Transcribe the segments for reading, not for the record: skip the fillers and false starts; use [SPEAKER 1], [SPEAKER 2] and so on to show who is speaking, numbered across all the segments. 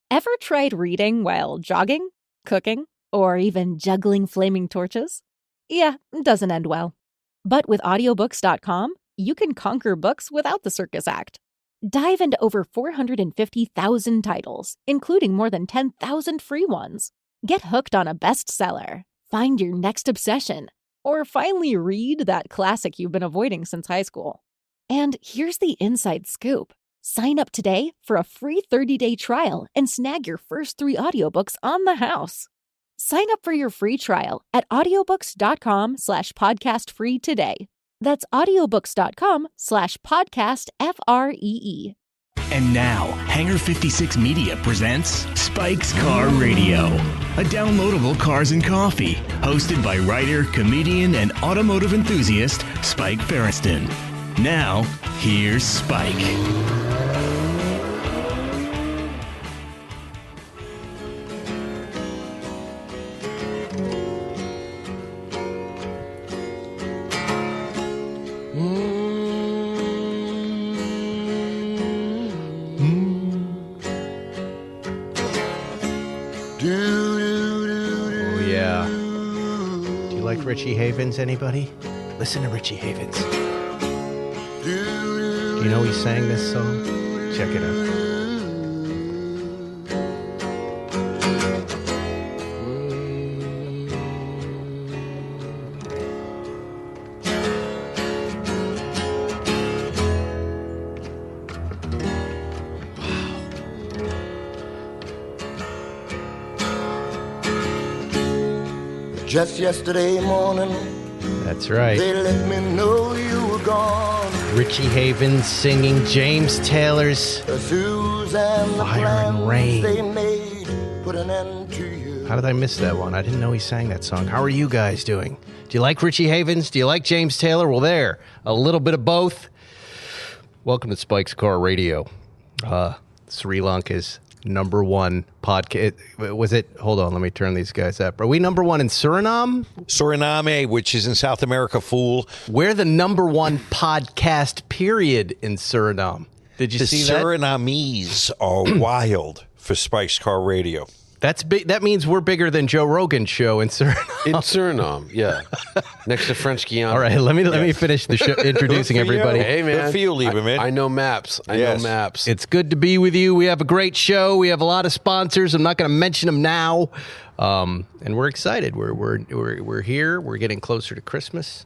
[SPEAKER 1] Ever tried reading while jogging, cooking, or even juggling flaming torches? Yeah, it doesn't end well. But with audiobooks.com, you can conquer books without the circus act. Dive into over 450,000 titles, including more than 10,000 free ones. Get hooked on a bestseller, find your next obsession, or finally read that classic you've been avoiding since high school. And here's the inside scoop. Sign up today for a free 30-day trial and snag your first 3 audiobooks on the house. Sign up for your free trial at audiobooks.com/podcastfree today. That's audiobooks.com/podcastfree.
[SPEAKER 2] And now, Hangar 56 Media presents Spike's Car Radio, a downloadable cars and coffee, hosted by writer, comedian, and automotive enthusiast Spike Ferriston. Now, here's Spike.
[SPEAKER 3] Richie Havens, anybody? Listen to Richie Havens. Do you know he sang this song? Check it out.
[SPEAKER 4] Just yesterday morning,
[SPEAKER 3] that's right.
[SPEAKER 4] They let me know you were gone.
[SPEAKER 3] Richie Havens singing James Taylor's Fire and Rain.
[SPEAKER 4] They made put an end to you.
[SPEAKER 3] How did I miss that one? I didn't know he sang that song. How are you guys doing? Do you like Richie Havens? Do you like James Taylor? Well, there, a little bit of both. Welcome to Spike's Car Radio. Sri Lanka's number one podcast. Was it? Hold on, let me turn these guys up. Are we number one in Suriname?
[SPEAKER 5] Suriname, which is in South America, fool.
[SPEAKER 3] We're the number one podcast, period, in Suriname. Did you see that?
[SPEAKER 5] The Surinamese are wild for Spike's Car Radio.
[SPEAKER 3] That's big. That means we're bigger than Joe Rogan's show in Suriname.
[SPEAKER 6] In Suriname, yeah. Next to French Guiana.
[SPEAKER 3] All right, let me finish the show, introducing everybody.
[SPEAKER 6] Hey, man.
[SPEAKER 5] Good for you, Lieberman.
[SPEAKER 6] I know maps. I know maps.
[SPEAKER 3] It's good to be with you. We have a great show. We have a lot of sponsors. I'm not going to mention them now. And we're excited. We're here. We're getting closer to Christmas.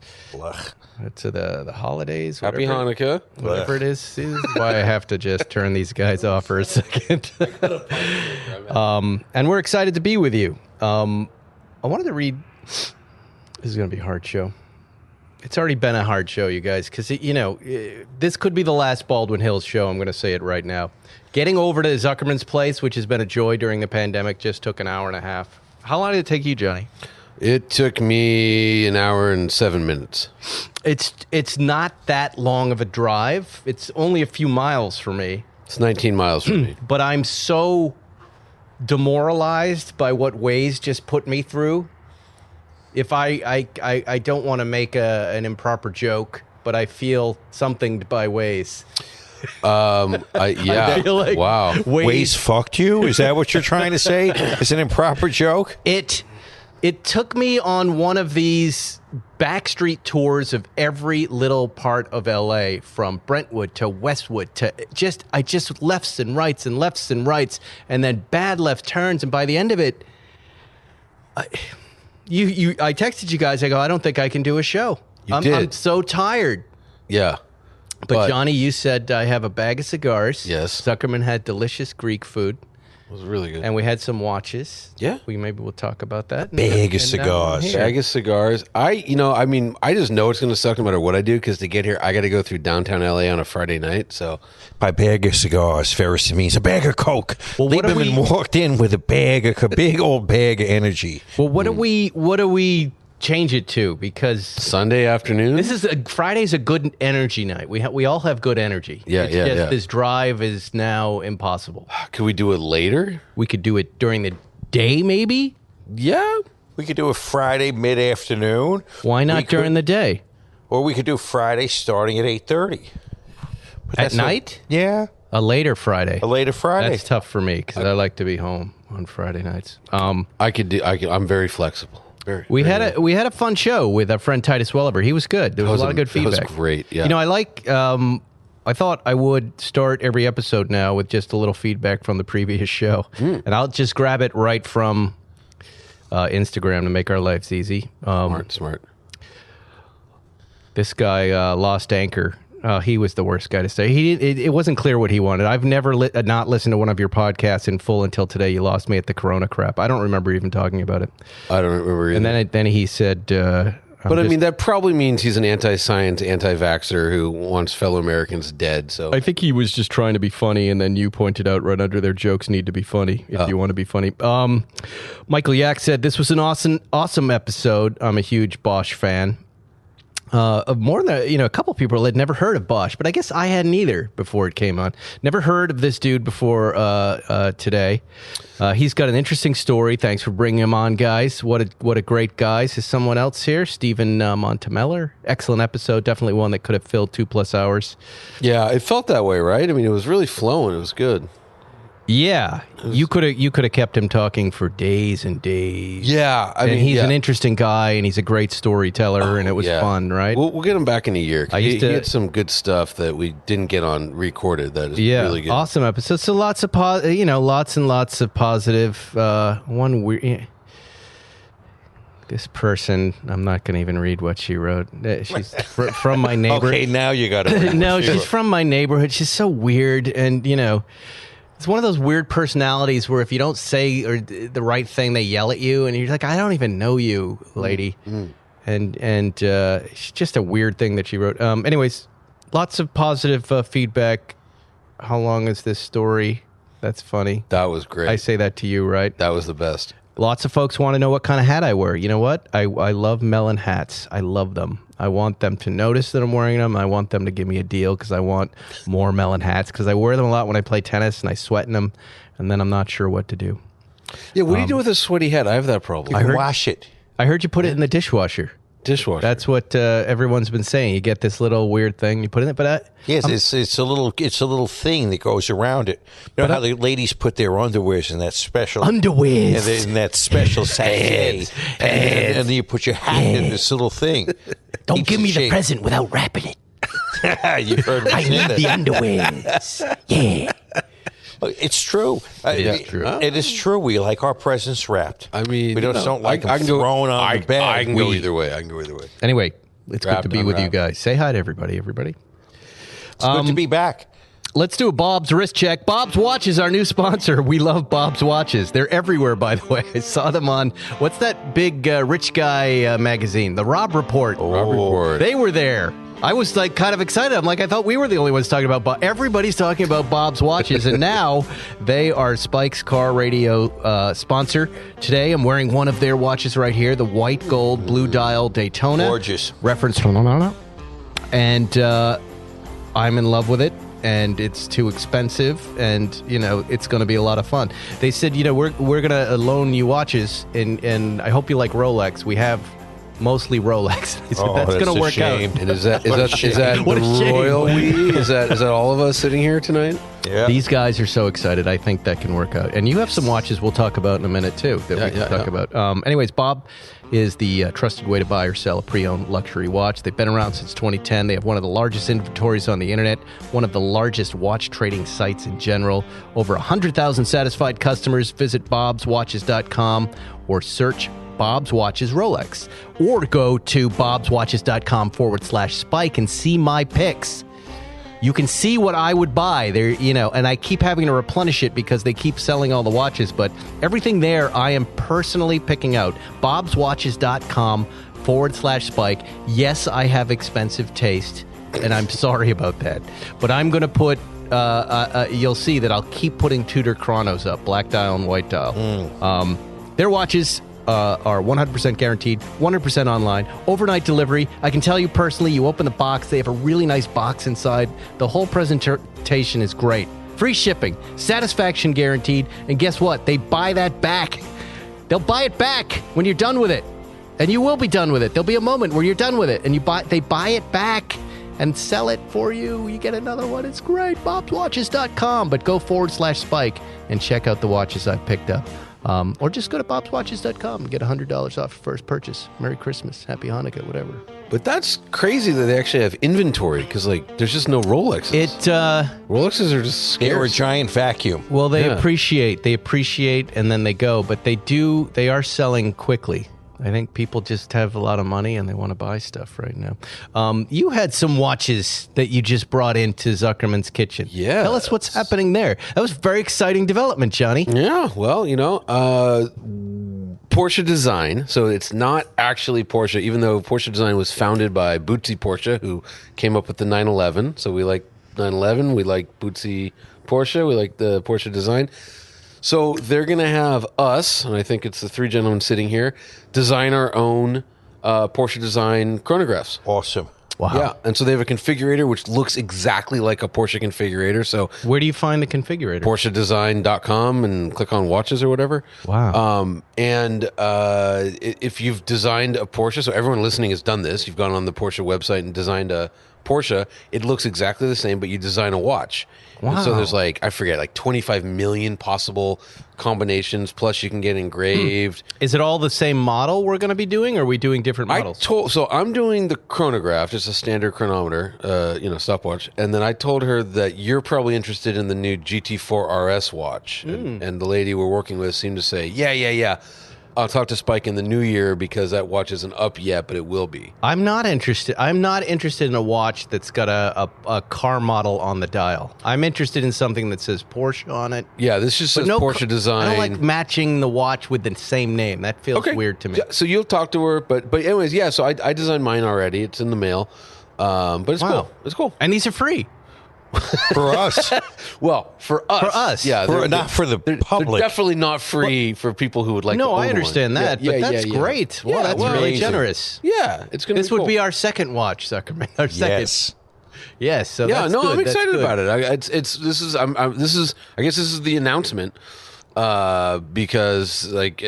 [SPEAKER 3] To the holidays.
[SPEAKER 6] Happy Hanukkah.
[SPEAKER 3] Whatever it is why I have to just turn these guys off for a second. And we're excited to be with you. I wanted to read. This is going to be a hard show. It's already been a hard show, you guys, because, this could be the last Baldwin Hills show. I'm going to say it right now. Getting over to Zuckerman's place, which has been a joy during the pandemic, just took an hour and a half. How long did it take you, Johnny?
[SPEAKER 6] It took me an hour and 7 minutes.
[SPEAKER 3] It's not that long of a drive. It's only a few miles for me.
[SPEAKER 6] It's 19 miles for me.
[SPEAKER 3] But I'm so demoralized by what Waze just put me through. If I don't want to make an improper joke, but I feel something by Waze.
[SPEAKER 6] Yeah.
[SPEAKER 3] I feel like
[SPEAKER 6] wow.
[SPEAKER 5] Waze fucked you? Is that what you're trying to say? It's an improper joke?
[SPEAKER 3] It took me on one of these backstreet tours of every little part of LA, from Brentwood to Westwood to I just lefts and rights and lefts and rights, and then bad left turns. And by the end of it, I texted you guys. I go, I don't think I can do a show. I'm so tired.
[SPEAKER 6] Yeah.
[SPEAKER 3] But Johnny, you said I have a bag of cigars.
[SPEAKER 6] Yes.
[SPEAKER 3] Zuckerman had delicious Greek food.
[SPEAKER 6] It was really good.
[SPEAKER 3] And we had some watches.
[SPEAKER 6] Yeah.
[SPEAKER 3] Maybe we'll talk about that.
[SPEAKER 5] Bag of cigars.
[SPEAKER 6] Bag of cigars. I just know it's going to suck no matter what I do, because to get here, I got to go through downtown LA on a Friday night. So,
[SPEAKER 5] by bag of cigars, Ferris means a bag of Coke.
[SPEAKER 3] Well,
[SPEAKER 5] Lieberman walked in with a big old bag of energy.
[SPEAKER 3] Well, what do we change it to? Because
[SPEAKER 6] Sunday afternoon.
[SPEAKER 3] Friday's a good energy night. We all have good energy.
[SPEAKER 6] Yeah.
[SPEAKER 3] This drive is now impossible.
[SPEAKER 6] Could we do it later?
[SPEAKER 3] We could do it during the day, maybe.
[SPEAKER 5] Yeah, we could do a Friday mid-afternoon.
[SPEAKER 3] Why not during the day?
[SPEAKER 5] Or we could do Friday starting at 8:30.
[SPEAKER 3] At night?
[SPEAKER 5] Yeah.
[SPEAKER 3] A later Friday.
[SPEAKER 5] That's
[SPEAKER 3] tough for me because I like to be home on Friday nights.
[SPEAKER 6] I'm very flexible.
[SPEAKER 3] We had a fun show with our friend Titus Welliver. He was good. There was a lot of good feedback.
[SPEAKER 6] That was great. Yeah.
[SPEAKER 3] You know, I thought I would start every episode now with just a little feedback from the previous show, and I'll just grab it right from Instagram to make our lives easy.
[SPEAKER 6] Smart.
[SPEAKER 3] This guy lost anchor. He was the worst guy to say. It wasn't clear what he wanted. I've never not listened to one of your podcasts in full until today. You lost me at the Corona crap. I don't remember even talking about it.
[SPEAKER 6] I don't remember either.
[SPEAKER 3] And then he said...
[SPEAKER 6] But I mean, that probably means he's an anti-science, anti-vaxxer who wants fellow Americans dead. So
[SPEAKER 3] I think he was just trying to be funny, and then you pointed out right under their jokes need to be funny if you want to be funny. Michael Yak said, this was an awesome episode. I'm a huge Bosch fan. More than a couple people had never heard of Bosch, but I guess I hadn't either before it came on. Never heard of this dude before today. He's got an interesting story. Thanks for bringing him on, guys. What a great guy. Is someone else here? Stephen Montemeller. Excellent episode. Definitely one that could have filled 2+ hours.
[SPEAKER 6] Yeah, it felt that way, right? I mean, it was really flowing. It was good.
[SPEAKER 3] Yeah, you could have kept him talking for days and days.
[SPEAKER 6] Yeah, I mean,
[SPEAKER 3] he's an interesting guy, and he's a great storyteller, and it was fun, right?
[SPEAKER 6] We'll get him back in a year. He had some good stuff that we didn't get on recorded. That is really good.
[SPEAKER 3] Awesome episode. So lots and lots of positive. One weird. This person, I'm not going to even read what she wrote. She's from my neighborhood.
[SPEAKER 5] Okay, now you got to.
[SPEAKER 3] No, she's from my neighborhood. She's so weird, and it's one of those weird personalities where if you don't say the right thing, they yell at you, and you're like, I don't even know you, lady. And it's just a weird thing that she wrote. Anyways, lots of positive feedback. How long is this story? That's funny.
[SPEAKER 6] That was great.
[SPEAKER 3] I say that to you, right?
[SPEAKER 6] That was the best.
[SPEAKER 3] Lots of folks want to know what kind of hat I wear. You know what? I love melon hats. I love them. I want them to notice that I'm wearing them. I want them to give me a deal because I want more melon hats because I wear them a lot when I play tennis and I sweat in them, and then I'm not sure what to do.
[SPEAKER 6] Yeah, what do you do with a sweaty hat? I have that problem.
[SPEAKER 5] You can wash it.
[SPEAKER 3] I heard you put it in the dishwasher.
[SPEAKER 6] Dishwasher.
[SPEAKER 3] That's what everyone's been saying. You get this little weird thing, you put it in it, but
[SPEAKER 5] yes, it's a little thing that goes around it. You know how the ladies put their underwears in that special
[SPEAKER 3] underwears
[SPEAKER 5] in that special sachet, and then you put your hat in this little thing.
[SPEAKER 3] Don't give me the present without wrapping it.
[SPEAKER 5] You've heard me
[SPEAKER 3] I
[SPEAKER 5] say
[SPEAKER 3] need
[SPEAKER 5] that.
[SPEAKER 3] the underwears. Yeah.
[SPEAKER 5] It's true.
[SPEAKER 3] It's true.
[SPEAKER 5] It is true. We like our presents wrapped.
[SPEAKER 6] I mean,
[SPEAKER 5] we don't like them thrown on the bed.
[SPEAKER 6] I can go either way.
[SPEAKER 3] Anyway, it's
[SPEAKER 6] Wrapped,
[SPEAKER 3] good to be with you
[SPEAKER 6] unwrapped.
[SPEAKER 3] guys. Say hi to everybody.
[SPEAKER 5] It's good to be back.
[SPEAKER 3] Let's do a Bob's wrist check. Bob's Watch is our new sponsor. We love Bob's Watches. They're everywhere, by the way. I saw them on, what's that big rich guy magazine? The Rob Report.
[SPEAKER 6] Rob Report.
[SPEAKER 3] They were there. I was like kind of excited. I'm like, I thought we were the only ones talking about Bob. Everybody's talking about Bob's Watches, and now they are Spike's Car Radio sponsor. Today, I'm wearing one of their watches right here, the white gold blue dial Daytona.
[SPEAKER 5] Gorgeous.
[SPEAKER 3] Reference. And I'm in love with it. And it's too expensive, and it's going to be a lot of fun. They said, we're going to loan you watches, and I hope you like Rolex. We have mostly Rolex. They said, that's going to work out.
[SPEAKER 6] And is that the royal we? Is that all of us sitting here tonight?
[SPEAKER 5] Yeah.
[SPEAKER 3] These guys are so excited. I think that can work out. And you have some watches we'll talk about in a minute too that we can talk about. Anyways, Bob is the trusted way to buy or sell a pre-owned luxury watch. They've been around since 2010. They have one of the largest inventories on the internet, one of the largest watch trading sites in general. Over 100,000 satisfied customers. Visit bobswatches.com or search Bob's Watches Rolex, or go to bobswatches.com/Spike and see my picks. You can see what I would buy there, and I keep having to replenish it because they keep selling all the watches, but everything there I am personally picking out. bobswatches.com/Spike. Yes, I have expensive taste, and I'm sorry about that, but I'm going to put you'll see that I'll keep putting Tudor chronos up, black dial and white dial. Their watches are 100% guaranteed, 100% online, overnight delivery. I can tell you personally, you open the box, they have a really nice box inside. The whole presentation is great. Free shipping, satisfaction guaranteed, and guess what? They buy that back. They'll buy it back when you're done with it. And you will be done with it. There'll be a moment where you're done with it, and they buy it back. and sell it for you. You get another one. It's great. bobswatches.com. But go /Spike and check out the watches I've picked up. Or just go to bobswatches.com and get $100 off your first purchase. Merry Christmas. Happy Hanukkah, whatever.
[SPEAKER 6] But that's crazy that they actually have inventory because, like, there's just no Rolexes. Rolexes are just scarce.
[SPEAKER 5] They're a giant vacuum.
[SPEAKER 3] Well, they appreciate, and then they go. But they are selling quickly. I think people just have a lot of money and they want to buy stuff right now. You had some watches that you just brought into Zuckerman's Kitchen.
[SPEAKER 6] Yeah.
[SPEAKER 3] Tell us what's happening there. That was a very exciting development, Johnny.
[SPEAKER 6] Yeah, well, Porsche Design. So it's not actually Porsche, even though Porsche Design was founded by Bootsy Porsche, who came up with the 911. So we like 911. We like Bootsy Porsche. We like the Porsche Design. So they're going to have us, and I think it's the three gentlemen sitting here, design our own Porsche Design chronographs.
[SPEAKER 5] Awesome.
[SPEAKER 3] Wow.
[SPEAKER 6] Yeah, and so they have a configurator which looks exactly like a Porsche configurator. So
[SPEAKER 3] where do you find the configurator?
[SPEAKER 6] PorscheDesign.com and click on watches or whatever.
[SPEAKER 3] Wow.
[SPEAKER 6] If you've designed a Porsche, so everyone listening has done this, you've gone on the Porsche website and designed a Porsche, it looks exactly the same, but you design a watch.
[SPEAKER 3] Wow.
[SPEAKER 6] And so there's like 25 million possible combinations, plus you can get engraved.
[SPEAKER 3] Is it all the same model we're going to be doing, or are we doing different models?
[SPEAKER 6] So I'm doing the chronograph, just a standard chronometer, stopwatch. And then I told her that you're probably interested in the new GT4 RS watch. And the lady we're working with seemed to say, yeah. I'll talk to Spike in the new year because that watch isn't up yet, but it will be.
[SPEAKER 3] I'm not interested. I'm not interested in a watch that's got a car model on the dial. I'm interested in something that says Porsche on it.
[SPEAKER 6] Yeah, this just says Porsche Design.
[SPEAKER 3] I don't like matching the watch with the same name. That feels weird to me.
[SPEAKER 6] So you'll talk to her, but anyways, yeah. So I designed mine already. It's in the mail, but it's cool. It's cool,
[SPEAKER 3] and these are free.
[SPEAKER 5] For us.
[SPEAKER 6] Well, for us. Yeah.
[SPEAKER 5] Not for the public.
[SPEAKER 6] They're definitely not free for people who would like to own
[SPEAKER 3] I understand
[SPEAKER 6] one.
[SPEAKER 3] that, but that's great. Well, that's really
[SPEAKER 5] amazing.
[SPEAKER 3] Generous.
[SPEAKER 6] Yeah, it's going to be
[SPEAKER 3] This would be our second watch, Zuckerman. Our second. Yes. So that's good.
[SPEAKER 6] I'm excited
[SPEAKER 3] about
[SPEAKER 6] it. This is I guess this is the announcement. Because like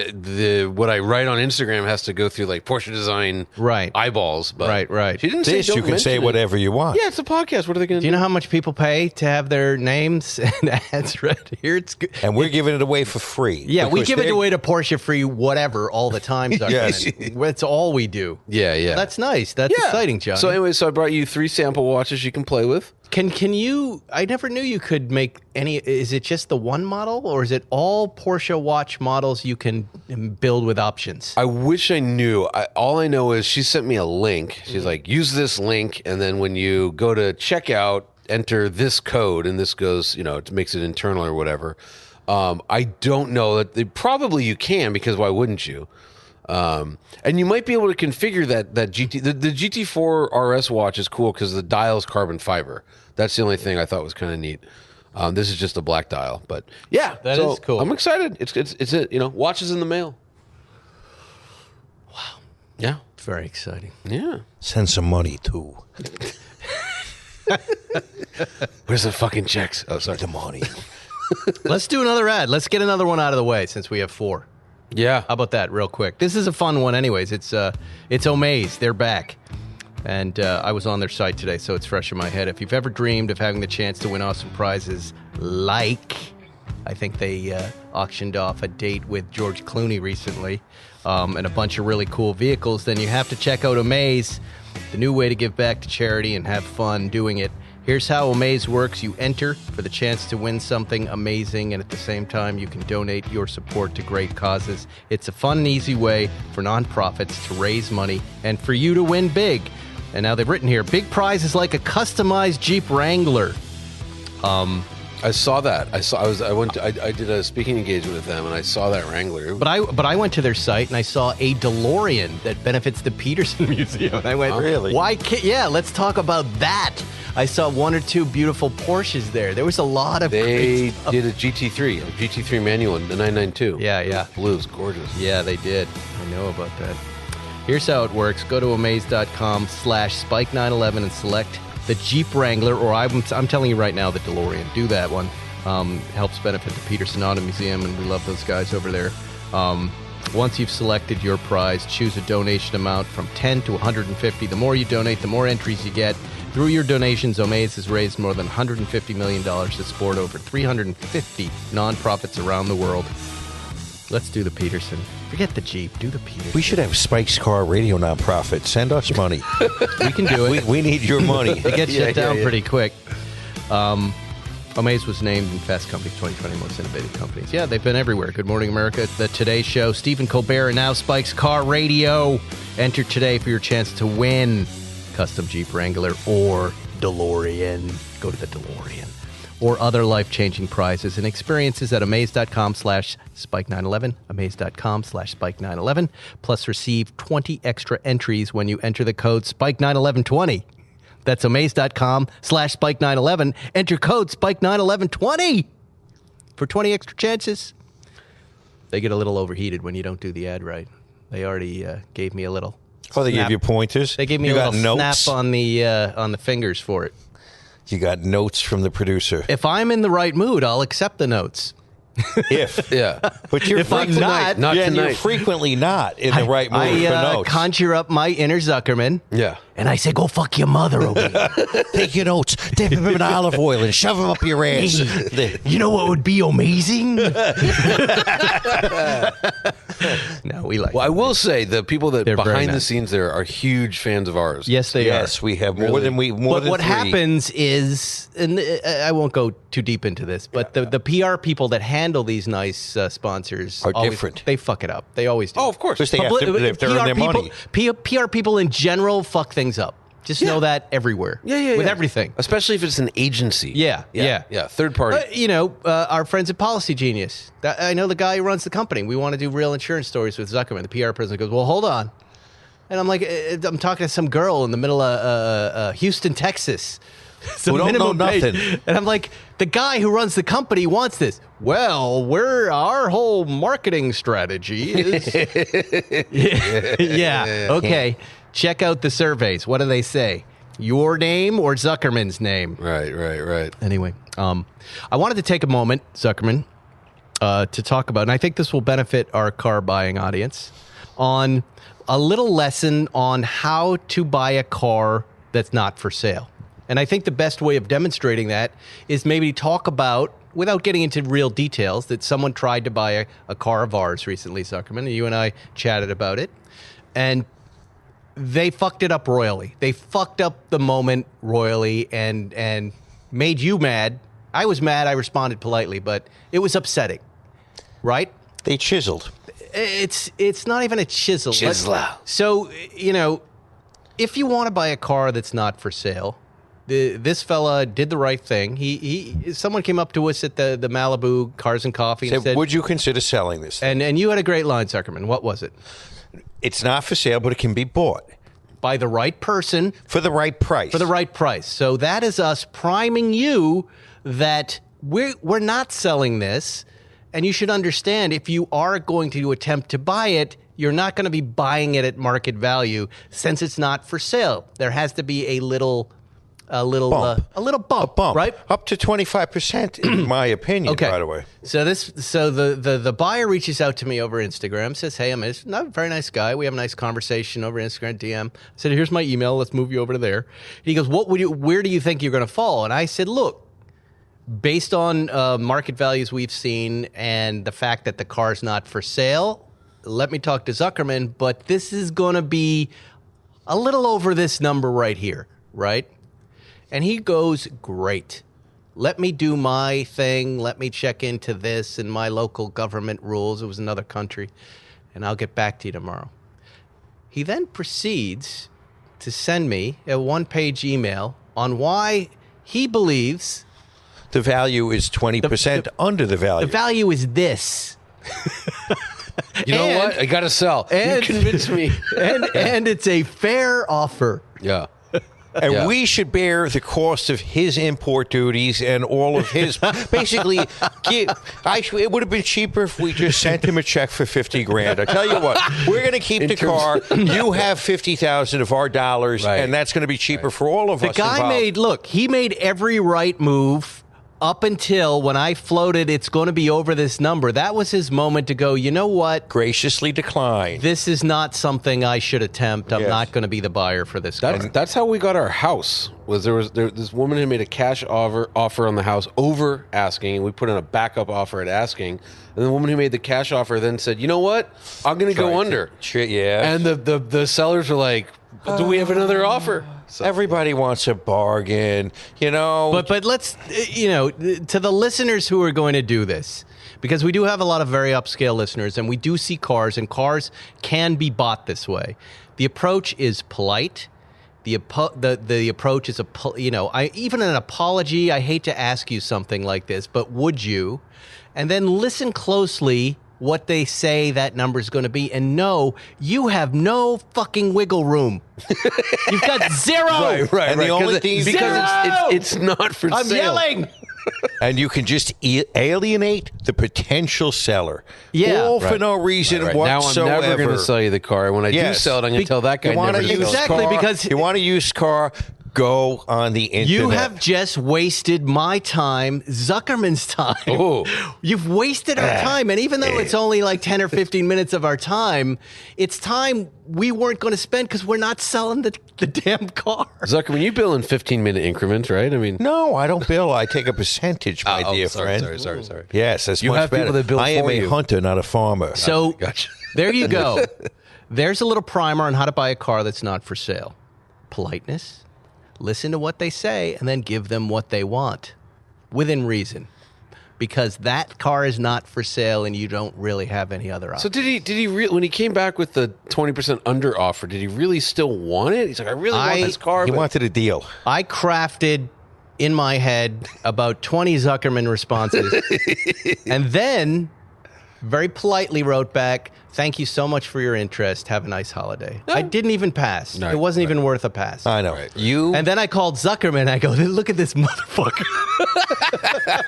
[SPEAKER 6] what I write on Instagram has to go through like Porsche Design eyeballs. But
[SPEAKER 3] right.
[SPEAKER 6] She didn't say
[SPEAKER 5] you can say whatever you want.
[SPEAKER 6] Yeah, it's a podcast. What are they going to do?
[SPEAKER 3] Do you know how much people pay to have their names and ads read here? It's good.
[SPEAKER 5] And we're giving it away for free.
[SPEAKER 3] Yeah, we give it away to Porsche free whatever all the time.
[SPEAKER 5] Yes.
[SPEAKER 3] That's all we do.
[SPEAKER 6] Yeah.
[SPEAKER 3] That's nice. That's exciting, John.
[SPEAKER 6] So anyway, I brought you 3 sample watches you can play with.
[SPEAKER 3] Can you? I never knew you could make any. Is it just the one model, or is it all Porsche watch models you can build with options?
[SPEAKER 6] I wish I knew. All I know is she sent me a link. She's like, use this link, and then when you go to checkout, enter this code, and this goes, it makes it internal or whatever. I don't know that probably you can, because why wouldn't you? And you might be able to configure that GT. The GT4 RS watch is cool because the dial's carbon fiber. That's the only thing I thought was kind of neat. This is just a black dial, but yeah,
[SPEAKER 3] that is cool.
[SPEAKER 6] I'm excited. It's watches in the mail.
[SPEAKER 3] Wow.
[SPEAKER 6] Yeah.
[SPEAKER 3] Very exciting.
[SPEAKER 6] Yeah.
[SPEAKER 5] Send some money too.
[SPEAKER 6] Where's the fucking checks? Oh, sorry.
[SPEAKER 5] The money.
[SPEAKER 3] Let's do another ad. Let's get another one out of the way since we have 4.
[SPEAKER 6] Yeah.
[SPEAKER 3] How about that real quick? This is a fun one anyways. It's Omaze. They're back. And I was on their site today, so it's fresh in my head. If you've ever dreamed of having the chance to win awesome prizes like, I think they auctioned off a date with George Clooney recently, and a bunch of really cool vehicles, then you have to check out Omaze, the new way to give back to charity and have fun doing it. Here's how Omaze works. You enter for the chance to win something amazing, and at the same time, you can donate your support to great causes. It's a fun and easy way for nonprofits to raise money and for you to win big. And now they've written here, big prize is like a customized Jeep Wrangler.
[SPEAKER 6] I saw that. I did a speaking engagement with them, and I saw that Wrangler.
[SPEAKER 3] But I went to their site and I saw a DeLorean that benefits the Peterson Museum. And I went,
[SPEAKER 5] really?
[SPEAKER 3] Why can't? Yeah, let's talk about that. I saw 1 or 2 beautiful Porsches there. There was a lot of.
[SPEAKER 6] They did a GT3 manual, the 992.
[SPEAKER 3] Yeah.
[SPEAKER 6] Blue is gorgeous.
[SPEAKER 3] Yeah, they did. I know about that. Here's how it works. Go to amaze.com/spike911 and select the Jeep Wrangler, or I'm telling you right now, the DeLorean. Do that one. Helps benefit the Peterson Auto Museum, and we love those guys over there. Once you've selected your prize, choose a donation amount from $10 to $150. The more you donate, the more entries you get. Through your donations, Omaze has raised more than $150 million to support over 350 nonprofits around the world. Let's do the Peterson. Forget the Jeep. Do the Peterson.
[SPEAKER 5] We should have Spike's Car Radio nonprofit. Send us money.
[SPEAKER 3] We can do it.
[SPEAKER 5] We need your money.
[SPEAKER 3] It gets shut down pretty quick. Omaze was named in Fast Company's 2020 Most Innovative Companies. Yeah, they've been everywhere. Good Morning America, The Today Show, Stephen Colbert, and now Spike's Car Radio. Enter today for your chance to win custom Jeep Wrangler or DeLorean. Go to the DeLorean. Or other life-changing prizes and experiences at amaze.com/spike911, amaze.com/spike911, plus receive 20 extra entries when you enter the code SPIKE91120. That's amaze.com/spike911. Enter code SPIKE91120 for 20 extra chances. They get a little overheated when you don't do the ad right. They already gave me a little
[SPEAKER 5] Oh, they
[SPEAKER 3] snap.
[SPEAKER 5] gave you pointers?
[SPEAKER 3] They gave me a little snap on the fingers for it.
[SPEAKER 5] You got notes from the producer.
[SPEAKER 3] If I'm in the right mood, I'll accept the notes.
[SPEAKER 6] Yeah.
[SPEAKER 5] But you're
[SPEAKER 3] If I'm
[SPEAKER 5] frequently
[SPEAKER 3] not
[SPEAKER 5] you're
[SPEAKER 6] tonight.
[SPEAKER 5] frequently not in the right mood for
[SPEAKER 3] I
[SPEAKER 5] notes.
[SPEAKER 3] conjure up my inner Zuckerman.
[SPEAKER 6] Yeah.
[SPEAKER 3] And I say, go fuck your mother, okay?
[SPEAKER 5] Take your notes, dip them in olive oil, and shove them up your ass.
[SPEAKER 3] You know what would be amazing? No, we like
[SPEAKER 6] Well, I will say the people that
[SPEAKER 3] They're very
[SPEAKER 6] behind the
[SPEAKER 3] nice.
[SPEAKER 6] sines there are huge fans of ours.
[SPEAKER 3] Yes, they
[SPEAKER 5] Yes,
[SPEAKER 3] are.
[SPEAKER 5] we have more
[SPEAKER 6] Really?
[SPEAKER 5] than we. More
[SPEAKER 3] But
[SPEAKER 5] than
[SPEAKER 3] what
[SPEAKER 5] three.
[SPEAKER 3] happens is, and I won't go too deep into this, but the PR people that handle these nice sponsors
[SPEAKER 5] Are
[SPEAKER 3] always,
[SPEAKER 5] different.
[SPEAKER 3] They fuck it up. They always do.
[SPEAKER 6] Oh, of course.
[SPEAKER 5] Because they have to, if they're in their money.
[SPEAKER 3] PR people in general fuck things up. Just know that everywhere. With everything.
[SPEAKER 6] Especially if it's an agency.
[SPEAKER 3] Yeah.
[SPEAKER 6] Third party.
[SPEAKER 3] Our friends at Policy Genius. I know the guy who runs the company. We want to do real insurance stories with Zuckerman. The PR president goes, well, hold on. And I'm like, I'm talking to some girl in the middle of Houston, Texas.
[SPEAKER 5] Who don't know nothing.
[SPEAKER 3] And I'm like, the guy who runs the company wants this. Well, our whole marketing strategy is... yeah. Okay. Check out the surveys. What do they say? Your name or Zuckerman's name?
[SPEAKER 6] Right.
[SPEAKER 3] Anyway, I wanted to take a moment, Zuckerman, to talk about, and I think this will benefit our car buying audience, on a little lesson on how to buy a car that's not for sale. And I think the best way of demonstrating that is maybe talk about, without getting into real details, that someone tried to buy a car of ours recently, Zuckerman, and you and I chatted about it. And they fucked it up royally. They fucked up the moment royally and made you mad. I was mad. I responded politely, but it was upsetting, right?
[SPEAKER 5] They chiseled.
[SPEAKER 3] It's not even a chisel.
[SPEAKER 6] Chisel.
[SPEAKER 3] So, if you want to buy a car that's not for sale, this fella did the right thing. Someone came up to us at the Malibu Cars and Coffee and said,
[SPEAKER 5] would you consider selling this thing?
[SPEAKER 3] and you had a great line, Zuckerman. What was it?
[SPEAKER 5] It's not for sale, but it can be bought.
[SPEAKER 3] By the right person.
[SPEAKER 5] For the right price.
[SPEAKER 3] For the right price. So that is us priming you that we're not selling this. And you should understand, if you are going to attempt to buy it, you're not going to be buying it at market value since it's not for sale. There has to be a little bump, right?
[SPEAKER 5] Up to 25%, in my opinion,
[SPEAKER 3] Okay.
[SPEAKER 5] by the way.
[SPEAKER 3] So the buyer reaches out to me over Instagram, says, hey, I'm a very nice guy. We have a nice conversation over Instagram DM. I said, here's my email. Let's move you over to there. He goes, where do you think you're going to fall? And I said, look, based on market values we've seen and the fact that the car's not for sale, let me talk to Zuckerman, but this is going to be a little over this number right here, right? And he goes, great. Let me do my thing. Let me check into this and my local government rules. It was another country. And I'll get back to you tomorrow. He then proceeds to send me a one-page email on why he believes
[SPEAKER 5] The value is 20% under the value.
[SPEAKER 3] the value is this.
[SPEAKER 6] You know what? I got to sell. You convinced me.
[SPEAKER 3] and it's a fair offer.
[SPEAKER 6] Yeah.
[SPEAKER 5] And we should bear the cost of his import duties and all of his. Basically, it would have been cheaper if we just sent him a check for $50,000. I tell you what, we're going to keep the car. You have $50,000 of our dollars,
[SPEAKER 6] Right.
[SPEAKER 5] and that's going to be cheaper for all of us.
[SPEAKER 3] The guy
[SPEAKER 5] involved.
[SPEAKER 3] he made every right move up until when I floated, it's going to be over this number, that was his moment to go, you know what?
[SPEAKER 5] Graciously decline.
[SPEAKER 3] This is not something I should attempt. I'm not going to be the buyer for this car.
[SPEAKER 6] That's how we got our house. Was there this woman who made a cash offer on the house over asking, and we put in a backup offer at asking. And the woman who made the cash offer then said, "You know what? I'm going to go under."
[SPEAKER 5] Yeah.
[SPEAKER 6] And the sellers were like, "Do we have another offer?" So.
[SPEAKER 5] Everybody wants a bargain, you know.
[SPEAKER 3] But let's, to the listeners who are going to do this, because we do have a lot of very upscale listeners, and we do see cars, and cars can be bought this way. The approach is polite. The approach is even an apology. I hate to ask you something like this, but would you? And then listen closely what they say that number is going to be, and no, you have no fucking wiggle room. You've got zero.
[SPEAKER 5] Right. And the only thing
[SPEAKER 6] because it's not for
[SPEAKER 3] I'm
[SPEAKER 6] sale.
[SPEAKER 3] yelling.
[SPEAKER 5] And you can just alienate the potential seller.
[SPEAKER 3] Yeah.
[SPEAKER 5] All for no reason
[SPEAKER 6] Right.
[SPEAKER 5] whatsoever.
[SPEAKER 6] Now I'm never going to sell you the car. When I do sell it, I'm going to tell that guy
[SPEAKER 5] You want
[SPEAKER 6] never
[SPEAKER 5] a
[SPEAKER 6] to
[SPEAKER 5] used
[SPEAKER 6] sell it.
[SPEAKER 3] Exactly,
[SPEAKER 5] car,
[SPEAKER 3] because-
[SPEAKER 5] you want a used car, go on the internet.
[SPEAKER 3] You have just wasted my time, Zuckerman's time.
[SPEAKER 6] Oh.
[SPEAKER 3] You've wasted our time. And even though it's only like 10 or 15 minutes of our time, it's time we weren't going to spend because we're not selling the damn car.
[SPEAKER 6] Zuckerman, you bill in 15-minute increments, right? I mean,
[SPEAKER 5] No, I don't bill. I take a percentage, my dear friend.
[SPEAKER 6] Sorry.
[SPEAKER 5] Yes, that's
[SPEAKER 6] You
[SPEAKER 5] much
[SPEAKER 6] have
[SPEAKER 5] better.
[SPEAKER 6] people that bill
[SPEAKER 5] I am
[SPEAKER 6] for
[SPEAKER 5] a
[SPEAKER 6] you.
[SPEAKER 5] hunter, not a farmer.
[SPEAKER 3] So
[SPEAKER 6] Gotcha.
[SPEAKER 3] there you go. There's a little primer on how to buy a car that's not for sale. Politeness. Listen to what they say and then give them what they want within reason. Because that car is not for sale and you don't really have any other
[SPEAKER 6] So
[SPEAKER 3] option.
[SPEAKER 6] did he when he came back with the 20% under offer, did he really still want it? He's like, I really want this car.
[SPEAKER 5] He
[SPEAKER 6] but
[SPEAKER 5] wanted a deal.
[SPEAKER 3] I crafted in my head about 20 Zuckerman responses and then very politely wrote back, "Thank you so much for your interest. Have a nice holiday." I didn't even pass.
[SPEAKER 6] No,
[SPEAKER 3] it wasn't even worth a pass.
[SPEAKER 5] I know. You
[SPEAKER 3] And then I called Zuckerman. I go, "Look at this motherfucker."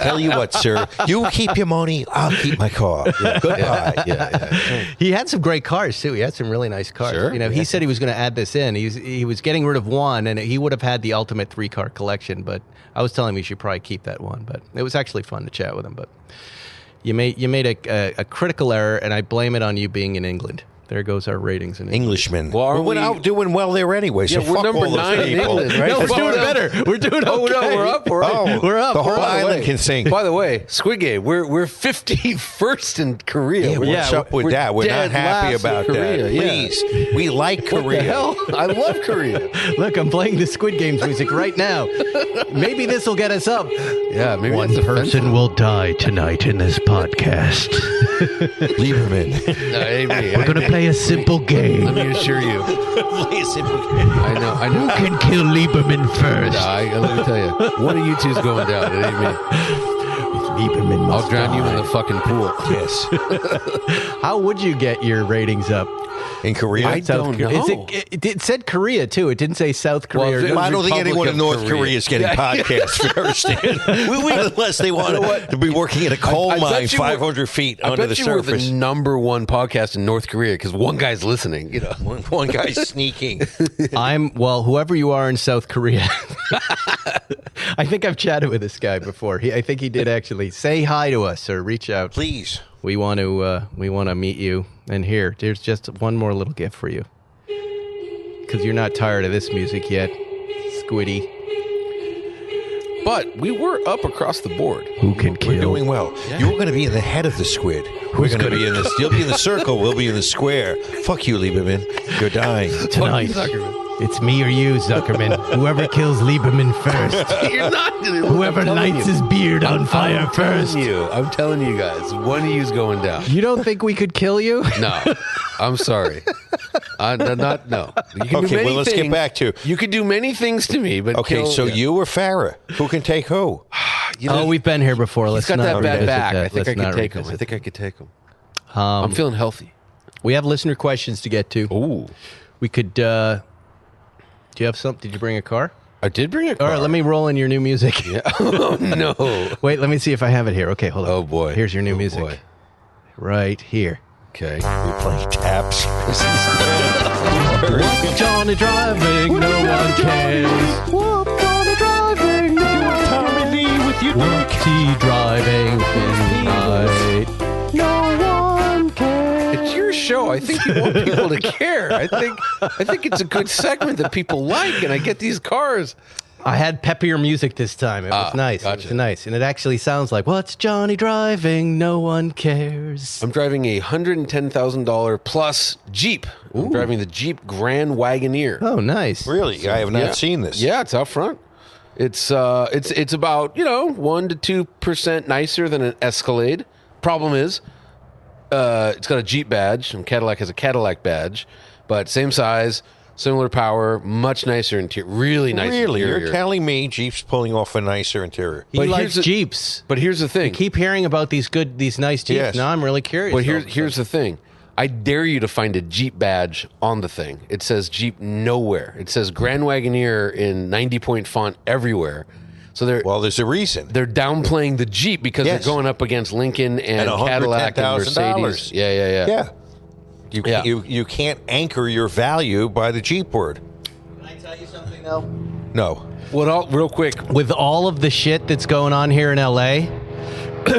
[SPEAKER 5] tell you what, sir. You keep your money. I'll keep my car. Goodbye.
[SPEAKER 3] He had some great cars too. He had some really nice cars.
[SPEAKER 6] Sure.
[SPEAKER 3] He said he was going to add this in. He was getting rid of one, and he would have had the ultimate 3-car collection. But I was telling him he should probably keep that one. But it was actually fun to chat with him. But you made a critical error, and I blame it on you being in England. There goes our ratings in England.
[SPEAKER 5] Englishmen.
[SPEAKER 6] Well,
[SPEAKER 5] we're out doing well there anyway. So
[SPEAKER 6] Yeah, we're
[SPEAKER 5] fuck
[SPEAKER 6] number
[SPEAKER 5] all those
[SPEAKER 6] 9 in
[SPEAKER 5] people.
[SPEAKER 6] England, right?
[SPEAKER 3] No, we're doing better. We're doing okay.
[SPEAKER 6] Oh, no, we're up. We're up.
[SPEAKER 5] Oh,
[SPEAKER 3] We're up.
[SPEAKER 5] The whole
[SPEAKER 3] We're up.
[SPEAKER 5] island can sing.
[SPEAKER 6] By the way, Squid Game, we're 51st in Korea.
[SPEAKER 5] Yeah, what's up with that? We're not
[SPEAKER 6] dead
[SPEAKER 5] happy
[SPEAKER 6] last in
[SPEAKER 5] about
[SPEAKER 6] Korea,
[SPEAKER 5] that.
[SPEAKER 6] yeah.
[SPEAKER 5] Please, we like Korea.
[SPEAKER 6] What the hell? I love Korea.
[SPEAKER 3] Look, I'm playing the Squid Games music right now. Maybe this will get us up.
[SPEAKER 6] Yeah, maybe
[SPEAKER 3] One
[SPEAKER 6] it's
[SPEAKER 3] person will die tonight in this podcast.
[SPEAKER 5] Lieberman.
[SPEAKER 6] No, it ain't me.
[SPEAKER 3] We're going to play a simple game.
[SPEAKER 6] Let me assure you. I know.
[SPEAKER 3] Who can kill Lieberman first?
[SPEAKER 6] Let me tell you. One of you two's going down. It ain't me.
[SPEAKER 3] Lieberman must
[SPEAKER 6] I'll drown you in the fucking pool.
[SPEAKER 5] Yes.
[SPEAKER 3] How would you get your ratings up?
[SPEAKER 5] In Korea?
[SPEAKER 6] I don't know.
[SPEAKER 3] It said Korea, too. It didn't say South Korea.
[SPEAKER 6] Well,
[SPEAKER 3] or
[SPEAKER 5] Well, I don't think
[SPEAKER 6] Republic
[SPEAKER 5] anyone in
[SPEAKER 6] of
[SPEAKER 5] North
[SPEAKER 6] Korea.
[SPEAKER 5] Korea is getting podcasts first. Unless they want to be working in a coal
[SPEAKER 6] I bet
[SPEAKER 5] mine
[SPEAKER 6] you we're-
[SPEAKER 5] 500 feet
[SPEAKER 6] I
[SPEAKER 5] under
[SPEAKER 6] bet
[SPEAKER 5] the
[SPEAKER 6] you we're
[SPEAKER 5] surface.
[SPEAKER 6] the number one podcast in North Korea because one guy's listening. You know,
[SPEAKER 5] One guy's sneaking.
[SPEAKER 3] whoever you are in South Korea. I think I've chatted with this guy before. I think he did actually say hi to us or reach out.
[SPEAKER 5] Please.
[SPEAKER 3] We want to meet you. And there's just one more little gift for you. Because you're not tired of this music yet, Squiddy.
[SPEAKER 6] but we were up across the board.
[SPEAKER 3] Who can kill?
[SPEAKER 5] We're doing well. You're going to be in the head of the squid. We're going to be in this. You'll be in the circle. We'll be in the square. Fuck you, Lieberman. You're dying.
[SPEAKER 3] Tonight, it's me or you, Zuckerman. Whoever kills Lieberman first.
[SPEAKER 6] You're not.
[SPEAKER 3] Whoever lights his beard on fire first.
[SPEAKER 6] I'm telling you guys, one of you's going down.
[SPEAKER 3] You don't think we could kill you?
[SPEAKER 6] No, I'm sorry. No. You can do
[SPEAKER 5] Okay,
[SPEAKER 6] many
[SPEAKER 5] well, let's get
[SPEAKER 6] things.
[SPEAKER 5] back to-
[SPEAKER 6] You could do many things to me, but
[SPEAKER 5] Okay,
[SPEAKER 6] kill-
[SPEAKER 5] so
[SPEAKER 6] yeah.
[SPEAKER 5] you or Farrah? Who can take who?
[SPEAKER 6] You know,
[SPEAKER 3] We've been here before. Let's
[SPEAKER 6] he's got
[SPEAKER 3] not
[SPEAKER 6] that bad
[SPEAKER 3] revisit
[SPEAKER 6] back.
[SPEAKER 3] that.
[SPEAKER 6] I think
[SPEAKER 3] Let's
[SPEAKER 6] I
[SPEAKER 3] not
[SPEAKER 6] could take him.
[SPEAKER 3] revisit
[SPEAKER 6] I think I could take him. I'm feeling healthy.
[SPEAKER 3] We have listener questions to get to.
[SPEAKER 6] Ooh,
[SPEAKER 3] We could. Do you have something? Did you bring a car?
[SPEAKER 6] I did bring a car.
[SPEAKER 3] All right, let me roll in your new music.
[SPEAKER 6] Yeah. Oh no.
[SPEAKER 3] Wait, let me see if I have it here. Okay, hold on.
[SPEAKER 6] Oh boy.
[SPEAKER 3] Here's your new
[SPEAKER 6] Oh,
[SPEAKER 3] music.
[SPEAKER 6] boy.
[SPEAKER 3] Right here.
[SPEAKER 6] Okay.
[SPEAKER 5] We play taps.
[SPEAKER 3] Johnny driving, no one cares. Johnny driving, no one
[SPEAKER 5] Tommy Lee with you
[SPEAKER 3] What's he driving tonight? No one cares.
[SPEAKER 6] It's your show. I think you want people to care. I think it's a good segment that people like, and I get these cars.
[SPEAKER 3] I had peppier music this time. It was nice.
[SPEAKER 6] Gotcha.
[SPEAKER 3] It was nice. And it actually sounds like, what's Johnny driving? No one cares.
[SPEAKER 6] I'm driving a $110,000 plus Jeep. I'm driving the Jeep Grand Wagoneer.
[SPEAKER 3] Oh, nice.
[SPEAKER 5] Really? I have not seen this.
[SPEAKER 6] Yeah, it's out front. It's about 1% to 2% nicer than an Escalade. Problem is, it's got a Jeep badge, and Cadillac has a Cadillac badge, but same size, similar power, much nicer interior, really nice.
[SPEAKER 5] Really?
[SPEAKER 6] Interior.
[SPEAKER 5] You're telling me Jeep's pulling off a nicer interior?
[SPEAKER 3] He likes Jeeps.
[SPEAKER 6] But here's the thing.
[SPEAKER 3] I keep hearing about these nice Jeeps.
[SPEAKER 5] Yes.
[SPEAKER 3] Now I'm really curious.
[SPEAKER 6] But here's the thing. I dare you to find a Jeep badge on the thing. It says Jeep nowhere. It says Grand Wagoneer in 90-point font everywhere. So
[SPEAKER 5] there's a reason.
[SPEAKER 6] They're downplaying the Jeep because
[SPEAKER 5] Yes.
[SPEAKER 6] they're going up against Lincoln and Cadillac and Mercedes.
[SPEAKER 5] Yeah. You can't anchor your value by the Jeep word.
[SPEAKER 3] Can I tell you something, though?
[SPEAKER 5] No.
[SPEAKER 6] Real quick.
[SPEAKER 3] With all of the shit that's going on here in L.A.,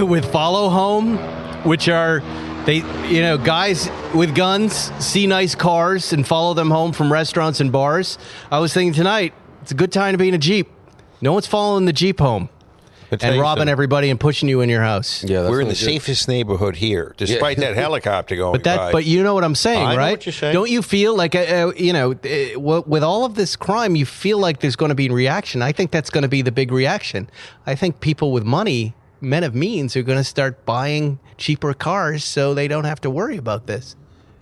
[SPEAKER 3] with Follow Home, which are... guys with guns see nice cars and follow them home from restaurants and bars. I was thinking tonight, it's a good time to be in a Jeep. No one's following the Jeep home and robbing everybody and pushing you in your house.
[SPEAKER 6] Yeah,
[SPEAKER 5] we're in the safest neighborhood here, despite that helicopter going by.
[SPEAKER 3] But you know what I'm saying,
[SPEAKER 5] I know
[SPEAKER 3] right?
[SPEAKER 5] what you're saying.
[SPEAKER 3] Don't you feel like, with all of this crime, you feel like there's going to be a reaction? I think that's going to be the big reaction. I think people with money, men of means, are going to start buying cheaper cars so they don't have to worry about this.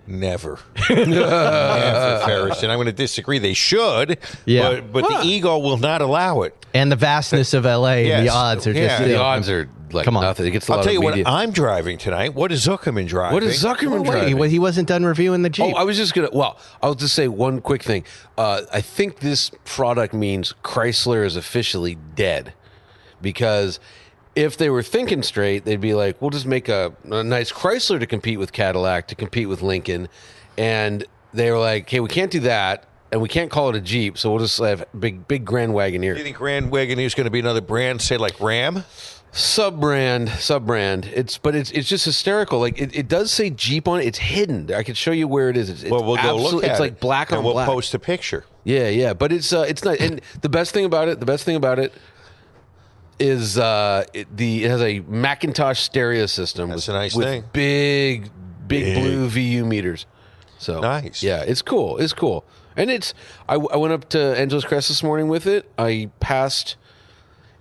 [SPEAKER 5] Never. Never, Ferris. And I'm going to disagree. They should, but the ego will not allow it.
[SPEAKER 3] And the vastness of L.A. and the odds are just...
[SPEAKER 6] The odds are like nothing. It gets a lot
[SPEAKER 5] I'll tell you
[SPEAKER 6] of media.
[SPEAKER 5] what I'm driving tonight. What is Zuckerman driving?
[SPEAKER 6] What is Zuckerman driving?
[SPEAKER 3] He wasn't done reviewing the Jeep.
[SPEAKER 6] Oh, I was just going to... I'll just say one quick thing. I think this product means Chrysler is officially dead because... If they were thinking straight, they'd be like, we'll just make a nice Chrysler to compete with Cadillac, to compete with Lincoln. And they were like, hey, we can't do that, and we can't call it a Jeep, so we'll just have big Grand Wagoneer.
[SPEAKER 5] Do you think Grand Wagoneer is going to be another brand, say like Ram?
[SPEAKER 6] Sub-brand. It's just hysterical. Like, it does say Jeep on it. It's hidden. I can show you where it is. It's
[SPEAKER 5] we'll go look at it.
[SPEAKER 6] It's like black on black.
[SPEAKER 5] We'll post a picture.
[SPEAKER 6] Yeah. But it's nice. And the best thing about it is it has a Macintosh stereo system.
[SPEAKER 5] That's a nice
[SPEAKER 6] with
[SPEAKER 5] thing.
[SPEAKER 6] Big blue VU meters. So
[SPEAKER 5] nice.
[SPEAKER 6] Yeah, it's cool. And I went up to Angeles Crest this morning with it. I passed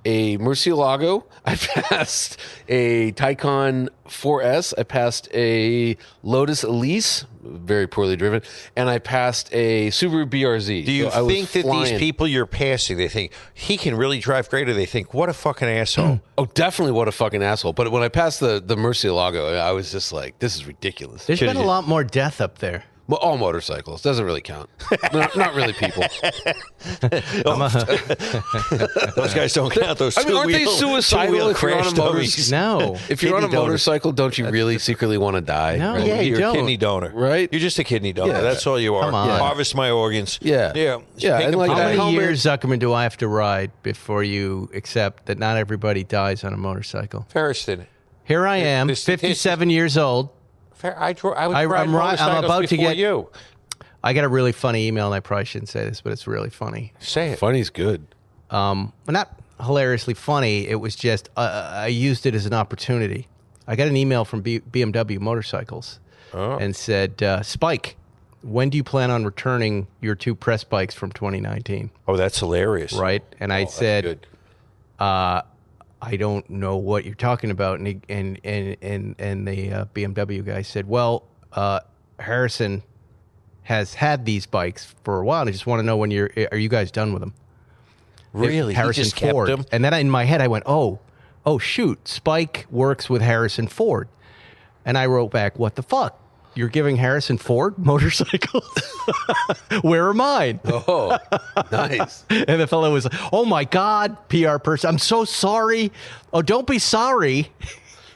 [SPEAKER 6] a Murcielago. I passed a Taycan 4S. I passed a Lotus Elise, very poorly driven, and I passed a Subaru BRZ.
[SPEAKER 5] Do you think that these people you're passing, they think he can really drive great, or they think what a fucking asshole?
[SPEAKER 6] Oh, definitely what a fucking asshole. But when I passed the Murcielago, I was just like, this is ridiculous.
[SPEAKER 3] There's been a lot more death up there.
[SPEAKER 6] Well, all motorcycles. Doesn't really count. Not really people.
[SPEAKER 5] Those guys don't count. Those
[SPEAKER 6] aren't they suicidal if you're on a motorcycle?
[SPEAKER 3] No.
[SPEAKER 6] If you're on a motorcycle, don't you really secretly want to die?
[SPEAKER 3] No.
[SPEAKER 6] Right?
[SPEAKER 5] Yeah, you're
[SPEAKER 3] don't.
[SPEAKER 5] a kidney donor.
[SPEAKER 6] Right?
[SPEAKER 5] You're just a kidney donor.
[SPEAKER 6] Yeah.
[SPEAKER 5] That's all you are.
[SPEAKER 3] Come on.
[SPEAKER 5] Harvest my organs.
[SPEAKER 6] Yeah.
[SPEAKER 5] Take
[SPEAKER 6] And
[SPEAKER 5] them
[SPEAKER 6] like
[SPEAKER 5] to
[SPEAKER 3] How
[SPEAKER 5] the
[SPEAKER 3] many
[SPEAKER 5] helmet.
[SPEAKER 3] years, Zuckerman, do I have to ride before you accept that not everybody dies on a motorcycle?
[SPEAKER 5] Ferriston.
[SPEAKER 3] Here I am,
[SPEAKER 5] The statistics-
[SPEAKER 3] 57 years old.
[SPEAKER 5] I was
[SPEAKER 3] I'm
[SPEAKER 5] riding motorcycles
[SPEAKER 3] about to
[SPEAKER 5] before
[SPEAKER 3] get-
[SPEAKER 5] you.
[SPEAKER 3] I got a really funny email, and I probably shouldn't say this, but it's really funny.
[SPEAKER 5] Say it.
[SPEAKER 6] Funny's good.
[SPEAKER 3] Well, not hilariously funny. It was just I used it as an opportunity. I got an email from BMW Motorcycles and said, Spike, when do you plan on returning your 2 press bikes from 2019?
[SPEAKER 5] Oh, that's hilarious.
[SPEAKER 3] Right? And I said, I don't know what you're talking about. And the BMW guy said, well, Harrison has had these bikes for a while. And I just want to know when are you guys done with them?
[SPEAKER 5] Really?
[SPEAKER 3] Harrison
[SPEAKER 5] He just
[SPEAKER 3] Ford.
[SPEAKER 5] kept them?
[SPEAKER 3] And then in my head, I went, oh, shoot, Spike works with Harrison Ford. And I wrote back, what the fuck? You're giving Harrison Ford motorcycles? Where are mine?
[SPEAKER 6] Oh, nice.
[SPEAKER 3] And the fellow was like, oh my God, PR person, I'm so sorry. Oh, don't be sorry.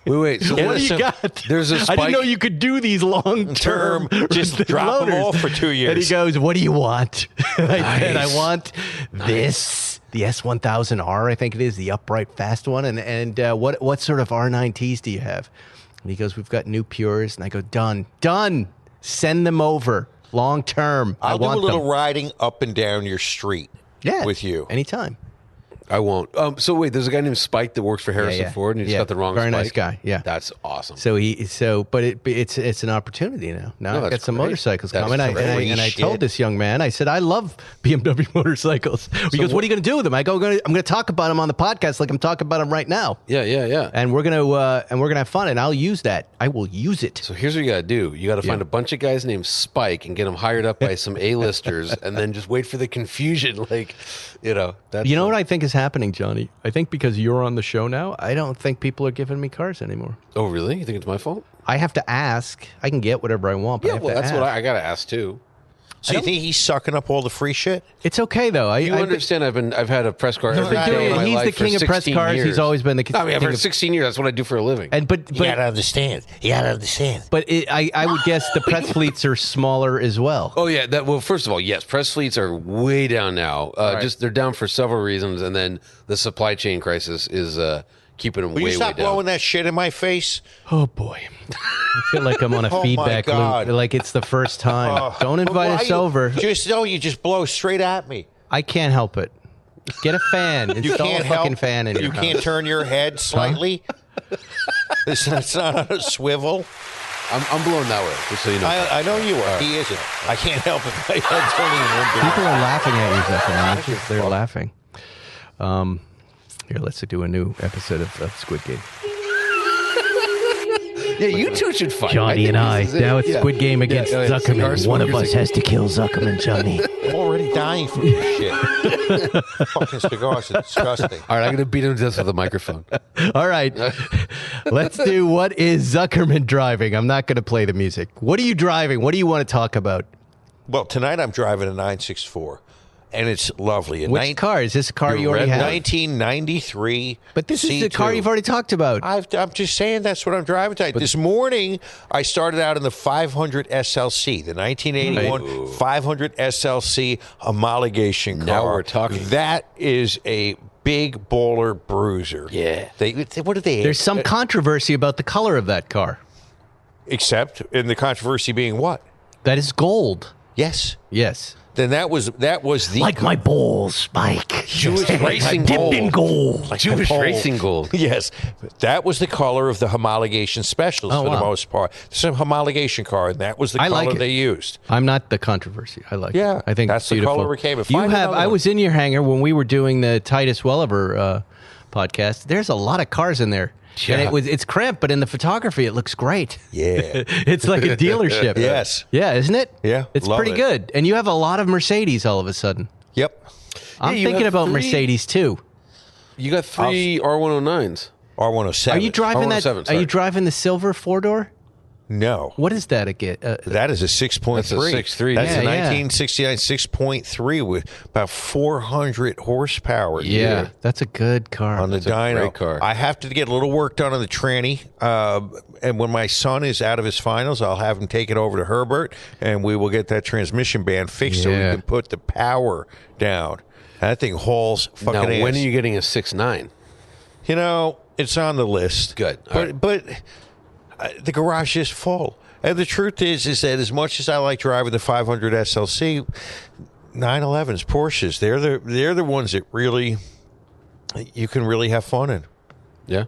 [SPEAKER 6] Wait. So
[SPEAKER 3] What do you got?
[SPEAKER 6] There's a
[SPEAKER 3] I
[SPEAKER 6] Spike.
[SPEAKER 3] didn't know you could do these long-term
[SPEAKER 5] Just drop them
[SPEAKER 3] loaders.
[SPEAKER 5] off for 2 years.
[SPEAKER 3] And he goes, what do you want? And I said, I want this. the S1000R, I think it is, the upright fast one. And what sort of R9Ts do you have? And he goes, we've got new Pures. And I go, done. Send them over long term.
[SPEAKER 5] I'll do a little
[SPEAKER 3] them.
[SPEAKER 5] riding up and down your street with you.
[SPEAKER 3] Anytime.
[SPEAKER 6] I won't. So wait, there's a guy named Spike that works for Harrison Ford, and he's got the wrong
[SPEAKER 3] Very
[SPEAKER 6] Spike.
[SPEAKER 3] nice guy. Yeah,
[SPEAKER 6] that's awesome.
[SPEAKER 3] But it's an opportunity now. Now I've got some motorcycles
[SPEAKER 6] That's
[SPEAKER 3] coming. And I told this young man, I said, I love BMW motorcycles. He goes, what are you going to do with them? I go, I'm going to talk about them on the podcast like I'm talking about them right now.
[SPEAKER 6] Yeah.
[SPEAKER 3] And we're gonna have fun, and I'll use that. I will use it.
[SPEAKER 6] So here's what you got to do. You got to find a bunch of guys named Spike and get them hired up by some A-listers, and then just wait for the confusion. Like, that's
[SPEAKER 3] what I think is happening, Johnny? I think because you're on the show now, I don't think people are giving me cars anymore.
[SPEAKER 6] Oh, really? You think it's my fault?
[SPEAKER 3] I have to ask. I can get whatever I want, but
[SPEAKER 6] that's what I got to ask too.
[SPEAKER 5] So you think he's sucking up all the free shit?
[SPEAKER 3] It's okay though.
[SPEAKER 6] You understand? I've had a press car every day of my
[SPEAKER 3] He's
[SPEAKER 6] life
[SPEAKER 3] the king
[SPEAKER 6] for
[SPEAKER 3] of press
[SPEAKER 6] 16
[SPEAKER 3] cars.
[SPEAKER 6] years.
[SPEAKER 3] He's always been the king.
[SPEAKER 6] I mean, for 16 years, that's what I do for a living.
[SPEAKER 3] But
[SPEAKER 5] you gotta understand.
[SPEAKER 3] But I would guess the press fleets are smaller as well.
[SPEAKER 6] Oh yeah. Well, first of all, yes, press fleets are way down now. Just they're down for several reasons, and then the supply chain crisis is keeping them
[SPEAKER 5] Will
[SPEAKER 6] way
[SPEAKER 5] you stop
[SPEAKER 6] way down.
[SPEAKER 5] blowing that shit in my face?
[SPEAKER 3] Oh boy, I feel like I'm on a feedback loop. Like it's the first time. Don't invite us over.
[SPEAKER 5] You just blow straight at me.
[SPEAKER 3] I can't help it. Get a fan. Install a fucking fan in your
[SPEAKER 5] You
[SPEAKER 3] house.
[SPEAKER 5] can't turn your head slightly. It's not on a swivel.
[SPEAKER 6] I'm blowing that way, just so you know.
[SPEAKER 5] I know you are. He isn't. I can't help it. My head's turning in one direction.
[SPEAKER 3] People are laughing at you, Zephyr. They're laughing. Here, let's do a new episode of Squid Game.
[SPEAKER 6] Yeah, you two should fight.
[SPEAKER 3] Johnny and I. Now it's Squid Game against Zuckerman. One of us has to kill Zuckerman, Johnny.
[SPEAKER 5] I'm already dying from this shit. Fucking cigars are disgusting.
[SPEAKER 6] All right, I'm going to beat him to death with a microphone.
[SPEAKER 3] All right. Let's do what is Zuckerman driving. I'm not going to play the music. What are you driving? What do you want to talk about?
[SPEAKER 5] Well, tonight I'm driving a 964. And it's lovely.
[SPEAKER 3] Which car? Is this a car you already have?
[SPEAKER 5] 1993.
[SPEAKER 3] But this
[SPEAKER 5] C2.
[SPEAKER 3] is the car you've already talked about.
[SPEAKER 5] I'm just saying that's what I'm driving tonight. This morning, I started out in the 500 SLC, the 1981 500 SLC homologation car.
[SPEAKER 6] Now we're talking.
[SPEAKER 5] That is a big baller bruiser.
[SPEAKER 6] Yeah.
[SPEAKER 5] What do they?
[SPEAKER 3] There's some controversy about the color of that car.
[SPEAKER 5] Except in the controversy being what?
[SPEAKER 3] That is gold.
[SPEAKER 5] Yes.
[SPEAKER 3] Yes.
[SPEAKER 5] Then that was the
[SPEAKER 3] like my balls, Spike.
[SPEAKER 6] Jewish racing gold.
[SPEAKER 3] Dipped in gold.
[SPEAKER 5] like
[SPEAKER 6] Jewish
[SPEAKER 5] my
[SPEAKER 6] racing gold.
[SPEAKER 5] Yes, that was the color of the homologation specials for the most part. It's a homologation car, and that was the color they used.
[SPEAKER 3] I'm not the controversy. I like it. I think
[SPEAKER 5] that's
[SPEAKER 3] it's beautiful.
[SPEAKER 5] the color it came.
[SPEAKER 3] I was in your hangar when we were doing the Titus Welliver podcast. There's a lot of cars in there.
[SPEAKER 6] Yeah.
[SPEAKER 3] And it's cramped, but in the photography, it looks great.
[SPEAKER 5] Yeah.
[SPEAKER 3] It's like a dealership.
[SPEAKER 5] Yes.
[SPEAKER 3] Yeah, isn't it?
[SPEAKER 5] Yeah,
[SPEAKER 3] It's
[SPEAKER 5] love
[SPEAKER 3] pretty
[SPEAKER 5] it.
[SPEAKER 3] good. And you have a lot of Mercedes all of a sudden.
[SPEAKER 5] Yep.
[SPEAKER 3] I'm
[SPEAKER 6] you
[SPEAKER 3] thinking
[SPEAKER 6] have
[SPEAKER 3] about
[SPEAKER 6] 3
[SPEAKER 3] Mercedes too.
[SPEAKER 6] You got 3 R109s.
[SPEAKER 5] R107.
[SPEAKER 3] Are you driving that?
[SPEAKER 6] R107,
[SPEAKER 3] Are
[SPEAKER 6] sorry.
[SPEAKER 3] you driving the silver 4-door?
[SPEAKER 5] No.
[SPEAKER 3] What is that again?
[SPEAKER 5] That is a 6.3.
[SPEAKER 6] That's a 6.3.
[SPEAKER 5] That's a
[SPEAKER 3] Yeah,
[SPEAKER 5] 1969 6.3 with about 400 horsepower.
[SPEAKER 3] Yeah, that's a good car.
[SPEAKER 5] On the dyno.
[SPEAKER 6] great car.
[SPEAKER 5] I have to get a little work done on the tranny. And when my son is out of his finals, I'll have him take it over to Herbert, and we will get that transmission band fixed so we can put the power down. That thing hauls fucking
[SPEAKER 6] Now,
[SPEAKER 5] ass.
[SPEAKER 6] when are you getting a 6.9?
[SPEAKER 5] You know, it's on the list.
[SPEAKER 6] Good. All
[SPEAKER 5] But the garage is full. And the truth is that as much as I like driving the 500 SLC, 911s, Porsches, they're the ones that really you can really have fun in.
[SPEAKER 6] Yeah.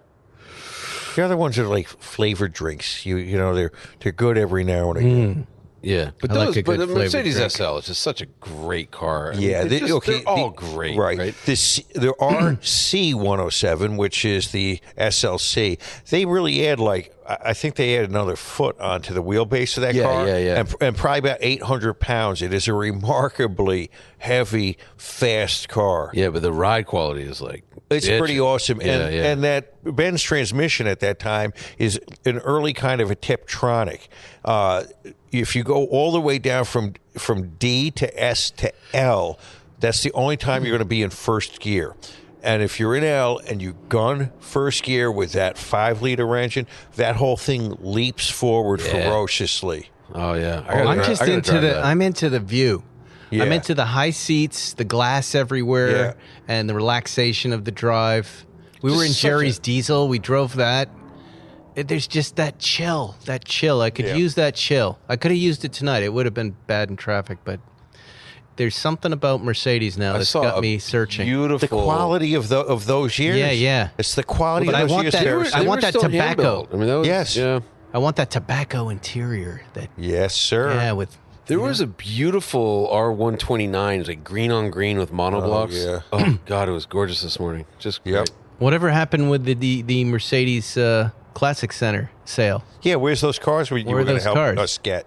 [SPEAKER 5] The other ones are like flavored drinks. You know they're good every now and again.
[SPEAKER 6] Yeah, but
[SPEAKER 3] I like
[SPEAKER 6] those,
[SPEAKER 3] a
[SPEAKER 6] but
[SPEAKER 3] good
[SPEAKER 6] the Mercedes
[SPEAKER 3] flavored
[SPEAKER 6] SL is just such a great car. I mean,
[SPEAKER 5] Yeah,
[SPEAKER 6] they're all great, right?
[SPEAKER 5] The RC107, which is the SLC, they really add I think they add another foot onto the wheelbase of that car.
[SPEAKER 6] Yeah.
[SPEAKER 5] And probably about 800 pounds. It is a remarkably heavy, fast car.
[SPEAKER 6] Yeah, but the ride quality is like
[SPEAKER 5] It's pretty awesome. And that Ben's transmission at that time is an early kind of a Tiptronic. If you go all the way down from D to S to L, that's the only time you're going to be in first gear. And if you're in L and you gun first gear with that 5-liter engine, that whole thing leaps forward ferociously.
[SPEAKER 6] Oh yeah,
[SPEAKER 3] I'm into the view.
[SPEAKER 5] Yeah.
[SPEAKER 3] I'm into the high seats, the glass everywhere, and the relaxation of the drive. We were in Jerry's diesel. We drove that. There's just that chill. I could use that chill. I could have used it tonight. It would have been bad in traffic, but there's something about Mercedes now that's got me searching.
[SPEAKER 5] Beautiful. The quality of those years.
[SPEAKER 3] Yeah.
[SPEAKER 5] It's the quality
[SPEAKER 3] But
[SPEAKER 5] of those years.
[SPEAKER 3] I want that tobacco.
[SPEAKER 6] I mean, that was, yeah.
[SPEAKER 3] I want that tobacco interior.
[SPEAKER 5] Yes, sir.
[SPEAKER 3] Yeah,
[SPEAKER 6] There was a beautiful R129. It was like green on green with monoblocks.
[SPEAKER 5] Oh, yeah.
[SPEAKER 6] Oh, God, it was gorgeous this morning. Just great.
[SPEAKER 3] Whatever happened with the Mercedes Classic Center sale?
[SPEAKER 5] Yeah, where's those cars you were going to help us get?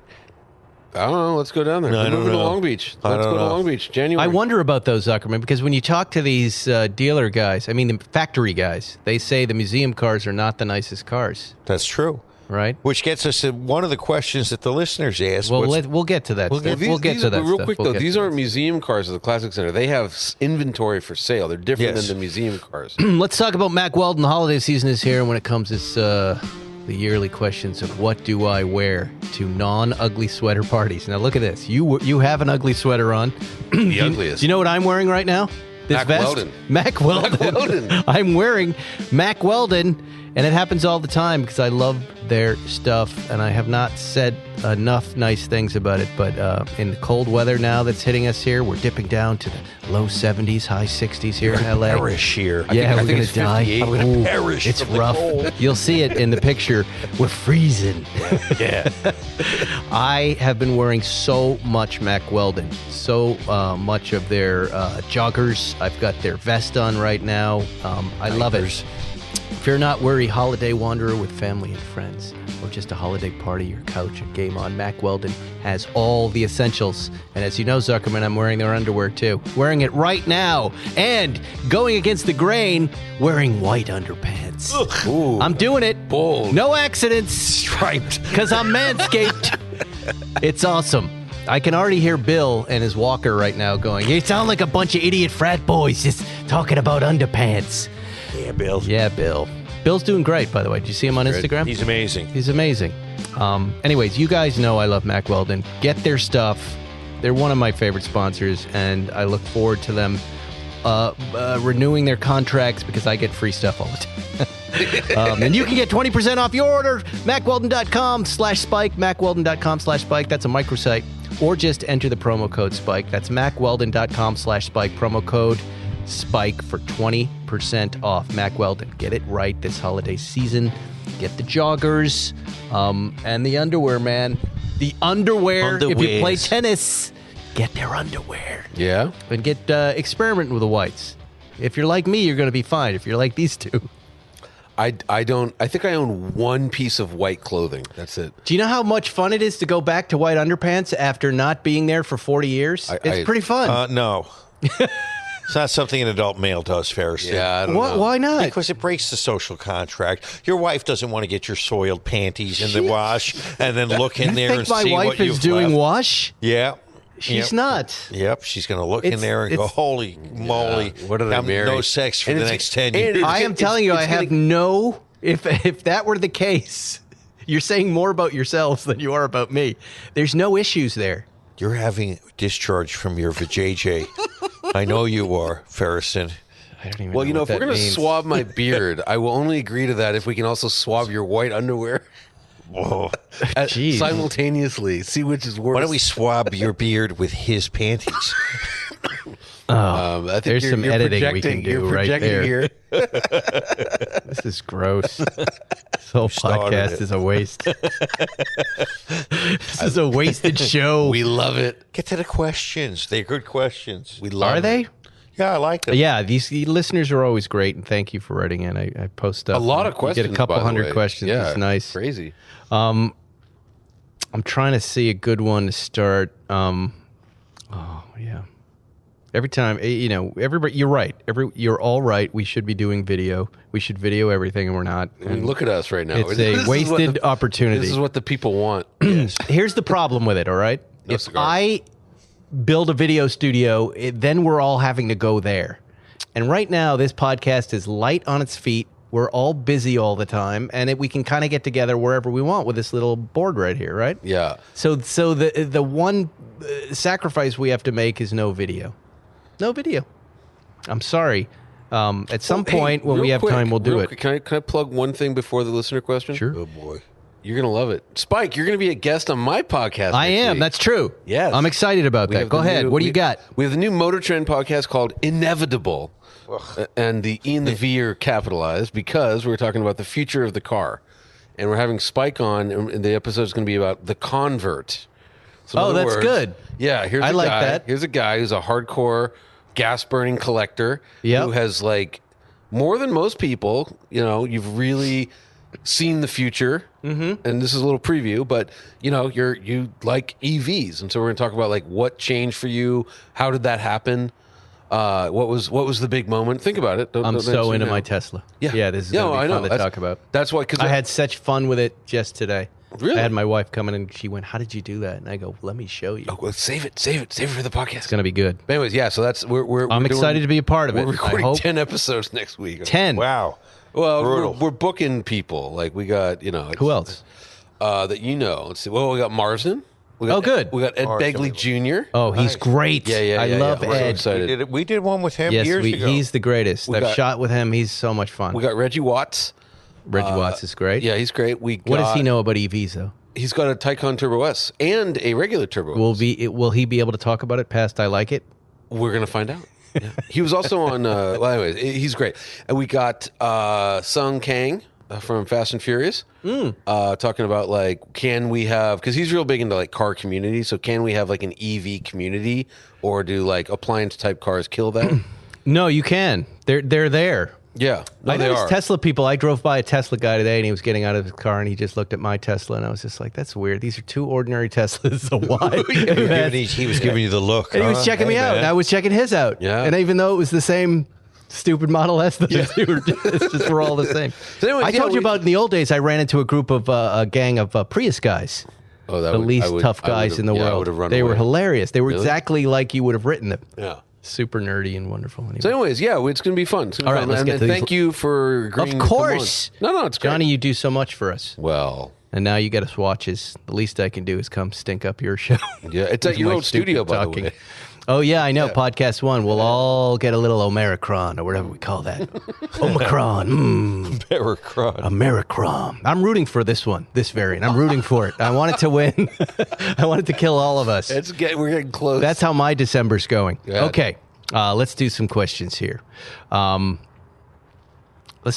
[SPEAKER 6] I don't know. Let's go down there. We're moving to Long Beach. Let's go to Long Beach. January.
[SPEAKER 3] I wonder about those, Zuckerman, because when you talk to these dealer guys, I mean the factory guys, they say the museum cars are not the nicest cars.
[SPEAKER 5] That's true.
[SPEAKER 3] Right?
[SPEAKER 5] Which gets us to one of the questions that the listeners ask.
[SPEAKER 3] Well, we'll get to that. We'll get to that.
[SPEAKER 6] Real quick, though, these aren't museum cars at the Classic Center. They have inventory for sale. They're different than the museum cars.
[SPEAKER 3] Let's talk about Mack Weldon. The holiday season is here, and when it comes to the yearly questions of what do I wear to non-ugly sweater parties. Now, look at this. You have an ugly sweater on.
[SPEAKER 6] The ugliest.
[SPEAKER 3] Do you know what I'm wearing right now? This
[SPEAKER 6] Mack
[SPEAKER 3] vest?
[SPEAKER 6] Weldon.
[SPEAKER 3] Mack Weldon. I'm wearing Mack Weldon, and it happens all the time because I love their stuff, and I have not said enough nice things about it. But in the cold weather now that's hitting us here, we're dipping down to the low 70s, high 60s here in LA.
[SPEAKER 5] Perish here.
[SPEAKER 3] Yeah, we're going to die.
[SPEAKER 5] I'm going to perish.
[SPEAKER 3] It's rough. You'll see it in the picture. We're freezing.
[SPEAKER 5] Yeah.
[SPEAKER 3] I have been wearing so much Mack Weldon, so much of their joggers. I've got their vest on right now. I love it. Fear not, worry, holiday wanderer with family and friends, or just a holiday party, your couch, and game on. Mack Weldon has all the essentials. And as you know, Zuckerman, I'm wearing their underwear too. Wearing it right now. And going against the grain, wearing white underpants.
[SPEAKER 5] Ooh.
[SPEAKER 3] I'm doing it.
[SPEAKER 6] Bold.
[SPEAKER 3] No accidents.
[SPEAKER 5] Striped.
[SPEAKER 3] Because I'm manscaped. It's awesome. I can already hear Bill and his walker right now going, you sound like a bunch of idiot frat boys just talking about underpants.
[SPEAKER 5] Yeah, Bill.
[SPEAKER 3] Yeah, Bill. Bill's doing great, by the way. Did you see him on Instagram?
[SPEAKER 5] He's amazing.
[SPEAKER 3] He's amazing. Anyways, you guys know I love Mack Weldon. Get their stuff. They're one of my favorite sponsors, and I look forward to them renewing their contracts because I get free stuff all the time. And you can get 20% off your order. MackWeldon.com/Spike. MackWeldon.com/Spike. That's a microsite. Or just enter the promo code Spike. That's MackWeldon.com/Spike. Promo code Spike for 20% off. Mack Weldon. Get it right this holiday season. Get the joggers and the underwear, man. The underwear. If you play tennis, get their underwear.
[SPEAKER 6] Yeah.
[SPEAKER 3] And get experiment with the whites. If you're like me, you're going to be fine. If you're like these two.
[SPEAKER 6] I think I own one piece of white clothing. That's it.
[SPEAKER 3] Do you know how much fun it is to go back to white underpants after not being there for 40 years? It's pretty fun.
[SPEAKER 5] No. It's not something an adult male does, Ferris.
[SPEAKER 6] Yeah, I don't know.
[SPEAKER 3] Why not?
[SPEAKER 5] Because it breaks the social contract. Your wife doesn't want to get your soiled panties in the wash and then look in there and see what you've left.
[SPEAKER 3] My wife is doing wash?
[SPEAKER 5] Yeah.
[SPEAKER 3] She's not.
[SPEAKER 5] Yep, she's going to look in there and go, holy moly.
[SPEAKER 6] What are they married?
[SPEAKER 5] No sex for the next 10 years.
[SPEAKER 3] I am telling you, I have no... If that were the case, you're saying more about yourselves than you are about me. There's no issues there.
[SPEAKER 5] You're having discharge from your vajayjay. I know you are, Ferrison.
[SPEAKER 3] I don't even
[SPEAKER 6] Well,
[SPEAKER 3] know
[SPEAKER 6] if we're going to swab my beard, I will only agree to that if we can also swab your white underwear.
[SPEAKER 5] Whoa.
[SPEAKER 3] Jeez.
[SPEAKER 6] Simultaneously. See which is worse.
[SPEAKER 5] Why don't we swab your beard with his panties?
[SPEAKER 3] Oh,
[SPEAKER 6] I think
[SPEAKER 3] there's some editing we can do right there.
[SPEAKER 6] Here.
[SPEAKER 3] This is gross. This whole podcast is a waste. This is a wasted show.
[SPEAKER 6] We love it.
[SPEAKER 5] Get to the questions. They're good questions.
[SPEAKER 6] We love
[SPEAKER 3] Are
[SPEAKER 6] it.
[SPEAKER 3] they?
[SPEAKER 5] Yeah, I like them.
[SPEAKER 3] Yeah, these listeners are always great, and thank you for writing in. I post stuff.
[SPEAKER 6] A lot of
[SPEAKER 3] You
[SPEAKER 6] questions.
[SPEAKER 3] get a couple
[SPEAKER 6] by the
[SPEAKER 3] hundred
[SPEAKER 6] way.
[SPEAKER 3] questions.
[SPEAKER 6] Yeah,
[SPEAKER 3] It's nice.
[SPEAKER 6] Crazy.
[SPEAKER 3] I'm trying to see a good one to start. Oh yeah. Every time, everybody. You're right. You're all right. We should be doing video. We should video everything, and we're not.
[SPEAKER 6] I mean, look at us right now.
[SPEAKER 3] It's
[SPEAKER 6] This
[SPEAKER 3] a
[SPEAKER 6] is
[SPEAKER 3] wasted opportunity.
[SPEAKER 6] This is what the people want.
[SPEAKER 3] Here's the problem with it. All right.
[SPEAKER 6] No
[SPEAKER 3] if
[SPEAKER 6] cigars.
[SPEAKER 3] I build a video studio, then we're all having to go there. And right now, this podcast is light on its feet. We're all busy all the time, and we can kind of get together wherever we want with this little board right here, right?
[SPEAKER 6] Yeah.
[SPEAKER 3] So the one sacrifice we have to make is no video. No video. I'm sorry. At some point when we have time, we'll do it.
[SPEAKER 6] Can I plug one thing before the listener question?
[SPEAKER 3] Sure.
[SPEAKER 5] Oh boy.
[SPEAKER 6] You're going to love it. Spike, you're going to be a guest on my podcast.
[SPEAKER 3] I am.
[SPEAKER 6] Week.
[SPEAKER 3] That's true.
[SPEAKER 6] Yes.
[SPEAKER 3] I'm excited about that. Go ahead. What do you got?
[SPEAKER 6] We have a new Motor Trend podcast called Inevitable. And the E and the V are capitalized because we're talking about the future of the car. And we're having Spike on, and the episode is going to be about the convert. So in other
[SPEAKER 3] that's
[SPEAKER 6] words,
[SPEAKER 3] good.
[SPEAKER 6] Yeah, here's
[SPEAKER 3] I
[SPEAKER 6] a
[SPEAKER 3] like
[SPEAKER 6] guy.
[SPEAKER 3] that.
[SPEAKER 6] Here's a guy who's a hardcore gas-burning collector who has, like, more than most people, you've really seen the future. Mm-hmm. And this is a little preview, but, you like EVs. And so we're going to talk about, like, what changed for you, how did that happen? What was the big moment? Think about it.
[SPEAKER 3] I'm so into my Tesla. Yeah, this is going to be fun to talk about.
[SPEAKER 6] That's why, because
[SPEAKER 3] I had such fun with it just today.
[SPEAKER 6] Really?
[SPEAKER 3] I had my wife come in and she went, "How did you do that?" And I go, "Let me show you."
[SPEAKER 6] Oh, well, save it for the podcast.
[SPEAKER 3] It's going to be good.
[SPEAKER 6] But anyways, yeah. So that's I'm
[SPEAKER 3] excited to be a part of it.
[SPEAKER 6] We're recording
[SPEAKER 3] I hope.
[SPEAKER 6] 10 episodes next week.
[SPEAKER 3] 10.
[SPEAKER 5] Wow.
[SPEAKER 6] Well, we're booking people. Like we got
[SPEAKER 3] Who else?
[SPEAKER 6] That Let's see. Well, we got Marsden.
[SPEAKER 3] Good.
[SPEAKER 6] We got Ed Begley Jr.
[SPEAKER 3] Oh, he's great.
[SPEAKER 6] Yeah.
[SPEAKER 3] I love
[SPEAKER 6] We're so
[SPEAKER 3] Ed.
[SPEAKER 6] excited.
[SPEAKER 5] We did one with him
[SPEAKER 3] Yes,
[SPEAKER 5] years ago.
[SPEAKER 3] he's the greatest. I've shot with him. He's so much fun.
[SPEAKER 6] We got Reggie Watts.
[SPEAKER 3] Reggie Watts is great.
[SPEAKER 6] Yeah, he's great.
[SPEAKER 3] What does he know about EVs though?
[SPEAKER 6] He's got a Taycan Turbo S and a regular Turbo S.
[SPEAKER 3] Will he be able to talk about it past I Like It?
[SPEAKER 6] We're going to find out. Yeah. He was also on, anyways, he's great. And we got Sung Kang from Fast and Furious talking about, like, can we have, because he's real big into, like, car community, so can we have, like, an EV community, or do, like, appliance type cars kill that?
[SPEAKER 3] No, you can. They're there.
[SPEAKER 6] Yeah. No,
[SPEAKER 3] I
[SPEAKER 6] they
[SPEAKER 3] know
[SPEAKER 6] are.
[SPEAKER 3] Tesla people. I drove by a Tesla guy today, and he was getting out of his car, and he just looked at my Tesla, and I was just like, "That's weird. These are two ordinary Teslas. So why?"
[SPEAKER 5] He was giving you the look.
[SPEAKER 3] And he was checking me out, and I was checking his out.
[SPEAKER 6] Yeah.
[SPEAKER 3] And even though it was the same stupid Model S, we're all the same.
[SPEAKER 6] So anyways,
[SPEAKER 3] I told you about in the old days, I ran into a group of a gang of Prius guys.
[SPEAKER 6] Oh,
[SPEAKER 3] the least tough guys in the world. They were hilarious. They were exactly like you would have written them.
[SPEAKER 6] Yeah.
[SPEAKER 3] Super nerdy and wonderful. Anyway.
[SPEAKER 6] So anyways, yeah, it's going to be fun.
[SPEAKER 3] All right, let's get to these.
[SPEAKER 6] Thank you for agreeing.
[SPEAKER 3] Of course.
[SPEAKER 6] No, it's great.
[SPEAKER 3] Jonny, you do so much for us.
[SPEAKER 6] Well.
[SPEAKER 3] And now you get us watches. The least I can do is come stink up your show.
[SPEAKER 6] Yeah, it's at your old studio, by the way.
[SPEAKER 3] Oh, yeah, I know. Yeah. Podcast 1. We'll all get a little Omicron or whatever we call that. Omicron. Americron. I'm rooting for this one, this variant. I'm rooting for it. I want it to win. I want it to kill all of us.
[SPEAKER 6] We're getting close.
[SPEAKER 3] That's how my December's going.
[SPEAKER 6] Yeah.
[SPEAKER 3] Okay. Let's do some questions here. Let's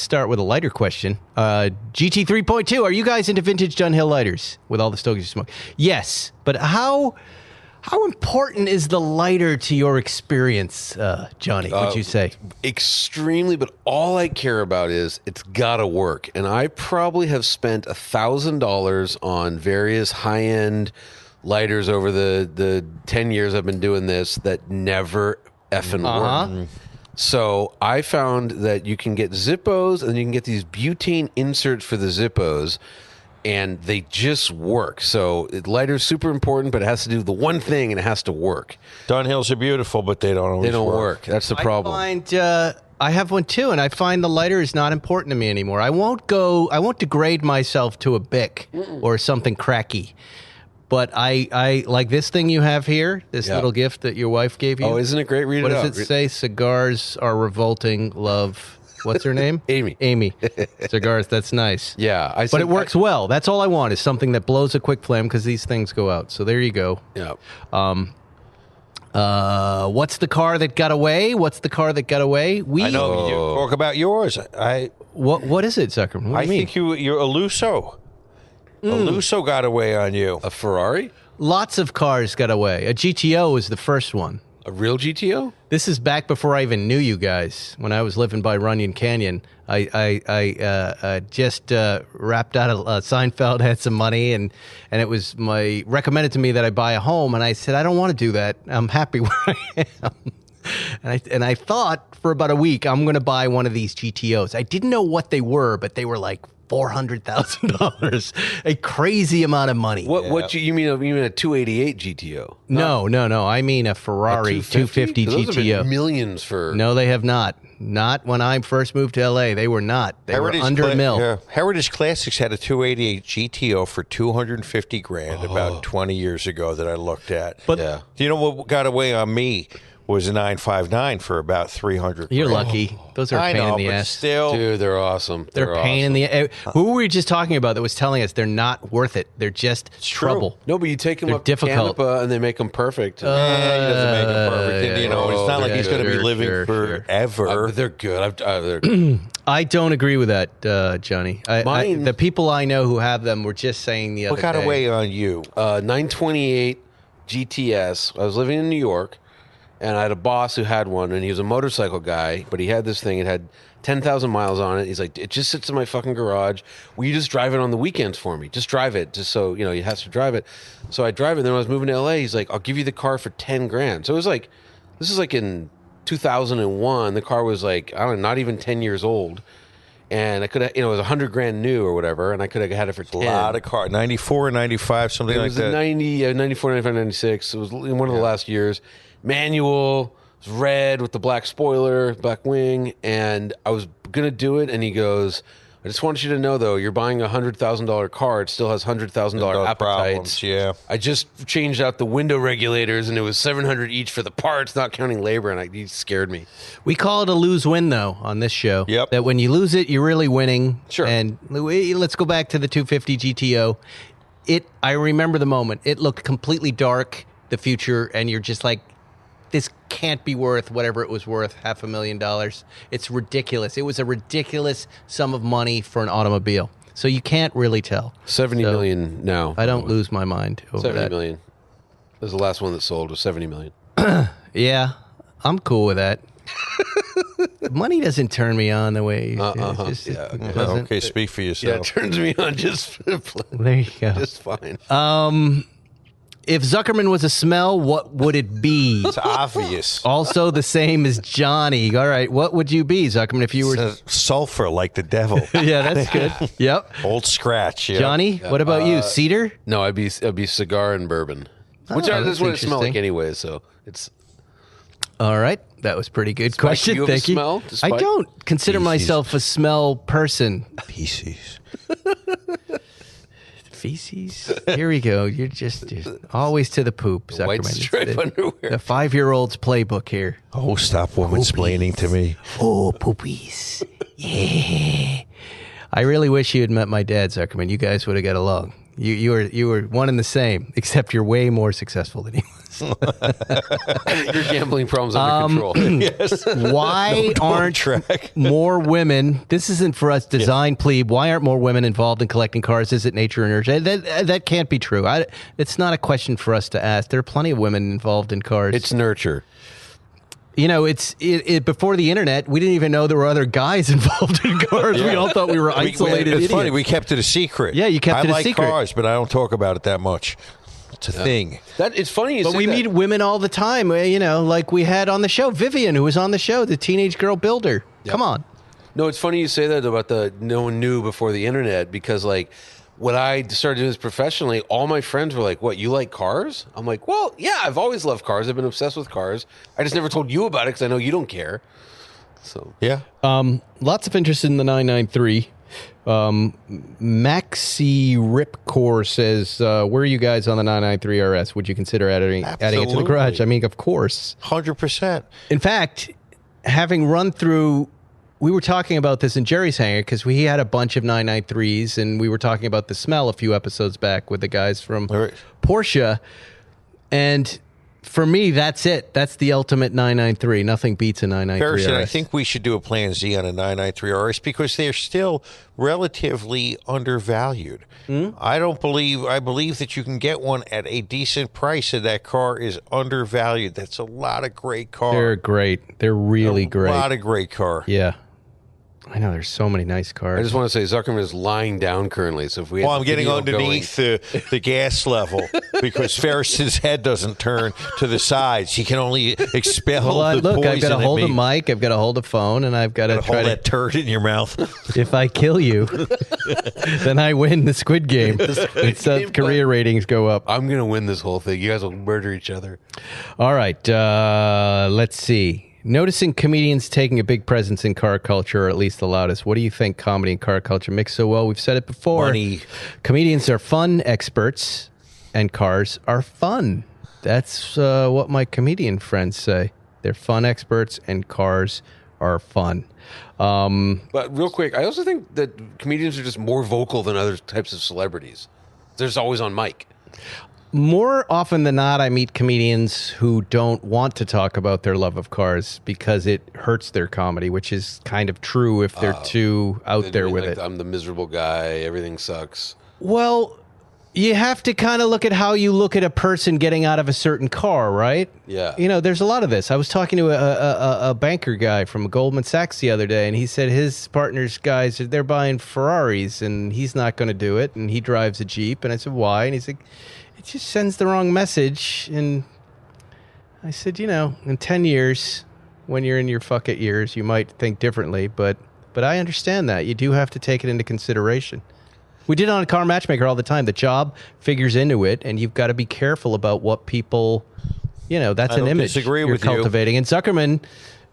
[SPEAKER 3] start with a lighter question. GT 3.2, are you guys into vintage Dunhill lighters with all the stogies you smoke? Yes, but how important is the lighter to your experience, Jonny, would you say?
[SPEAKER 6] Extremely, but all I care about is it's got to work. And I probably have spent $1,000 on various high-end lighters over the 10 years I've been doing this that never effing work. So I found that you can get Zippos, and you can get these butane inserts for the Zippos, and they just work. So lighter's super important, but it has to do the one thing, and it has to work.
[SPEAKER 5] Dunhills are beautiful, but they don't always
[SPEAKER 6] work. That's the problem.
[SPEAKER 3] I have one too, and I find the lighter is not important to me anymore. I won't degrade myself to a Bic or something cracky. But I like this thing you have here, this little gift that your wife gave you.
[SPEAKER 6] Oh, isn't it great? Read
[SPEAKER 3] what
[SPEAKER 6] it out.
[SPEAKER 3] What does it say? Cigars are revolting, love. What's her name?
[SPEAKER 6] Amy.
[SPEAKER 3] Cigars, that's nice.
[SPEAKER 6] Yeah.
[SPEAKER 3] But it works well. That's all I want is something that blows a quick flame because these things go out. So there you go.
[SPEAKER 6] Yeah.
[SPEAKER 3] What's the car that got away? I
[SPEAKER 5] know. You talk about yours.
[SPEAKER 3] What is it, Zuckerman? What do you mean?
[SPEAKER 5] I think you're a Lusso. A Lusso got away on you.
[SPEAKER 6] A Ferrari?
[SPEAKER 3] Lots of cars got away. A GTO was the first one.
[SPEAKER 6] A real GTO?
[SPEAKER 3] This is back before I even knew you guys. When I was living by Runyon Canyon, I just wrapped out of Seinfeld, had some money, and it was recommended to me that I buy a home, and I said, I don't want to do that. I'm happy where I am. And I thought for about a week, I'm going to buy one of these GTOs. I didn't know what they were, but they were like $400,000, a crazy amount of money.
[SPEAKER 6] What you mean? You mean a 288 GTO?
[SPEAKER 3] No. I mean a Ferrari 250
[SPEAKER 6] 'Cause those have
[SPEAKER 3] GTO.
[SPEAKER 6] been millions for.
[SPEAKER 3] No, they have not. Not when I first moved to LA. They were not. They were under a mil.
[SPEAKER 5] Yeah. Heritage Classics had a 288 GTO for $250,000 about 20 years ago that I looked at.
[SPEAKER 3] But
[SPEAKER 5] Do you know what got away on me? Was a 959 for about $300,000.
[SPEAKER 3] You're lucky. Those are a pain in the ass.
[SPEAKER 5] Still,
[SPEAKER 6] Dude, they're awesome.
[SPEAKER 3] They're a pain in the. Who were we just talking about that was telling us they're not worth it? They're just trouble.
[SPEAKER 6] No, but you take them
[SPEAKER 3] They're
[SPEAKER 6] up
[SPEAKER 3] difficult.
[SPEAKER 6] to Canapa and they make them perfect.
[SPEAKER 5] he doesn't make it perfect. You know, it's not like he's going to be living forever.
[SPEAKER 6] They're good. They're good.
[SPEAKER 3] I don't agree with that, Johnny.
[SPEAKER 6] Mine-
[SPEAKER 3] the people I know who have them were just saying the other
[SPEAKER 5] What got
[SPEAKER 3] day.
[SPEAKER 5] away on you?
[SPEAKER 6] 928 GTS. I was living in New York, and I had a boss who had one, and he was a motorcycle guy, but he had this thing. It had 10,000 miles on it. He's like, it just sits in my fucking garage. Will you just drive it on the weekends for me? Just drive it, just so, he has to drive it. So I drive it. Then when I was moving to LA, he's like, I'll give you the car for $10,000. So it was like, this is like in 2001. The car was like, I don't know, not even 10 years old. And I could have, it was $100,000 new or whatever, and I could have had it for 10.
[SPEAKER 5] A lot of car, 94 or 95, something
[SPEAKER 6] It
[SPEAKER 5] like
[SPEAKER 6] was
[SPEAKER 5] that.
[SPEAKER 6] 94, 95, 96. It was in one of the last years. Manual, it was red with the black spoiler, black wing, and I was going to do it, and he goes, I just want you to know, though, you're buying a $100,000 car. It still has $100,000 appetites.
[SPEAKER 5] Problems, yeah.
[SPEAKER 6] I just changed out the window regulators, and it was $700 each for the parts, not counting labor, and he scared me.
[SPEAKER 3] We call it a lose-win, though, on this show.
[SPEAKER 5] Yep.
[SPEAKER 3] That when you lose it, you're really winning.
[SPEAKER 6] Sure.
[SPEAKER 3] And let's go back to the 250 GTO. I remember the moment. It looked completely dark, the future, and you're just like, this can't be worth whatever it was worth, $500,000. It's ridiculous. It was a ridiculous sum of money for an automobile. So you can't really tell.
[SPEAKER 6] 70 million now.
[SPEAKER 3] I don't lose my mind over
[SPEAKER 6] 70
[SPEAKER 3] that.
[SPEAKER 6] million. That was the last one that sold, was 70 million.
[SPEAKER 3] Yeah, I'm cool with that. Money doesn't turn me on the way it just doesn't.
[SPEAKER 5] Okay, speak for
[SPEAKER 6] Yeah,
[SPEAKER 5] yourself.
[SPEAKER 6] it turns me on just
[SPEAKER 3] There you go.
[SPEAKER 6] just fine.
[SPEAKER 3] If Zuckerman was a smell, what would it be?
[SPEAKER 5] It's obvious.
[SPEAKER 3] Also the same as Johnny. All right, what would you be, Zuckerman, if you were...
[SPEAKER 5] Sulfur like the devil.
[SPEAKER 3] Yeah, that's good. Yep.
[SPEAKER 5] Old scratch. Yeah.
[SPEAKER 3] Johnny, what about you? Cedar?
[SPEAKER 6] No, I'd be cigar and bourbon. Which
[SPEAKER 3] Oh,
[SPEAKER 6] is
[SPEAKER 3] that's
[SPEAKER 6] what it smells like
[SPEAKER 3] interesting.
[SPEAKER 6] anyway, so it's...
[SPEAKER 3] All right, that was pretty good
[SPEAKER 6] Spike,
[SPEAKER 3] question.
[SPEAKER 6] do you have a
[SPEAKER 3] Thank you.
[SPEAKER 6] smell?
[SPEAKER 3] I
[SPEAKER 6] Spike?
[SPEAKER 3] don't consider
[SPEAKER 5] Feces.
[SPEAKER 3] myself a smell person.
[SPEAKER 5] Feces.
[SPEAKER 3] Feces? Here we go. You're just always to the poop, Zuckerman.
[SPEAKER 6] White
[SPEAKER 3] It's
[SPEAKER 6] stripe
[SPEAKER 3] the
[SPEAKER 6] underwear.
[SPEAKER 3] 5-year-old's playbook here.
[SPEAKER 5] Oh, stop woman-splaining to me.
[SPEAKER 3] Oh, poopies. Yeah. I really wish you had met my dad, Zuckerman. You guys would have got along. You were one and the same, except you're way more successful than he was.
[SPEAKER 6] Your gambling problems under control.
[SPEAKER 5] Yes.
[SPEAKER 3] Why aren't more women? This isn't for us design plebe. Why aren't more women involved in collecting cars? Is it nature or nurture? That can't be true. It's not a question for us to ask. There are plenty of women involved in cars.
[SPEAKER 6] It's nurture.
[SPEAKER 3] You know, before the internet, we didn't even know there were other guys involved in cars. We all thought we were isolated
[SPEAKER 5] It's
[SPEAKER 3] idiots.
[SPEAKER 5] funny. We kept it a secret.
[SPEAKER 3] Yeah, you kept it a secret.
[SPEAKER 5] I like cars, but I don't talk about it that much. It's a thing.
[SPEAKER 6] It's funny you
[SPEAKER 3] But
[SPEAKER 6] say
[SPEAKER 3] we
[SPEAKER 6] that.
[SPEAKER 3] meet women all the time, you know, like we had on the show, Vivian, who was on the show, the teenage girl builder. Come on.
[SPEAKER 6] No, it's funny you say that about no one knew before the internet, because like when I started doing this professionally, all my friends were like, what, you like cars? I'm like, well, yeah, I've always loved cars. I've been obsessed with cars. I just never told you about it because I know you don't care. So
[SPEAKER 5] Yeah.
[SPEAKER 3] Lots of interest in the 993. Maxi Ripcore says, where are you guys on the 993 RS? Would you consider adding it to the
[SPEAKER 5] Absolutely.
[SPEAKER 3] garage? I mean, of course.
[SPEAKER 5] 100%.
[SPEAKER 3] In fact, having run through, we were talking about this in Jerry's Hangar because he had a bunch of 993s, and we were talking about the smell a few episodes back with the guys from
[SPEAKER 5] All right.
[SPEAKER 3] Porsche. And for me, that's it. That's the ultimate 993. Nothing beats a 993
[SPEAKER 5] Harrison, I
[SPEAKER 3] RS.
[SPEAKER 5] think we should do a Plan Z on a 993 RS because they're still relatively undervalued. I believe that you can get one at a decent price, and that car is undervalued. That's a lot of great car.
[SPEAKER 3] They're great. They're really great.
[SPEAKER 5] A lot of great car.
[SPEAKER 3] Yeah. I know there's so many nice cars.
[SPEAKER 6] I just want to say Zuckerman is lying down currently. So if we,
[SPEAKER 5] Well,
[SPEAKER 6] had
[SPEAKER 5] I'm
[SPEAKER 6] the
[SPEAKER 5] getting
[SPEAKER 6] video
[SPEAKER 5] underneath the gas level because Ferris's head doesn't turn to the sides. He can only expel the
[SPEAKER 3] look,
[SPEAKER 5] poison
[SPEAKER 3] I've got to hold a
[SPEAKER 5] at me.
[SPEAKER 3] mic, I've got to hold a phone, and I've got to try
[SPEAKER 5] Hold
[SPEAKER 3] to.
[SPEAKER 5] that turd in your mouth.
[SPEAKER 3] If I kill you, then I win the Squid Game. And South Korea ratings go up.
[SPEAKER 6] I'm going to win this whole thing. You guys will murder each other.
[SPEAKER 3] All right, let's see. Noticing comedians taking a big presence in car culture, or at least the loudest. What do you think comedy and car culture mix so well? We've said it before.
[SPEAKER 5] Money.
[SPEAKER 3] Comedians are fun experts, and cars are fun. That's what my comedian friends say. They're fun experts, and cars are fun.
[SPEAKER 6] But real quick, I also think that comedians are just more vocal than other types of celebrities. They're just always on mic.
[SPEAKER 3] More often than not, I meet comedians who don't want to talk about their love of cars because it hurts their comedy, which is kind of true if they're too out there with it.
[SPEAKER 6] I'm the miserable guy. Everything sucks.
[SPEAKER 3] Well, you have to kind of look at how you look at a person getting out of a certain car, right?
[SPEAKER 6] Yeah.
[SPEAKER 3] You know, there's a lot of this. I was talking to a banker guy from Goldman Sachs the other day, and he said his partner's guys, they're buying Ferraris, and he's not going to do it, and he drives a Jeep. And I said, why? And he's like, it just sends the wrong message. And I said, you know, in 10 years, when you're in your fuck it years, you might think differently, but I understand that. You do have to take it into consideration. We did it on a Car Matchmaker all the time. The job figures into it, and you've got to be careful about what people, you know, that's an image
[SPEAKER 5] disagree
[SPEAKER 3] you're
[SPEAKER 5] with you.
[SPEAKER 3] cultivating. And Zuckerman,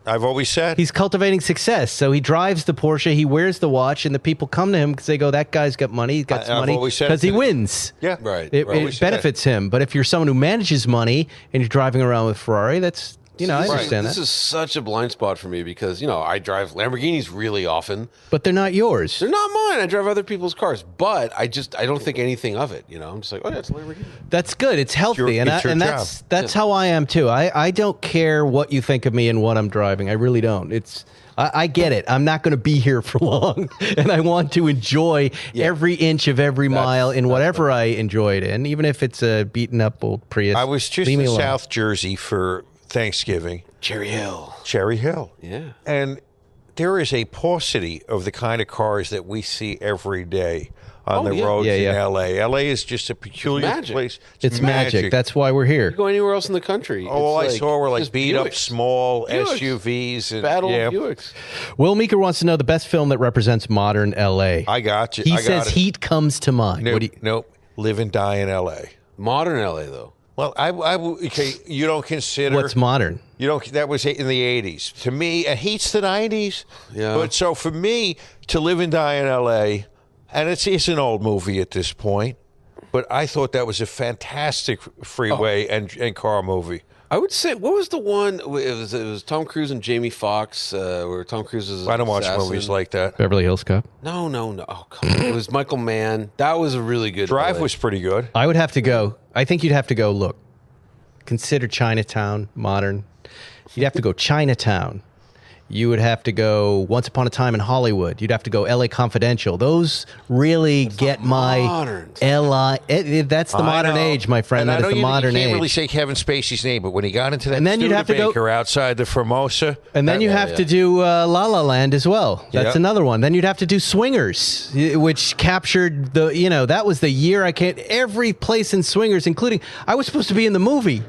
[SPEAKER 5] I've always said
[SPEAKER 3] he's cultivating success. So he drives the Porsche, he wears the watch, and the people come to him because they go, that guy's got money, he's got some
[SPEAKER 5] I've
[SPEAKER 3] money,
[SPEAKER 5] always said
[SPEAKER 3] because
[SPEAKER 5] it
[SPEAKER 3] he
[SPEAKER 5] to-
[SPEAKER 3] wins.
[SPEAKER 5] Yeah,
[SPEAKER 6] Right.
[SPEAKER 3] It
[SPEAKER 5] always said
[SPEAKER 3] benefits him. But if you're someone who manages money and you're driving around with Ferrari, that's, you know, I understand
[SPEAKER 6] This
[SPEAKER 3] that.
[SPEAKER 6] is such a blind spot for me because, you know, I drive Lamborghinis really often.
[SPEAKER 3] But they're not yours.
[SPEAKER 6] They're not mine. I drive other people's cars, but I don't think anything of it. You know, I'm just like, oh yeah, it's a Lamborghini.
[SPEAKER 3] That's good. It's healthy,
[SPEAKER 5] It's your job.
[SPEAKER 3] that's how I am too. I don't care what you think of me and what I'm driving. I really don't. I get it. I'm not going to be here for long, and I want to enjoy every inch of every mile in whatever I enjoy it in, even if it's a beaten up old Prius.
[SPEAKER 5] I was just
[SPEAKER 3] Leave me
[SPEAKER 5] in
[SPEAKER 3] alone.
[SPEAKER 5] South Jersey for Thanksgiving.
[SPEAKER 6] Cherry Hill.
[SPEAKER 5] Cherry Hill.
[SPEAKER 6] Yeah.
[SPEAKER 5] And there is a paucity of the kind of cars that we see every day on the roads in L.A. L.A. is just a peculiar
[SPEAKER 6] magic.
[SPEAKER 5] place.
[SPEAKER 3] It's magic. That's why we're here.
[SPEAKER 6] You go anywhere else in the country.
[SPEAKER 5] All I
[SPEAKER 6] it's
[SPEAKER 5] saw were like
[SPEAKER 6] just
[SPEAKER 5] beat up
[SPEAKER 6] Buicks.
[SPEAKER 5] small
[SPEAKER 6] Buicks.
[SPEAKER 5] SUVs and
[SPEAKER 6] Battle
[SPEAKER 5] yeah.
[SPEAKER 6] Buicks.
[SPEAKER 3] Will Meeker wants to know the best film that represents modern L.A.
[SPEAKER 5] I got you.
[SPEAKER 3] He
[SPEAKER 5] I got
[SPEAKER 3] says
[SPEAKER 5] it.
[SPEAKER 3] Heat comes to mind.
[SPEAKER 5] Nope,
[SPEAKER 3] What do you,
[SPEAKER 5] nope. Live and die in L.A.
[SPEAKER 6] Modern LA though.
[SPEAKER 5] Well, okay. You don't consider
[SPEAKER 3] what's modern?
[SPEAKER 5] You don't. That was in the '80s. To me, and Heat's the '90s.
[SPEAKER 6] Yeah.
[SPEAKER 5] But so for me to live and die in L.A. and it's an old movie at this point, but I thought that was a fantastic freeway and car movie.
[SPEAKER 6] I would say, what was the one? It was Tom Cruise and Jamie Foxx, where Tom Cruise is.
[SPEAKER 5] I don't watch
[SPEAKER 6] assassin.
[SPEAKER 5] movies like that.
[SPEAKER 3] Beverly Hills Cop.
[SPEAKER 6] No. Oh, come on. It was Michael Mann. That was a really good.
[SPEAKER 5] Drive
[SPEAKER 6] LA.
[SPEAKER 5] was pretty good.
[SPEAKER 3] I would have to go. I think you'd have to go, look, consider Chinatown modern. You'd have to go Chinatown. You would have to go Once Upon a Time in Hollywood. You'd have to go LA Confidential. Those really get my
[SPEAKER 6] modern.
[SPEAKER 3] LA. That's the modern
[SPEAKER 5] I know.
[SPEAKER 3] age, my friend.
[SPEAKER 5] And I
[SPEAKER 3] That
[SPEAKER 5] know
[SPEAKER 3] is the modern
[SPEAKER 5] you can't
[SPEAKER 3] age.
[SPEAKER 5] really say Kevin Spacey's name, but when he got into that
[SPEAKER 3] And then you'd have to go-
[SPEAKER 5] Studebaker outside the Formosa,
[SPEAKER 3] And then you have to do La La Land as well. That's
[SPEAKER 5] Yeah.
[SPEAKER 3] another one. Then you'd have to do Swingers, which captured that was the year every place in Swingers, including, I was supposed to be in the movie.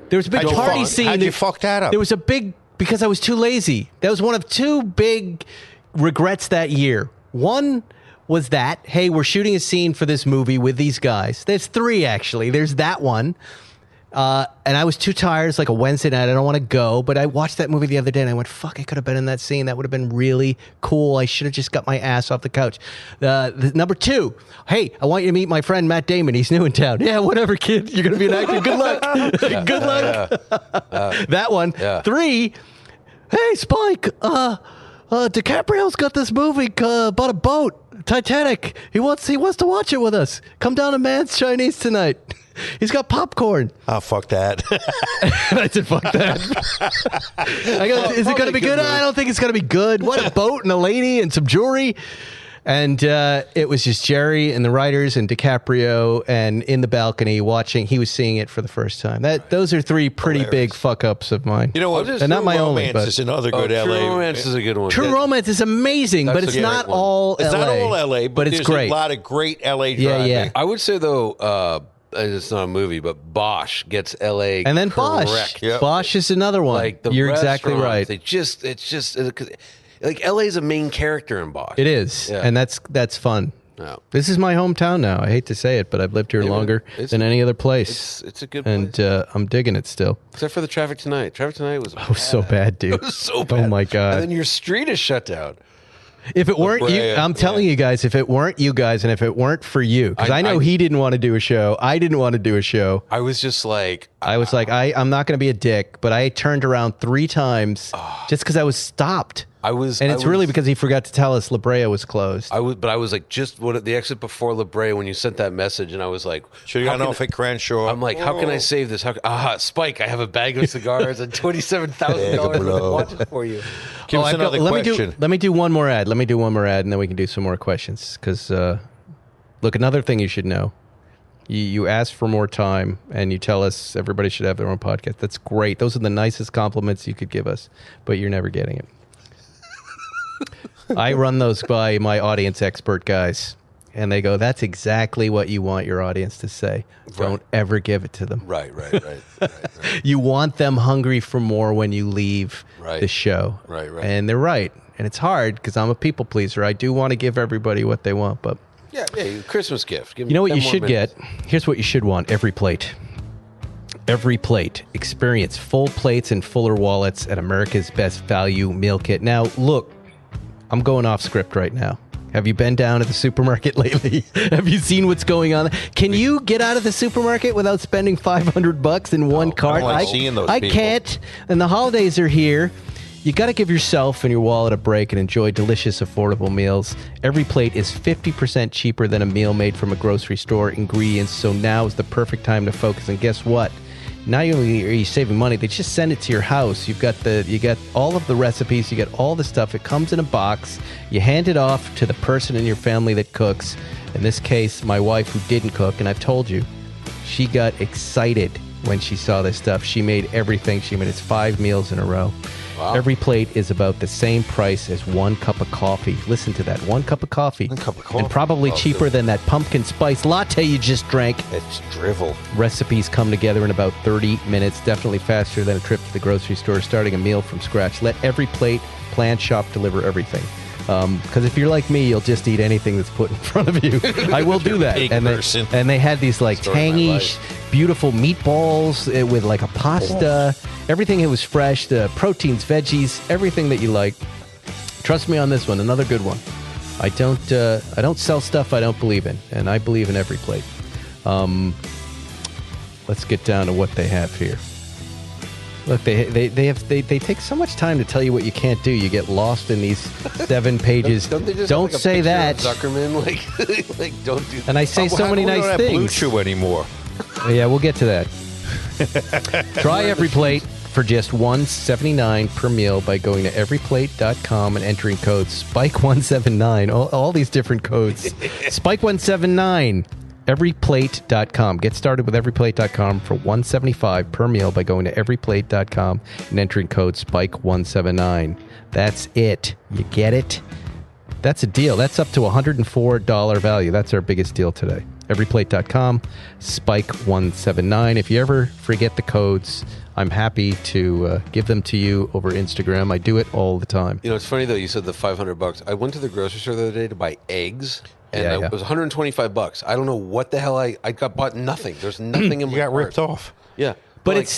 [SPEAKER 3] There was a big
[SPEAKER 5] How'd you
[SPEAKER 3] party
[SPEAKER 5] fuck-
[SPEAKER 3] scene.
[SPEAKER 5] how'd you fuck that up?
[SPEAKER 3] There was a big, because I was too lazy. That was one of two big regrets that year. One was that, hey, we're shooting a scene for this movie with these guys. There's three, actually. There's that one. And I was too tired. It's like a Wednesday night. I don't want to go. But I watched that movie the other day and I went, fuck, I could have been in that scene. That would have been really cool. I should have just got my ass off the couch. Number two, hey, I want you to meet my friend Matt Damon. He's new in town. Yeah, whatever, kid. You're going to be an actor. Good luck. Good luck. That one.
[SPEAKER 6] Yeah.
[SPEAKER 3] Three, hey, Spike, DiCaprio's got this movie about a boat, Titanic. He wants to watch it with us. Come down to Man's Chinese tonight. He's got popcorn.
[SPEAKER 5] Oh, fuck that.
[SPEAKER 3] And I said, fuck that. I go, is it going to be good? I don't think it's going to be good. What, a boat and a lady and some jewelry? And it was just Jerry and the writers and DiCaprio and in the balcony watching. He was seeing it for the first time. Those are three pretty big fuck ups of mine.
[SPEAKER 5] You know what?
[SPEAKER 3] And not my only,
[SPEAKER 5] Romance
[SPEAKER 3] but
[SPEAKER 5] is another good
[SPEAKER 6] True
[SPEAKER 5] LA.
[SPEAKER 6] Romance is a good one.
[SPEAKER 3] True Romance is amazing, but
[SPEAKER 6] That's
[SPEAKER 3] it's
[SPEAKER 6] a
[SPEAKER 3] not
[SPEAKER 6] great one.
[SPEAKER 3] all LA.
[SPEAKER 5] It's not all LA, but
[SPEAKER 3] it's
[SPEAKER 5] there's
[SPEAKER 3] great.
[SPEAKER 5] a lot of great LA driving.
[SPEAKER 3] Yeah.
[SPEAKER 6] I would say though, it's not a movie, but Bosch gets L.A.
[SPEAKER 3] And then
[SPEAKER 6] correct.
[SPEAKER 3] Bosch.
[SPEAKER 5] Yep.
[SPEAKER 3] Bosch is another one.
[SPEAKER 6] Like the
[SPEAKER 3] You're exactly
[SPEAKER 6] restaurants,
[SPEAKER 3] right.
[SPEAKER 6] It's just like L.A.'s a main character in Bosch.
[SPEAKER 3] It is,
[SPEAKER 6] Yeah.
[SPEAKER 3] and that's fun.
[SPEAKER 6] Yeah.
[SPEAKER 3] This is my hometown now. I hate to say it, but I've lived here longer than any other place.
[SPEAKER 6] It's a good place.
[SPEAKER 3] And I'm digging it still.
[SPEAKER 6] Except for the traffic tonight. Traffic tonight was
[SPEAKER 3] So bad, dude.
[SPEAKER 6] It was so bad.
[SPEAKER 3] Oh my god.
[SPEAKER 6] And then your street is shut down.
[SPEAKER 3] If it weren't you,
[SPEAKER 5] Brea,
[SPEAKER 3] I'm telling you guys, if it weren't you guys, and if it weren't for you, because I know he didn't want to do a show, I didn't want to do a show.
[SPEAKER 6] I was just like,
[SPEAKER 3] I was like, I'm not going to be a dick, but I turned around 3 times just because I was stopped. And it's really because he forgot to tell us La Brea was closed.
[SPEAKER 6] I was like, just the exit before La Brea when you sent that message, and I was like,
[SPEAKER 5] Should have gotten off at Crenshaw.
[SPEAKER 6] I'm like, how can I save this? Spike, I have a bag of cigars and $27,000 worth of watches for you.
[SPEAKER 5] Give us another question.
[SPEAKER 3] Let me do one more ad. And then we can do some more questions. Because, look, another thing you should know. You ask for more time, and you tell us everybody should have their own podcast. That's great. Those are the nicest compliments you could give us, but you're never getting it. I run those by my audience expert guys, and they go, that's exactly what you want your audience to say. Right. Don't ever give it to them.
[SPEAKER 6] Right.
[SPEAKER 3] You want them hungry for more when you leave the show.
[SPEAKER 6] Right.
[SPEAKER 3] And they're right. And it's hard because I'm a people pleaser. I do want to give everybody what they want, but...
[SPEAKER 6] Yeah, Christmas gift. Give me
[SPEAKER 3] you know what
[SPEAKER 6] 10
[SPEAKER 3] you
[SPEAKER 6] more
[SPEAKER 3] should
[SPEAKER 6] minutes.
[SPEAKER 3] get? Here's what you should want. Every plate. Every plate. Experience full plates and fuller wallets at America's Best Value Meal Kit. Now, look, I'm going off script right now. Have you been down to the supermarket lately? Have you seen what's going on? Can you get out of the supermarket without spending $500 in one cart?
[SPEAKER 5] I don't like seeing those
[SPEAKER 3] I
[SPEAKER 5] people.
[SPEAKER 3] can't. And the holidays are here. You got to give yourself and your wallet a break and enjoy delicious, affordable meals. Every plate is 50% cheaper than a meal made from a grocery store ingredients, so now is the perfect time to focus. And guess what? Not only are you saving money, they just send it to your house. You got all of the recipes, you got all the stuff. It comes in a box. You hand it off to the person in your family that cooks. In this case, my wife who didn't cook, and I've told you, she got excited when she saw this stuff. She made everything. It's 5 meals in a row. Wow. Every plate is about the same price as 1 cup of coffee. Listen to that. 1 cup of coffee.
[SPEAKER 5] 1 cup of coffee.
[SPEAKER 3] And probably cheaper than that pumpkin spice latte you just drank.
[SPEAKER 5] It's drivel.
[SPEAKER 3] Recipes come together in about 30 minutes. Definitely faster than a trip to the grocery store starting a meal from scratch. Let Every Plate plan, shop, deliver everything. Because if you're like me, you'll just eat anything that's put in front of you. I will do that.
[SPEAKER 5] Big
[SPEAKER 3] And
[SPEAKER 5] person.
[SPEAKER 3] they had these like tangy, beautiful meatballs with like a pasta. Everything that was fresh, the proteins, veggies, everything that you like. Trust me on this one. Another good one. I don't sell stuff I don't believe in, and I believe in Every Plate. Let's get down to what they have here. Look, they take so much time to tell you what you can't do. You get lost in these 7 pages.
[SPEAKER 6] Don't they just
[SPEAKER 3] don't
[SPEAKER 6] have, like, a
[SPEAKER 3] say
[SPEAKER 6] picture
[SPEAKER 3] that.
[SPEAKER 6] of Zuckerman, like don't do that.
[SPEAKER 3] And I say so many
[SPEAKER 5] we
[SPEAKER 3] nice
[SPEAKER 5] don't have
[SPEAKER 3] things.
[SPEAKER 5] Blue Chew anymore.
[SPEAKER 3] Yeah, we'll get to that. Try Every Plate for just $1.79 per meal by going to everyplate.com and entering code SPIKE179. All these different codes. SPIKE179. Everyplate.com. Get started with everyplate.com for $175 per meal by going to everyplate.com and entering code SPIKE179. That's it. You get it? That's a deal. That's up to $104 value. That's our biggest deal today. Everyplate.com, SPIKE179. If you ever forget the codes, I'm happy to give them to you over Instagram. I do it all the time.
[SPEAKER 6] You know, it's funny though. You said the $500. I went to the grocery store the other day to buy eggs, and
[SPEAKER 3] Yeah.
[SPEAKER 6] it was $125. I don't know what the hell I got. Bought nothing. There's nothing in my
[SPEAKER 5] You got
[SPEAKER 6] cart.
[SPEAKER 5] ripped off.
[SPEAKER 6] Yeah,
[SPEAKER 3] But
[SPEAKER 6] like,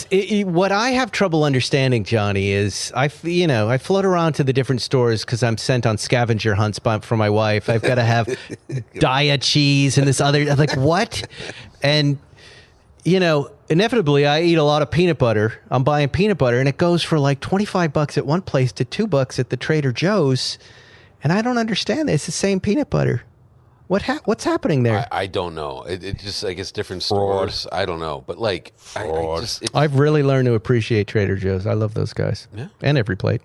[SPEAKER 3] what I have trouble understanding, Johnny, is I float around to the different stores because I'm sent on scavenger hunts for my wife. I've got to have Daya cheese and this other. I'm like, what? And inevitably, I eat a lot of peanut butter. I'm buying peanut butter, and it goes for like $25 at one place to $2 at the Trader Joe's, and I don't understand this. It's the same peanut butter. What's happening there?
[SPEAKER 6] I don't know. It just, I guess, different stores. I don't know, but like,
[SPEAKER 5] Fraud.
[SPEAKER 3] I've really learned to appreciate Trader Joe's. I love those guys.
[SPEAKER 6] Yeah.
[SPEAKER 3] And Every Plate.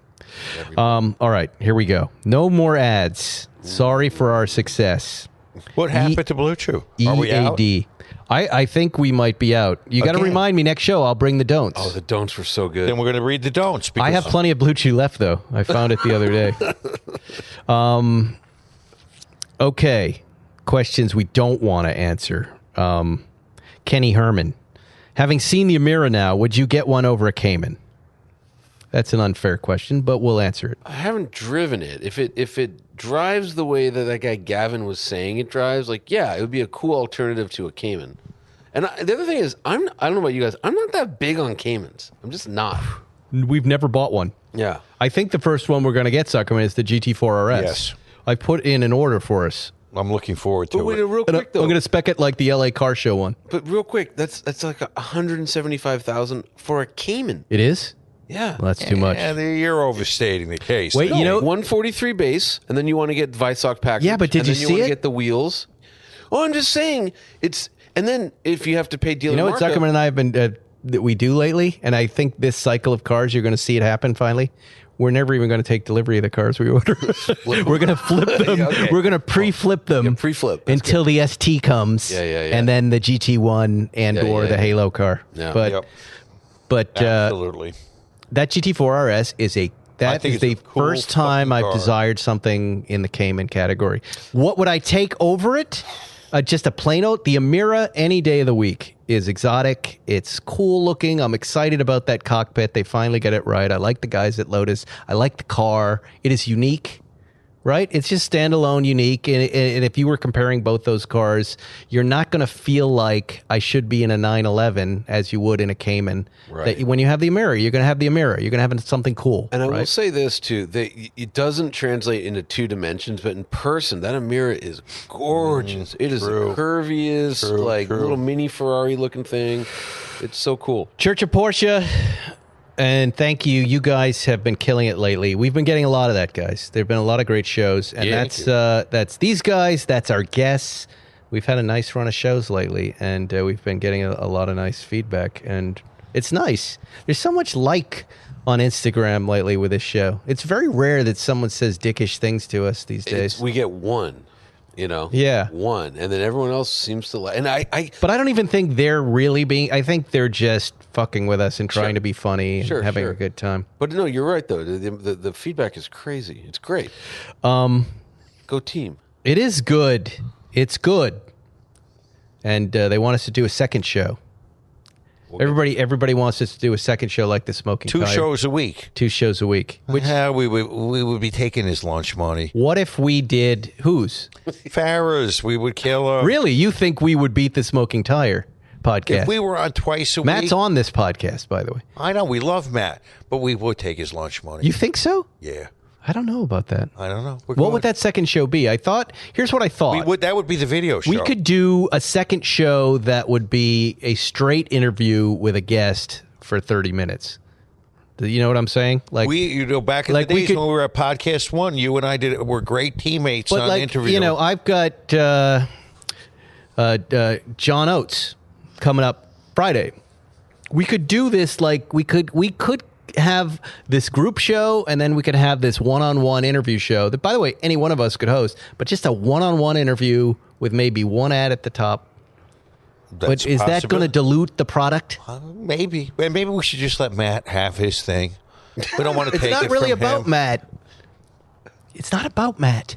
[SPEAKER 3] All right, here we go. No more ads. Sorry for our success.
[SPEAKER 5] What happened to Blue Chew? Are we out?
[SPEAKER 3] EAD. I think we might be out. You got to
[SPEAKER 5] Again.
[SPEAKER 3] remind me next show. I'll bring the don'ts.
[SPEAKER 6] Oh, the don'ts were so good.
[SPEAKER 5] Then we're going to read the don'ts. Because
[SPEAKER 3] I have plenty of Blue Chew left, though. I found it the other day. Okay. Questions we don't want to answer. Kenny Herman. Having seen the Amira now, would you get one over a Cayman? That's an unfair question, but we'll answer it.
[SPEAKER 6] I haven't driven it. If it drives the way that guy Gavin was saying it drives, like, yeah, it would be a cool alternative to a Cayman. And the other thing is, I don't know about you guys, I'm not that big on Caymans. I'm just not.
[SPEAKER 3] We've never bought one.
[SPEAKER 6] Yeah.
[SPEAKER 3] I think the first one we're going to get, Zuckerman, is the GT4 RS.
[SPEAKER 5] Yes.
[SPEAKER 3] I put in an order for us.
[SPEAKER 5] I'm looking forward to
[SPEAKER 6] But wait,
[SPEAKER 5] it.
[SPEAKER 6] real
[SPEAKER 3] And
[SPEAKER 6] quick, though.
[SPEAKER 3] I'm going to spec it like the LA car show one.
[SPEAKER 6] But real quick, that's like $175,000 for a Cayman.
[SPEAKER 3] It is?
[SPEAKER 6] Yeah.
[SPEAKER 3] Well, that's too much.
[SPEAKER 5] And you're overstating the case.
[SPEAKER 3] Wait, you know-
[SPEAKER 6] 143 base, and then you want to get Visoc package.
[SPEAKER 3] Yeah, but did
[SPEAKER 6] and
[SPEAKER 3] you
[SPEAKER 6] then
[SPEAKER 3] see
[SPEAKER 6] want
[SPEAKER 3] it?
[SPEAKER 6] to get the wheels. Oh, I'm just saying it's. And then if you have to pay dealer
[SPEAKER 3] You know what
[SPEAKER 6] markup,
[SPEAKER 3] Zuckerman and I have been that we do lately, and I think this cycle of cars, you're going to see it happen finally. We're never even going to take delivery of the cars we order. We're going to flip them.
[SPEAKER 6] Okay.
[SPEAKER 3] We're going to pre-flip them
[SPEAKER 6] Yeah, pre-flip. That's
[SPEAKER 3] until the ST comes.
[SPEAKER 6] Yeah.
[SPEAKER 3] And then the GT1 and or the Halo car.
[SPEAKER 6] Yeah.
[SPEAKER 3] But
[SPEAKER 5] Yep.
[SPEAKER 3] but
[SPEAKER 5] Absolutely.
[SPEAKER 3] that GT4 RS is
[SPEAKER 5] I
[SPEAKER 3] that
[SPEAKER 5] think
[SPEAKER 3] is
[SPEAKER 5] it's
[SPEAKER 3] the
[SPEAKER 5] a cool
[SPEAKER 3] first time I've
[SPEAKER 5] fucking car.
[SPEAKER 3] desired something in the Cayman category. What would I take over it? Just a plain old. The Amira any day of the week is exotic. It's cool looking. I'm excited about that cockpit. They finally get it right. I like the guys at Lotus. I like the car. It is unique, right? It's just standalone, unique. And if you were comparing both those cars, you're not going to feel like I should be in a 911 as you would in a Cayman.
[SPEAKER 6] Right.
[SPEAKER 3] That when you have the Amira, you're going to have the Amira. You're going to have something cool.
[SPEAKER 6] And I will
[SPEAKER 3] right?
[SPEAKER 6] say this too: that it doesn't translate into two dimensions, but in person, that Amira is gorgeous. It is
[SPEAKER 5] true.
[SPEAKER 6] the curviest,
[SPEAKER 5] True,
[SPEAKER 6] like
[SPEAKER 5] true.
[SPEAKER 6] little mini Ferrari looking thing. It's so cool.
[SPEAKER 3] Church of Porsche, and thank you. You guys have been killing it lately. We've been getting a lot of that, guys. There have been a lot of great shows, and
[SPEAKER 5] Yeah,
[SPEAKER 3] that's these guys. That's our guests. We've had a nice run of shows lately, and we've been getting a lot of nice feedback, and it's nice. There's so much like on Instagram lately with this show. It's very rare that someone says dickish things to us these days.
[SPEAKER 6] We get one,
[SPEAKER 3] Yeah.
[SPEAKER 6] one, and then everyone else seems to like. And I
[SPEAKER 3] But I don't even think they're really being. I think they're just fucking with us and trying to be funny and having a good time.
[SPEAKER 6] But no, you're right though. The feedback is crazy. It's great. Go team.
[SPEAKER 3] It is good. It's good. And they want us to do a second show. Everybody wants us to do a second show like the Smoking
[SPEAKER 5] Two
[SPEAKER 3] Tire.
[SPEAKER 5] shows a week.
[SPEAKER 3] 2 shows a week. Which,
[SPEAKER 5] we would be taking his lunch money.
[SPEAKER 3] what if we did whose?
[SPEAKER 5] Farrah's, we would kill her.
[SPEAKER 3] Really? You think we would beat the Smoking Tire podcast?
[SPEAKER 5] If we were on twice a
[SPEAKER 3] Matt's
[SPEAKER 5] week.
[SPEAKER 3] on this podcast, by the way.
[SPEAKER 5] I know, we love Matt, but we would take his lunch money.
[SPEAKER 3] You think so?
[SPEAKER 5] Yeah.
[SPEAKER 3] I don't know about that.
[SPEAKER 5] I don't know.
[SPEAKER 3] What would that second show be? Here's what I thought.
[SPEAKER 5] That would be the video show.
[SPEAKER 3] We could do a second show that would be a straight interview with a guest for 30 minutes. Do you know what I'm saying? Like
[SPEAKER 5] back in
[SPEAKER 3] like
[SPEAKER 5] the
[SPEAKER 3] we
[SPEAKER 5] days
[SPEAKER 3] could-
[SPEAKER 5] when we were at Podcast One, you and I were great teammates
[SPEAKER 3] but
[SPEAKER 5] on
[SPEAKER 3] like,
[SPEAKER 5] interview.
[SPEAKER 3] I've got John Oates coming up Friday. We could do this like we could have this group show, and then we could have this one-on-one interview show that, by the way, any one of us could host, but just a one-on-one interview with maybe one ad at the top.
[SPEAKER 5] That's
[SPEAKER 3] But is that going to dilute the product?
[SPEAKER 5] Maybe. Maybe we should just let Matt have his thing. We don't want to
[SPEAKER 3] It's
[SPEAKER 5] take
[SPEAKER 3] not
[SPEAKER 5] it
[SPEAKER 3] really
[SPEAKER 5] from
[SPEAKER 3] about
[SPEAKER 5] him.
[SPEAKER 3] Matt. It's not about Matt.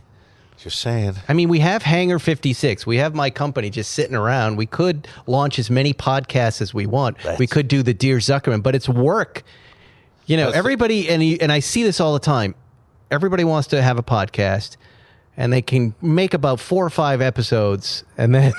[SPEAKER 5] Just saying.
[SPEAKER 3] I mean, we have Hangar 56. We have my company just sitting around. We could launch as many podcasts as we want. We could do the Dear Zuckerman, but it's work. Everybody, and I see this all the time. Everybody wants to have a podcast, and they can make about 4 or 5 episodes, and then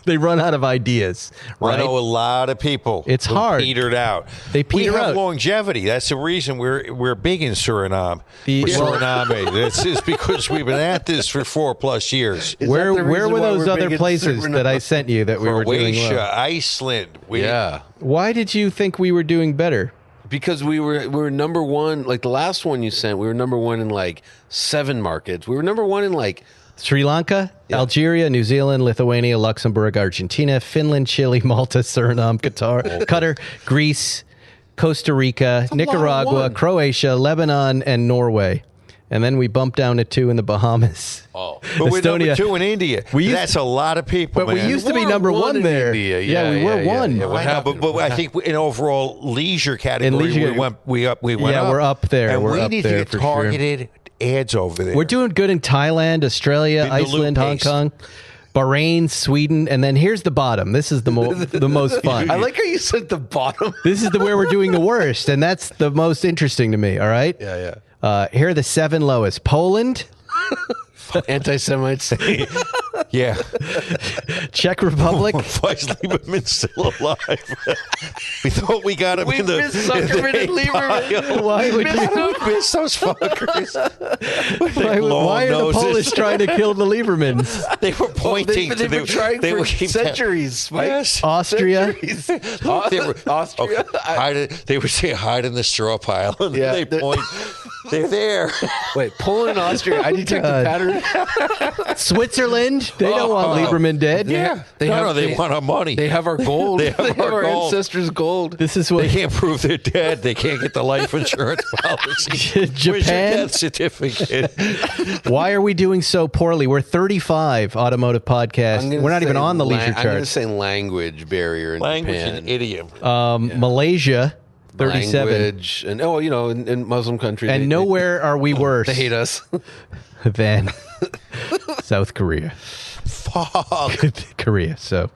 [SPEAKER 3] they run out of ideas.
[SPEAKER 5] I
[SPEAKER 3] Right?
[SPEAKER 5] know a lot of people.
[SPEAKER 3] It's
[SPEAKER 5] who
[SPEAKER 3] hard.
[SPEAKER 5] Petered out.
[SPEAKER 3] They peter
[SPEAKER 5] we have
[SPEAKER 3] out.
[SPEAKER 5] longevity. That's the reason we're big in Suriname.
[SPEAKER 3] Well-
[SPEAKER 5] Suriname. This is because we've been at this for 4+ years.
[SPEAKER 3] Where
[SPEAKER 6] the reason
[SPEAKER 3] were
[SPEAKER 6] why
[SPEAKER 3] those
[SPEAKER 6] we're
[SPEAKER 3] other
[SPEAKER 6] big in
[SPEAKER 3] places
[SPEAKER 6] Suriname?
[SPEAKER 3] that I sent you that we were doing
[SPEAKER 5] Croatia,
[SPEAKER 3] well?
[SPEAKER 5] Iceland.
[SPEAKER 6] Yeah.
[SPEAKER 3] Why did you think we were doing better?
[SPEAKER 6] Because we were number one, like the last one you sent, we were number one in like 7 markets. We were number one in like
[SPEAKER 3] Sri Lanka, Algeria, New Zealand, Lithuania, Luxembourg, Argentina, Finland, Chile, Malta, Suriname, Qatar, Greece, Costa Rica, Nicaragua, Croatia, Lebanon, and Norway. And then we bumped down to 2 in the Bahamas.
[SPEAKER 6] Oh.
[SPEAKER 5] But we're number 2 in India. That's a lot of people,
[SPEAKER 3] But
[SPEAKER 5] man.
[SPEAKER 3] we used to be number 1 there.
[SPEAKER 6] India.
[SPEAKER 3] Yeah, we were 1.
[SPEAKER 6] Yeah. What
[SPEAKER 5] I know,
[SPEAKER 6] happened?
[SPEAKER 5] but I think in overall leisure category,
[SPEAKER 3] leisure-
[SPEAKER 5] we went up.
[SPEAKER 3] Yeah, we're up there.
[SPEAKER 5] And
[SPEAKER 3] We're
[SPEAKER 5] we
[SPEAKER 3] up
[SPEAKER 5] need
[SPEAKER 3] there
[SPEAKER 5] to
[SPEAKER 3] for
[SPEAKER 5] get
[SPEAKER 3] sure.
[SPEAKER 5] targeted ads over there.
[SPEAKER 3] We're doing good in Thailand, Australia,
[SPEAKER 5] Been the
[SPEAKER 3] Iceland,
[SPEAKER 5] loop
[SPEAKER 3] Hong
[SPEAKER 5] paste.
[SPEAKER 3] Kong, Bahrain, Sweden, and then here's the bottom. This is the most fun.
[SPEAKER 6] I like how you said the bottom.
[SPEAKER 3] This is where we're doing the worst, and that's the most interesting to me. All right.
[SPEAKER 6] Yeah.
[SPEAKER 3] Here are the 7 lowest: Poland,
[SPEAKER 6] Anti-Semites.
[SPEAKER 5] Yeah.
[SPEAKER 3] Czech Republic,
[SPEAKER 5] Why is Lieberman still alive? We thought we got him in the
[SPEAKER 6] Zuckerman and Lieberman.
[SPEAKER 3] Why would you?
[SPEAKER 5] Miss those fuckers.
[SPEAKER 3] Why are the Polish trying to kill the Liebermans?
[SPEAKER 5] They were pointing
[SPEAKER 6] They've been trying for centuries. Mike.
[SPEAKER 5] Yes.
[SPEAKER 3] Austria,
[SPEAKER 5] They were,
[SPEAKER 6] Austria.
[SPEAKER 5] they would say hide in the straw pile, and
[SPEAKER 6] Yeah.
[SPEAKER 5] they point. They're there.
[SPEAKER 6] Wait, Poland and Austria. I detect a pattern.
[SPEAKER 3] Switzerland. They don't want Lieberman dead.
[SPEAKER 5] Yeah.
[SPEAKER 6] They
[SPEAKER 5] They want our money.
[SPEAKER 6] They have our gold.
[SPEAKER 5] They have our gold.
[SPEAKER 6] ancestors' gold.
[SPEAKER 3] This is
[SPEAKER 5] They
[SPEAKER 3] what
[SPEAKER 5] can't prove they're dead. They can't get the life insurance policy. Where's your
[SPEAKER 3] Japan.
[SPEAKER 5] death certificate?
[SPEAKER 3] Why are we doing so poorly? We're 35 automotive podcasts. We're not even on the leisure
[SPEAKER 6] I'm going to
[SPEAKER 3] charts.
[SPEAKER 6] say language barrier in
[SPEAKER 5] Language
[SPEAKER 6] Japan.
[SPEAKER 5] and idiom.
[SPEAKER 3] Malaysia, 37.
[SPEAKER 6] Language and in Muslim countries.
[SPEAKER 3] And nowhere are we worse
[SPEAKER 6] they hate us.
[SPEAKER 3] than South Korea.
[SPEAKER 5] Fuck.
[SPEAKER 3] Korea. So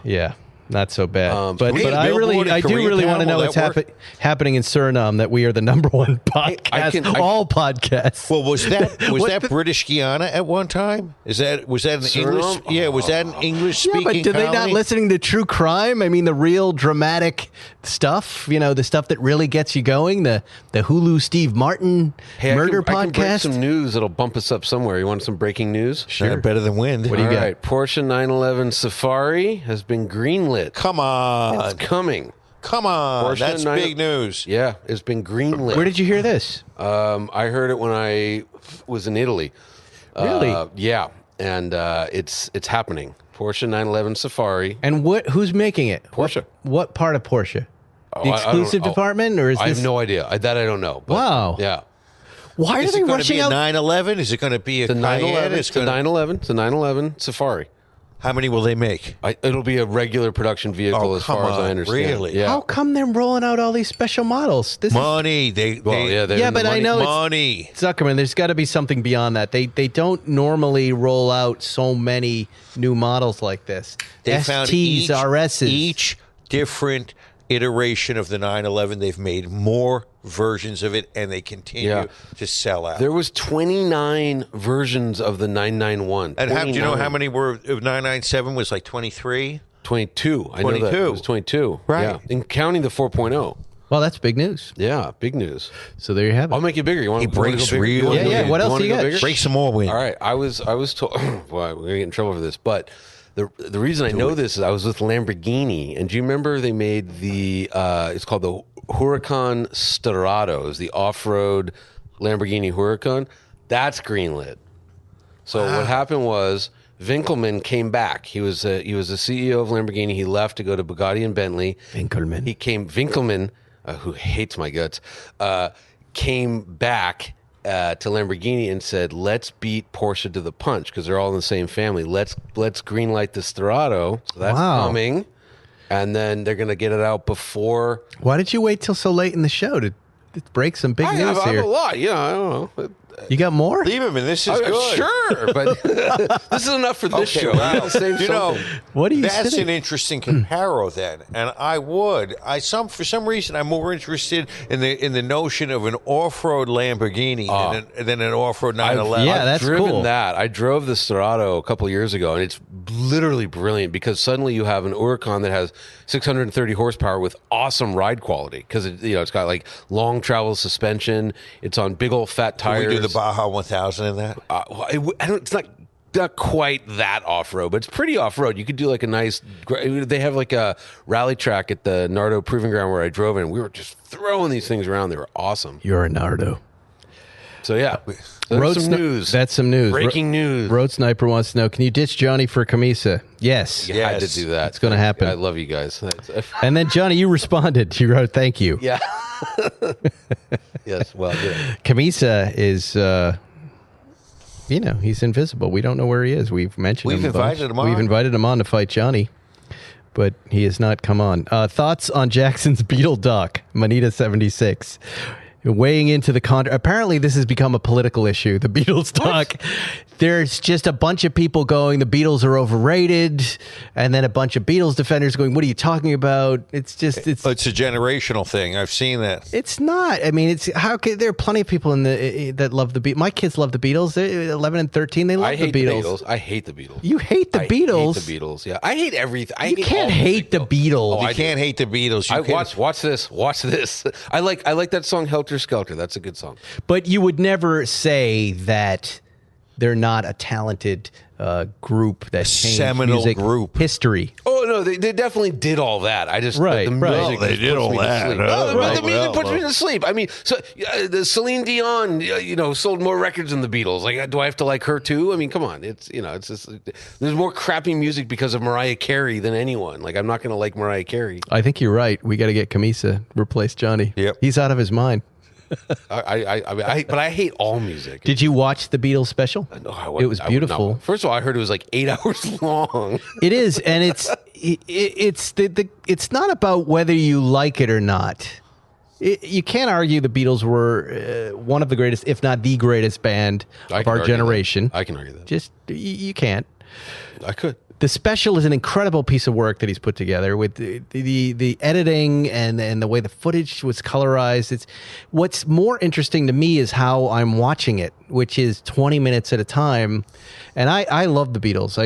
[SPEAKER 3] yeah, not so bad. But
[SPEAKER 5] we
[SPEAKER 3] I
[SPEAKER 5] had Billboard
[SPEAKER 3] I
[SPEAKER 5] in
[SPEAKER 3] do
[SPEAKER 5] Korea,
[SPEAKER 3] really
[SPEAKER 5] pal.
[SPEAKER 3] want to know
[SPEAKER 5] Will
[SPEAKER 3] what's
[SPEAKER 5] that work?
[SPEAKER 3] happening in Suriname. That we are the number 1 podcast. All podcasts.
[SPEAKER 5] Well, was that British Guiana at one time? Was that an English? Yeah, was that an English
[SPEAKER 3] yeah,
[SPEAKER 5] speaking?
[SPEAKER 3] but did they not
[SPEAKER 5] colony?
[SPEAKER 3] listening to true crime? I mean, the real dramatic stuff. The stuff that really gets you going. The Hulu Steve Martin murder
[SPEAKER 6] I can break
[SPEAKER 3] podcast.
[SPEAKER 6] some news that'll bump us up somewhere. You want some breaking news?
[SPEAKER 5] Sure, better than wind.
[SPEAKER 3] What do you got?
[SPEAKER 6] All right, Porsche 911 Safari has been greenlit.
[SPEAKER 5] Come on,
[SPEAKER 6] It's coming.
[SPEAKER 5] come on.
[SPEAKER 6] Porsche
[SPEAKER 5] That's
[SPEAKER 6] 9
[SPEAKER 5] big news.
[SPEAKER 6] Yeah, it's been greenlit.
[SPEAKER 3] Where did you hear this?
[SPEAKER 6] I heard it when I was in Italy.
[SPEAKER 3] Really?
[SPEAKER 6] Yeah, and it's happening. Porsche 911 Safari.
[SPEAKER 3] And who's making it?
[SPEAKER 6] Porsche.
[SPEAKER 3] What part of Porsche? The
[SPEAKER 6] I don't-
[SPEAKER 3] exclusive department, or is
[SPEAKER 6] I
[SPEAKER 3] this?
[SPEAKER 6] have no idea. That I don't know. But,
[SPEAKER 3] Wow.
[SPEAKER 6] Yeah.
[SPEAKER 3] Why are
[SPEAKER 5] Is
[SPEAKER 3] they
[SPEAKER 5] it going to
[SPEAKER 3] rushing
[SPEAKER 5] be a
[SPEAKER 3] out?
[SPEAKER 5] 911? Is it going to be a
[SPEAKER 6] The 911.
[SPEAKER 5] Cayenne?
[SPEAKER 6] It's the 911. It's the 911 Safari.
[SPEAKER 5] How many will they make?
[SPEAKER 6] It'll be a regular production vehicle,
[SPEAKER 5] Oh,
[SPEAKER 6] as far
[SPEAKER 5] come
[SPEAKER 6] as I
[SPEAKER 5] on,
[SPEAKER 6] understand.
[SPEAKER 5] really?
[SPEAKER 6] Yeah.
[SPEAKER 3] How come they're rolling out all these special models? This
[SPEAKER 5] Money.
[SPEAKER 6] Well, yeah, they're
[SPEAKER 3] Yeah,
[SPEAKER 6] in the
[SPEAKER 3] but I
[SPEAKER 6] money.
[SPEAKER 3] know it's-
[SPEAKER 5] money.
[SPEAKER 3] is Zuckerman. There's got to be something beyond that. They don't normally roll out so many new models like this.
[SPEAKER 5] They found
[SPEAKER 3] STs, RSs.
[SPEAKER 5] each different iteration of the 911. They've made more versions of it, and they continue to sell out.
[SPEAKER 6] There was 29 versions of the 991.
[SPEAKER 5] And do you know
[SPEAKER 6] 29.
[SPEAKER 5] how many were? 997 was like 23.
[SPEAKER 6] 22. I know that.
[SPEAKER 5] 22.
[SPEAKER 6] It was 22.
[SPEAKER 5] Right.
[SPEAKER 6] Yeah. And counting the 4.0.
[SPEAKER 3] Well, that's big news.
[SPEAKER 6] Yeah, big news.
[SPEAKER 3] So there you have it.
[SPEAKER 6] I'll make it bigger. You want
[SPEAKER 5] He breaks
[SPEAKER 6] go bigger?
[SPEAKER 5] real
[SPEAKER 6] You wanna
[SPEAKER 5] good.
[SPEAKER 6] go
[SPEAKER 3] Yeah,
[SPEAKER 6] bigger?
[SPEAKER 3] what else
[SPEAKER 6] wanna
[SPEAKER 3] do you
[SPEAKER 6] go
[SPEAKER 3] got?
[SPEAKER 6] bigger?
[SPEAKER 5] Break some more wind.
[SPEAKER 6] All right. I was told. Well, we're gonna get in trouble for this, but the reason I know this is I was with Lamborghini, and do you remember they made the? It's called the Huracan Sterrato. It's the off-road Lamborghini Huracan. That's greenlit. So what happened was Winkelmann came back. He was the CEO of Lamborghini. He left to go to Bugatti and Bentley. Winkelmann, who hates my guts, came back to Lamborghini and said, "Let's beat Porsche to the punch because they're all in the same family. Let's greenlight the Sterrato. So that's coming, and then they're going to get it out before."
[SPEAKER 3] Why did you wait till so late in the show to break some big
[SPEAKER 6] I
[SPEAKER 3] news
[SPEAKER 6] have
[SPEAKER 3] here?
[SPEAKER 6] a lot. Yeah, I don't know.
[SPEAKER 3] You got more?
[SPEAKER 5] Lieberman, this is good.
[SPEAKER 6] Sure, but this is enough for this show. We gotta save
[SPEAKER 5] You know,
[SPEAKER 6] something.
[SPEAKER 3] What are you
[SPEAKER 5] that's
[SPEAKER 3] sitting-
[SPEAKER 5] an interesting comparo then, and for some reason I'm more interested in the notion of an off-road Lamborghini than an off-road 911.
[SPEAKER 3] Yeah, that's
[SPEAKER 6] I've driven
[SPEAKER 3] cool.
[SPEAKER 6] that. I drove the Sterrato a couple years ago, and it's literally brilliant because suddenly you have an Huracan that has 630 horsepower with awesome ride quality because it's got like long travel suspension. It's on big old fat
[SPEAKER 5] Can
[SPEAKER 6] tires.
[SPEAKER 5] we do the Baja 1000 in that?
[SPEAKER 6] It's not quite that off-road, but it's pretty off-road. You could do like a nice. They have like a rally track at the Nardo Proving Ground where I drove in. We were just throwing these things around. They were awesome.
[SPEAKER 3] You're a Nardo.
[SPEAKER 6] So yeah, that's some news.
[SPEAKER 3] That's some news.
[SPEAKER 6] Breaking news.
[SPEAKER 3] Road Sniper wants to know: can you ditch Johnny for Camisa? Yes.
[SPEAKER 6] You had to do that.
[SPEAKER 3] It's going to happen.
[SPEAKER 6] I love you guys.
[SPEAKER 3] And then Johnny, you responded. You wrote, "Thank you."
[SPEAKER 6] Yeah. Yes. Well, yeah.
[SPEAKER 3] Camisa is. He's invisible. We don't know where he is. We've mentioned him.
[SPEAKER 5] We've invited him on.
[SPEAKER 3] We've invited him on to fight Johnny, but he has not come on. Thoughts on Jackson's Beetle doc, Manita 76. Weighing into the apparently this has become a political issue, the Beatles talk. There's just a bunch of people going, the Beatles are overrated, and then a bunch of Beatles defenders going, what are you talking about? It's a
[SPEAKER 5] generational thing. I've seen that.
[SPEAKER 3] It's not. I mean, there are plenty of people that love the Beatles. My kids love the Beatles. They're 11 and 13. They love the Beatles.
[SPEAKER 6] I hate the Beatles.
[SPEAKER 3] You hate the Beatles?
[SPEAKER 6] I hate the Beatles, yeah. I hate everything.
[SPEAKER 3] You can't hate the Beatles.
[SPEAKER 5] You can't hate the Beatles.
[SPEAKER 6] Watch this. Watch this. I like that song Helter Skelter. That's a good song.
[SPEAKER 3] But you would never say that they're not a talented group that changed
[SPEAKER 5] seminal
[SPEAKER 3] music
[SPEAKER 5] group
[SPEAKER 3] history.
[SPEAKER 6] Oh no, they definitely did all that. I just
[SPEAKER 3] right.
[SPEAKER 6] The music
[SPEAKER 5] they did all that.
[SPEAKER 6] The music puts me to sleep. I mean, so the Celine Dion, sold more records than the Beatles. Like, do I have to like her too? I mean, come on. It's it's just there's more crappy music because of Mariah Carey than anyone. Like, I'm not going to like Mariah Carey.
[SPEAKER 3] I think you're right. We got to get Camisa replace Johnny.
[SPEAKER 5] Yep,
[SPEAKER 3] he's out of his mind.
[SPEAKER 6] But I hate all music.
[SPEAKER 3] Did you watch the Beatles special?
[SPEAKER 6] No,
[SPEAKER 3] it was beautiful.
[SPEAKER 6] First of all, I heard it was like 8 hours long.
[SPEAKER 3] It is, and it's not about whether you like it or not. You can't argue the Beatles were one of the greatest, if not the greatest band of our generation.
[SPEAKER 6] I can argue that.
[SPEAKER 3] Just you can't.
[SPEAKER 6] I could.
[SPEAKER 3] The special is an incredible piece of work that he's put together with the editing and the way the footage was colorized. What's more interesting to me is how I'm watching it, which is 20 minutes at a time. And I love the Beatles.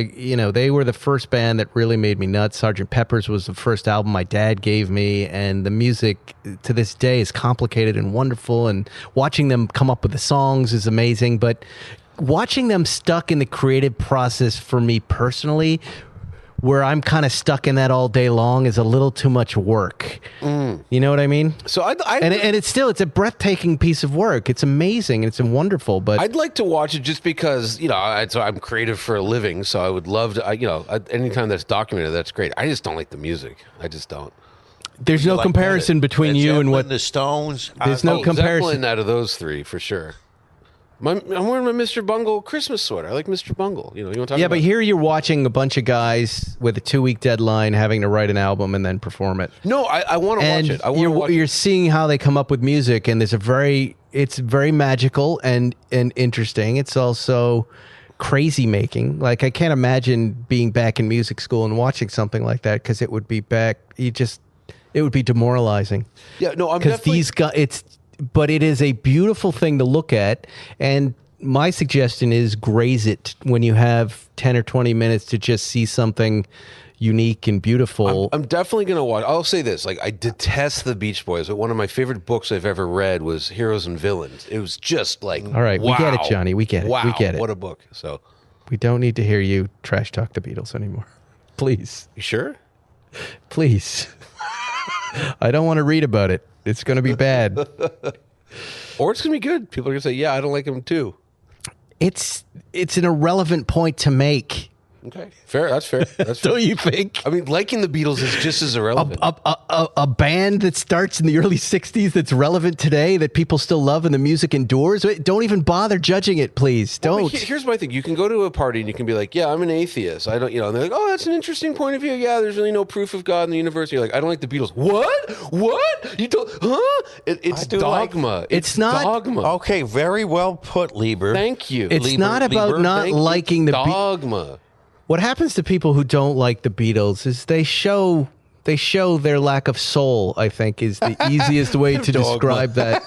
[SPEAKER 3] They were the first band that really made me nuts. Sgt. Pepper's was the first album my dad gave me, and the music to this day is complicated and wonderful. And watching them come up with the songs is amazing, but watching them stuck in the creative process for me personally, where I'm kind of stuck in that all day long, is a little too much work. You know what I mean?
[SPEAKER 6] So
[SPEAKER 3] it's a breathtaking piece of work. It's amazing. It's wonderful. But
[SPEAKER 6] I'd like to watch it just because I'm creative for a living, so I would love to. Anytime that's documented, that's great. I just don't like the music. I just don't.
[SPEAKER 3] There's no comparison between you and what
[SPEAKER 5] the Stones.
[SPEAKER 3] There's no comparison.
[SPEAKER 6] Zeppelin out of those three for sure. I'm wearing my Mr. Bungle Christmas sweater. I like Mr. Bungle. You want to talk about?
[SPEAKER 3] But here you're watching a bunch of guys with a 2-week deadline having to write an album and then perform it.
[SPEAKER 6] No, I want to watch it.
[SPEAKER 3] You're seeing how they come up with music, and it's very magical and interesting. It's also crazy making. Like, I can't imagine being back in music school and watching something like that, because it would be it would be demoralizing.
[SPEAKER 6] Yeah, no, I'm definitely...
[SPEAKER 3] these guys, but it is a beautiful thing to look at, and my suggestion is graze it when you have 10 or 20 minutes to just see something unique and beautiful.
[SPEAKER 6] I'm definitely going to watch. I'll say this. I detest the Beach Boys, but one of my favorite books I've ever read was Heroes and Villains. It was just like,
[SPEAKER 3] all right,
[SPEAKER 6] wow.
[SPEAKER 3] We get it, Johnny. We get it.
[SPEAKER 6] Wow,
[SPEAKER 3] we get it.
[SPEAKER 6] What a book. So
[SPEAKER 3] we don't need to hear you trash talk the Beatles anymore. Please.
[SPEAKER 6] You sure?
[SPEAKER 3] Please. I don't want to read about it. It's going to be bad.
[SPEAKER 6] Or it's going to be good. People are going to say, yeah, I don't like him too.
[SPEAKER 3] It's an irrelevant point to make.
[SPEAKER 6] Okay, fair. That's fair.
[SPEAKER 3] Don't you think?
[SPEAKER 6] I mean, liking the Beatles is just as irrelevant.
[SPEAKER 3] A band that starts in the early 60s that's relevant today, that people still love and the music endures. Don't even bother judging it, please. Don't.
[SPEAKER 6] Here's my thing. You can go to a party and you can be like, yeah, I'm an atheist. I don't, and they're like, oh, that's an interesting point of view. Yeah, there's really no proof of God in the universe. You're like, I don't like the Beatles. What? You don't, huh? It's dogma.
[SPEAKER 3] It's not
[SPEAKER 6] dogma.
[SPEAKER 5] Okay, very well put, Lieber.
[SPEAKER 6] Thank you.
[SPEAKER 3] It's not about not liking the
[SPEAKER 6] dogma.
[SPEAKER 3] What happens to people who don't like the Beatles is they show their lack of soul, I think, is the easiest way to describe that.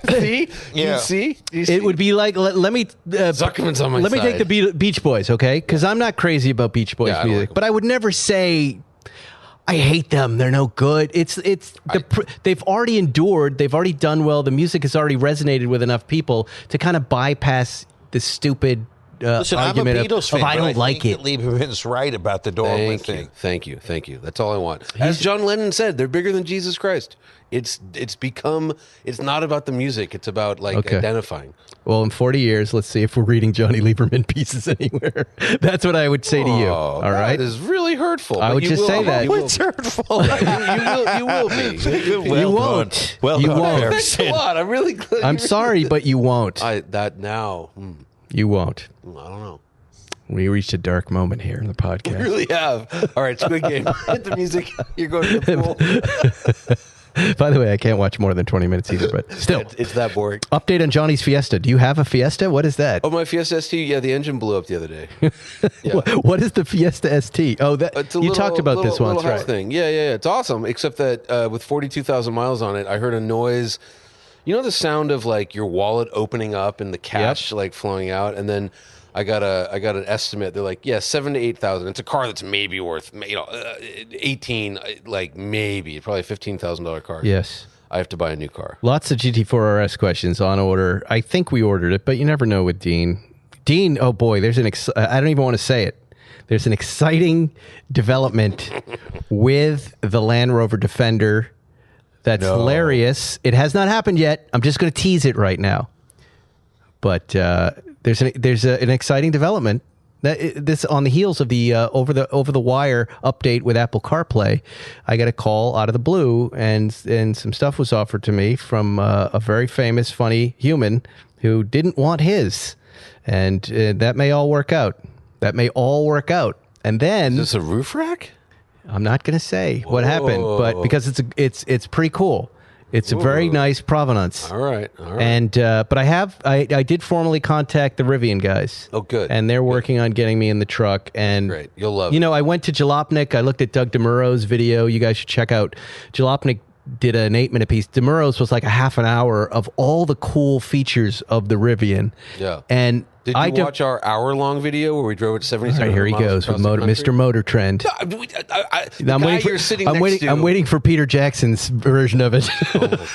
[SPEAKER 6] See?
[SPEAKER 5] Yeah.
[SPEAKER 6] You see?
[SPEAKER 3] It would be like, let me...
[SPEAKER 6] Zuckerman's on my
[SPEAKER 3] Let me
[SPEAKER 6] side.
[SPEAKER 3] take the Beach Boys, okay? Because I'm not crazy about Beach Boys music. But I would never say, I hate them, they're no good. They've already endured, they've already done well, the music has already resonated with enough people to kind of bypass the stupid
[SPEAKER 5] Listen,
[SPEAKER 3] argument
[SPEAKER 5] I'm a Beatles fan,
[SPEAKER 3] of I
[SPEAKER 5] but
[SPEAKER 3] don't like
[SPEAKER 5] think
[SPEAKER 3] it.
[SPEAKER 5] that Lieberman's right about the dogma thing.
[SPEAKER 6] Thank you. That's all I want. As John Lennon said, they're bigger than Jesus Christ. It's not about the music. It's about identifying.
[SPEAKER 3] Well, in 40 years, let's see if we're reading Johnny Lieberman pieces anywhere. That's what I would say to you. All right.
[SPEAKER 6] That is really hurtful.
[SPEAKER 3] I would just say that.
[SPEAKER 5] What's hurtful?
[SPEAKER 6] You will be.
[SPEAKER 3] You won't.
[SPEAKER 5] Well
[SPEAKER 3] you
[SPEAKER 5] done,
[SPEAKER 3] won't.
[SPEAKER 6] Thanks a lot. I'm really glad.
[SPEAKER 3] I'm sorry, but you won't. You won't.
[SPEAKER 6] I don't know.
[SPEAKER 3] We reached a dark moment here in the podcast.
[SPEAKER 6] We really have. All right, Squid Game. Hit the music. You're going to the pool.
[SPEAKER 3] By the way, I can't watch more than 20 minutes either, but still.
[SPEAKER 6] It's that boring.
[SPEAKER 3] Update on Johnny's Fiesta. Do you have a Fiesta? What is that?
[SPEAKER 6] Oh, my Fiesta ST? Yeah, the engine blew up the other day. Yeah.
[SPEAKER 3] What is the Fiesta ST? Oh, you talked about this once, right?
[SPEAKER 6] Thing. Yeah. It's awesome, except that with 42,000 miles on it, I heard a noise. You know the sound of like your wallet opening up and the cash like flowing out, and then I got an estimate. They're like, yeah, 7,000 to 8,000. It's a car that's maybe worth 18, like maybe probably $15,000 car.
[SPEAKER 3] Yes.
[SPEAKER 6] I have to buy a new car.
[SPEAKER 3] Lots of GT4 RS questions on order. I think we ordered it, but you never know with Dean. Dean, oh boy, there's I don't even want to say it. There's an exciting development with the Land Rover Defender. That's hilarious. It has not happened yet. I'm just going to tease it right now. But there's an exciting development. This on the heels of the over the wire update with Apple CarPlay. I got a call out of the blue, and some stuff was offered to me from a very famous, funny human who didn't want his, and that may all work out. And then
[SPEAKER 6] Is this a roof rack?
[SPEAKER 3] I'm not going to say what happened, but because it's pretty cool. It's a very nice provenance.
[SPEAKER 6] All right.
[SPEAKER 3] And but I did formally contact the Rivian guys.
[SPEAKER 6] Oh, good.
[SPEAKER 3] And they're working on getting me in the truck. And
[SPEAKER 6] great. You'll love it.
[SPEAKER 3] I went to Jalopnik. I looked at Doug DeMuro's video. You guys should check out. Jalopnik did an 8-minute piece. DeMuro's was like a half an hour of all the cool features of the Rivian.
[SPEAKER 6] Yeah.
[SPEAKER 3] And
[SPEAKER 6] did you watch our hour-long video where we drove at 77?
[SPEAKER 3] All right, here he goes with Mr. Motor Trend. I'm waiting for Peter Jackson's version of it.
[SPEAKER 6] Oh,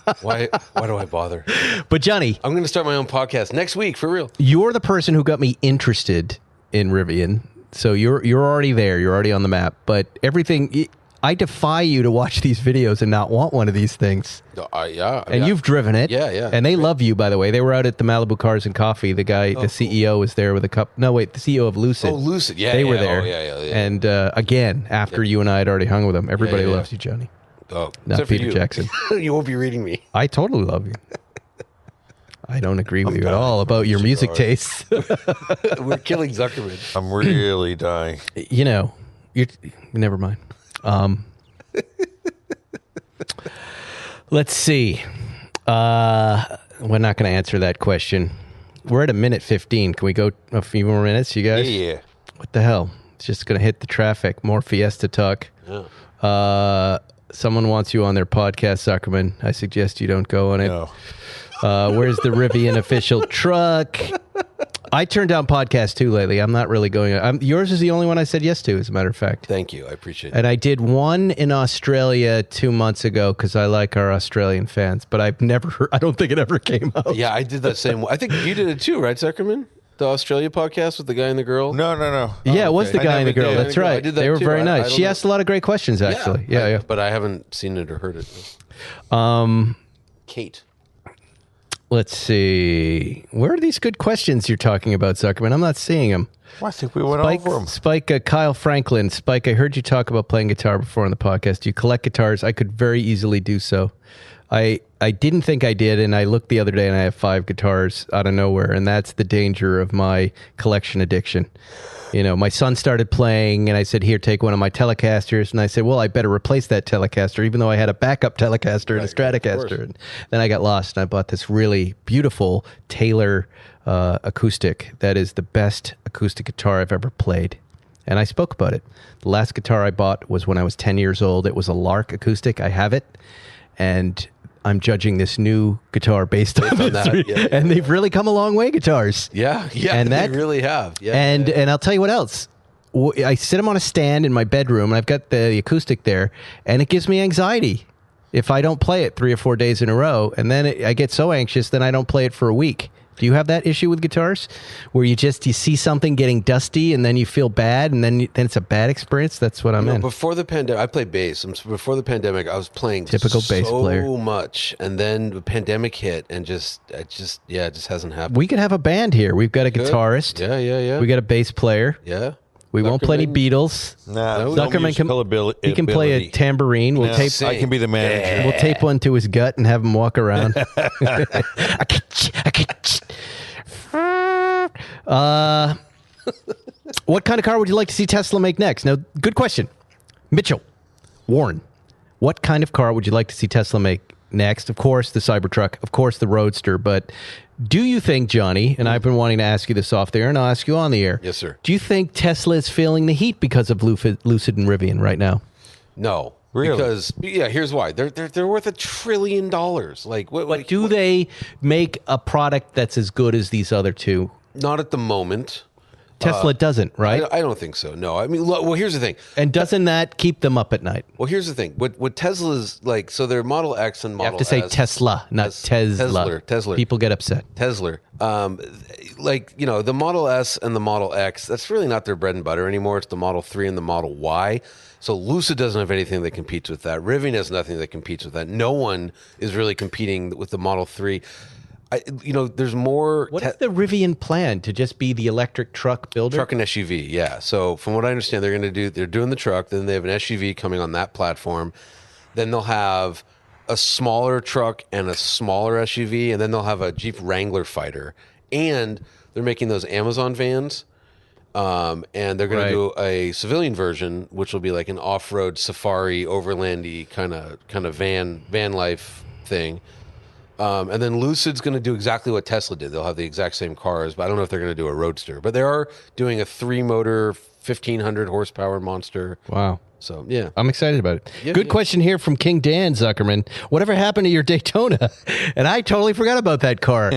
[SPEAKER 6] God. Why do I bother?
[SPEAKER 3] But Johnny,
[SPEAKER 6] I'm going to start my own podcast next week, for real.
[SPEAKER 3] You're the person who got me interested in Rivian. So you're already there. You're already on the map. But everything... I defy you to watch these videos and not want one of these things. And you've driven it.
[SPEAKER 6] Yeah.
[SPEAKER 3] And they love you, by the way. They were out at the Malibu Cars and Coffee. The guy, the CEO was there with a cup. No, wait, the CEO of Lucid.
[SPEAKER 6] Oh, Lucid. Yeah,
[SPEAKER 3] they were there.
[SPEAKER 6] Oh, yeah.
[SPEAKER 3] And again, after you and I had already hung with them, everybody loves you, Johnny.
[SPEAKER 6] Oh,
[SPEAKER 3] not Peter Jackson.
[SPEAKER 6] You won't be reading me.
[SPEAKER 3] I totally love you. I don't agree with you at all about your music tastes.
[SPEAKER 6] We're killing Zuckerman.
[SPEAKER 5] I'm really dying.
[SPEAKER 3] You're never mind. Let's see. We're not going to answer that question. We're at a minute 15. Can we go a few more minutes, you guys?
[SPEAKER 5] Yeah.
[SPEAKER 3] What the hell? It's just going to hit the traffic. More Fiesta talk.
[SPEAKER 6] Yeah.
[SPEAKER 3] Someone wants you on their podcast, Zuckerman. I suggest you don't go on it.
[SPEAKER 5] No.
[SPEAKER 3] Where's the Rivian official truck? I turned down podcasts too lately. I'm not really going. Yours is the only one I said yes to, as a matter of fact.
[SPEAKER 6] Thank you. I appreciate it.
[SPEAKER 3] And I did one in Australia 2 months ago because I like our Australian fans, but I've never heard, I don't think it ever came out.
[SPEAKER 6] Yeah, I did that same I think you did it too, right, Zuckerman? The Australia podcast with the guy and the girl?
[SPEAKER 5] No.
[SPEAKER 3] Yeah, it was the guy and the girl.
[SPEAKER 6] did.
[SPEAKER 3] That's right.
[SPEAKER 6] I did that
[SPEAKER 3] they were
[SPEAKER 6] too.
[SPEAKER 3] very
[SPEAKER 6] I
[SPEAKER 3] nice.
[SPEAKER 6] don't
[SPEAKER 3] She
[SPEAKER 6] know.
[SPEAKER 3] asked a lot of great questions, actually. Yeah.
[SPEAKER 6] But I haven't seen it or heard it. Kate.
[SPEAKER 3] Let's see. Where are these good questions you're talking about, Zuckerman? I'm not seeing them.
[SPEAKER 5] Well, I think we went over them.
[SPEAKER 3] Spike, Kyle Franklin. Spike, I heard you talk about playing guitar before on the podcast. Do you collect guitars? I could very easily do so. I didn't think I did, and I looked the other day, and I have 5 guitars out of nowhere, and that's the danger of my collection addiction. My son started playing, and I said, here, take one of my Telecasters. And I said, well, I better replace that Telecaster, even though I had a backup Telecaster and a Stratocaster. And then I got lost, and I bought this really beautiful Taylor acoustic that is the best acoustic guitar I've ever played. And I spoke about it. The last guitar I bought was when I was 10 years old. It was a Lark acoustic. I have it. And I'm judging this new guitar based on that. Yeah. And they've really come a long way, guitars.
[SPEAKER 6] Yeah,
[SPEAKER 3] and
[SPEAKER 6] they really have. Yeah,
[SPEAKER 3] and I'll tell you what else. I sit them on a stand in my bedroom, and I've got the acoustic there, and it gives me anxiety if I don't play it 3 or 4 days in a row. And then I get so anxious, then I don't play it for a week. Do you have that issue with guitars where you see something getting dusty and then you feel bad and then it's a bad experience? That's what I'm in.
[SPEAKER 6] Before the pandemic, I played bass. Before the pandemic, I was playing
[SPEAKER 3] typical bass player
[SPEAKER 6] so much, and then the pandemic hit, and it just hasn't happened.
[SPEAKER 3] We could have a band here. We've got a guitarist.
[SPEAKER 6] Yeah.
[SPEAKER 3] We got a bass player.
[SPEAKER 6] Yeah.
[SPEAKER 3] We won't play any Beatles.
[SPEAKER 7] Nah,
[SPEAKER 3] Zuckerman he can play a tambourine. We'll tape.
[SPEAKER 7] I can be the manager.
[SPEAKER 3] We'll tape one to his gut and have him walk around. What kind of car would you like to see Tesla make next? Now, good question. Mitchell, Warren, what kind of car would you like to see Tesla make next? Of course, the Cybertruck. Of course, the Roadster. But do you think, Johnny, and I've been wanting to ask you this off the air, and I'll ask you on the air.
[SPEAKER 6] Yes, sir.
[SPEAKER 3] Do you think Tesla is feeling the heat because of Lucid and Rivian right now?
[SPEAKER 6] No.
[SPEAKER 7] Really?
[SPEAKER 6] Because, here's why. They're worth $1 trillion. Like, what
[SPEAKER 3] Do they make a product that's as good as these other two?
[SPEAKER 6] Not at the moment.
[SPEAKER 3] Tesla doesn't, right?
[SPEAKER 6] I don't think so. No. I mean, well, here's the thing.
[SPEAKER 3] And doesn't that keep them up at night?
[SPEAKER 6] Well, here's the thing. What Tesla's like, so their Model X and Model S.
[SPEAKER 3] You have to say Tesla, not Tesla.
[SPEAKER 6] Tesla.
[SPEAKER 3] People get upset.
[SPEAKER 6] Tesla. The Model S and the Model X, that's really not their bread and butter anymore. It's the Model 3 and the Model Y. So Lucid doesn't have anything that competes with that. Rivian has nothing that competes with that. No one is really competing with the Model 3. There's more.
[SPEAKER 3] What is the Rivian plan? To just be the electric truck builder?
[SPEAKER 6] Truck and SUV, yeah. So from what I understand, they're doing the truck. Then they have an SUV coming on that platform. Then they'll have a smaller truck and a smaller SUV, and then they'll have a Jeep Wrangler fighter. And they're making those Amazon vans. And they're going to do a civilian version, which will be like an off-road safari, overlandy kind of van life thing. And then Lucid's going to do exactly what Tesla did. They'll have the exact same cars, but I don't know if they're going to do a Roadster. But they are doing a 3-motor, 1,500 horsepower monster.
[SPEAKER 3] Wow.
[SPEAKER 6] So, yeah.
[SPEAKER 3] I'm excited about it.
[SPEAKER 6] Yeah,
[SPEAKER 3] Good question here from King Dan Zuckerman. Whatever happened to your Daytona? And I totally forgot about that car.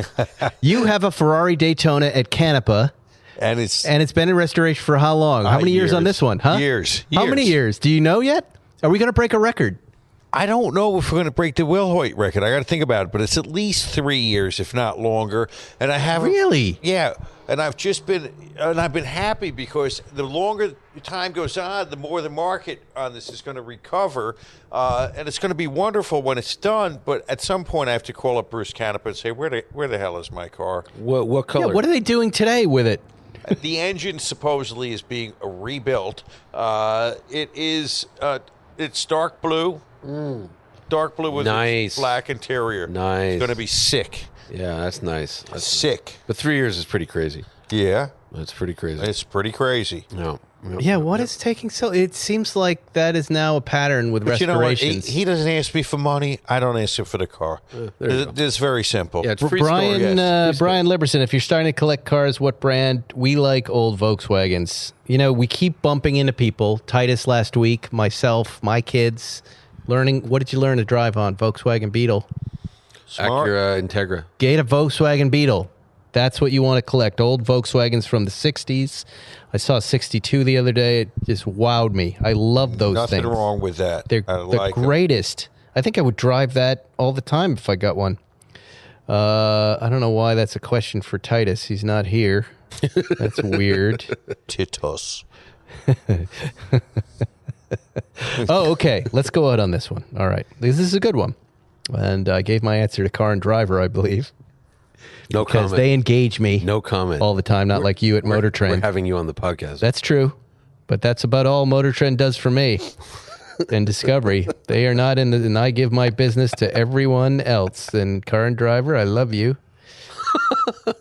[SPEAKER 3] You have a Ferrari Daytona at Canepa.
[SPEAKER 7] And it's
[SPEAKER 3] been in restoration for how long? How many years on this one? Huh?
[SPEAKER 7] Years.
[SPEAKER 3] How many years? Do you know yet? Are we going to break a record?
[SPEAKER 7] I don't know if we're going to break the Will Hoyt record. I got to think about it, but it's at least 3 years, if not longer. And I haven't
[SPEAKER 3] really.
[SPEAKER 7] Yeah, and I've been happy because the longer time goes on, the more the market on this is going to recover, and it's going to be wonderful when it's done. But at some point, I have to call up Bruce Canepa and say, "Where the hell is my car?
[SPEAKER 6] What color?
[SPEAKER 3] Yeah, what are they doing today with it?
[SPEAKER 7] The engine supposedly is being rebuilt. It's dark blue. Dark blue with a black interior.
[SPEAKER 6] Nice.
[SPEAKER 7] It's going to be sick.
[SPEAKER 6] Yeah, that's nice. That's
[SPEAKER 7] sick.
[SPEAKER 6] But 3 years is pretty crazy.
[SPEAKER 7] Yeah.
[SPEAKER 6] That's pretty crazy.
[SPEAKER 7] It's pretty crazy.
[SPEAKER 6] No.
[SPEAKER 3] Yeah, what is taking so... It seems like that is now a pattern with
[SPEAKER 7] but
[SPEAKER 3] restorations.
[SPEAKER 7] You know what? He doesn't ask me for money. I don't ask him for the car. It's very simple.
[SPEAKER 6] Yeah, it's free
[SPEAKER 3] Brian,
[SPEAKER 6] store, yes.
[SPEAKER 3] Brian Liberson, if you're starting to collect cars, what brand? We like old Volkswagens. You know, we keep bumping into people. Titus last week, myself, my kids... Learning, what did you learn to drive on? Volkswagen Beetle.
[SPEAKER 7] Smart.
[SPEAKER 6] Acura Integra.
[SPEAKER 3] Get a Volkswagen Beetle. That's what you want to collect. Old Volkswagens from the 60s. I saw a 62 the other day. It just wowed me. I love those things.
[SPEAKER 7] Nothing wrong with that.
[SPEAKER 3] They're the greatest. I think I would drive that all the time if I got one. I don't know why that's a question for Titus. He's not here. That's weird.
[SPEAKER 7] Titus.
[SPEAKER 3] Oh, okay. Let's go out on this one. All right. This is a good one. And I gave my answer to Car and Driver, I believe.
[SPEAKER 6] No
[SPEAKER 3] because
[SPEAKER 6] comment.
[SPEAKER 3] they engage me
[SPEAKER 6] No comment.
[SPEAKER 3] all the time, not like you at Motor Trend.
[SPEAKER 6] We're having you on the podcast.
[SPEAKER 3] That's true. But that's about all Motor Trend does for me. And Discovery. They are not in the... And I give my business to everyone else. And Car and Driver, I love you.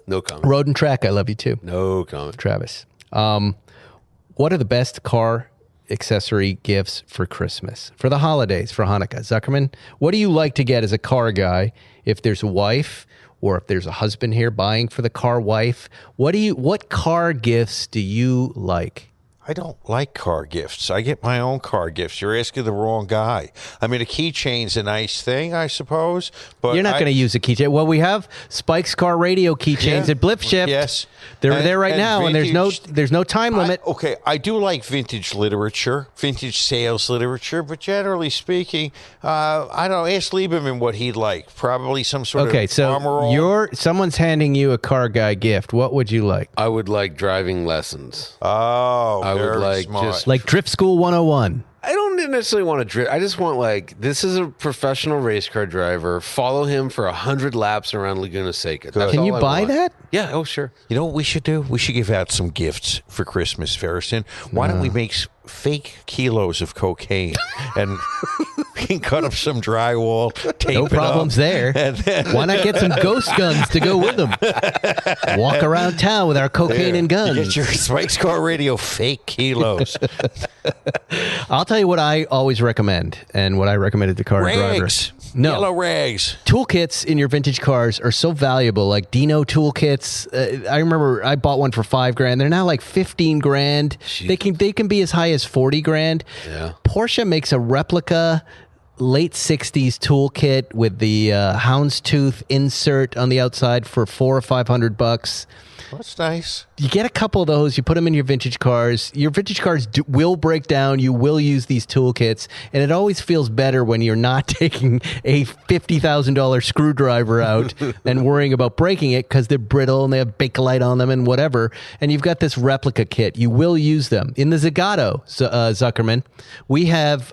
[SPEAKER 6] No comment.
[SPEAKER 3] Road and Track, I love you too.
[SPEAKER 6] No comment.
[SPEAKER 3] Travis. What are the best car accessory gifts for Christmas, for the holidays, for Hanukkah? Zuckerman, what do you like to get as a car guy if there's a wife or if there's a husband here buying for the car wife? What car gifts do you like?
[SPEAKER 7] I don't like car gifts. I get my own car gifts. You're asking the wrong guy. I mean, a keychain's a nice thing, I suppose, but
[SPEAKER 3] You're not going to use a keychain. Well, we have Spike's Car Radio keychains at Blip Shift.
[SPEAKER 7] Yes.
[SPEAKER 3] They're there right now, and there's no time limit.
[SPEAKER 7] I do like vintage literature, vintage sales literature, but generally speaking, I don't know. Ask Lieberman what he'd like. Probably some sort of armor roll.
[SPEAKER 3] Someone's handing you a car guy gift. What would you like?
[SPEAKER 6] I would like driving lessons.
[SPEAKER 7] Oh,
[SPEAKER 6] I would like
[SPEAKER 7] smart.
[SPEAKER 6] just
[SPEAKER 3] Like Drift School 101.
[SPEAKER 6] I don't necessarily want to drift. I just want, like, this is a professional race car driver. Follow him for 100 laps around Laguna Seca.
[SPEAKER 3] Can you buy that?
[SPEAKER 6] Yeah. Oh, sure.
[SPEAKER 7] You know what we should do? We should give out some gifts for Christmas, Ferriston. Why don't we make fake kilos of cocaine and we can cut up some drywall, tape
[SPEAKER 3] No problems there. Why not get some ghost guns to go with them? Walk around town with our cocaine and guns.
[SPEAKER 7] You get your Spike's Car Radio fake kilos.
[SPEAKER 3] I'll tell you what I always recommend, and what I recommended to car
[SPEAKER 7] Rags.
[SPEAKER 3] drivers. No.
[SPEAKER 7] Yellow rags.
[SPEAKER 3] Toolkits in your vintage cars are so valuable, like Dino toolkits. I remember I bought one for $5,000. They're now like $15,000.
[SPEAKER 6] Jeez.
[SPEAKER 3] They can be as high as $40,000.
[SPEAKER 6] Yeah.
[SPEAKER 3] Porsche makes a replica late 60s toolkit with the houndstooth insert on the outside for $400 or $500.
[SPEAKER 7] That's nice.
[SPEAKER 3] You get a couple of those, you put them in your vintage cars. Your vintage cars will break down. You will use these toolkits. And it always feels better when you're not taking a $50,000 screwdriver out and worrying about breaking it because they're brittle and they have Bakelite on them and whatever. And you've got this replica kit. You will use them. In the Zagato, Zuckerman,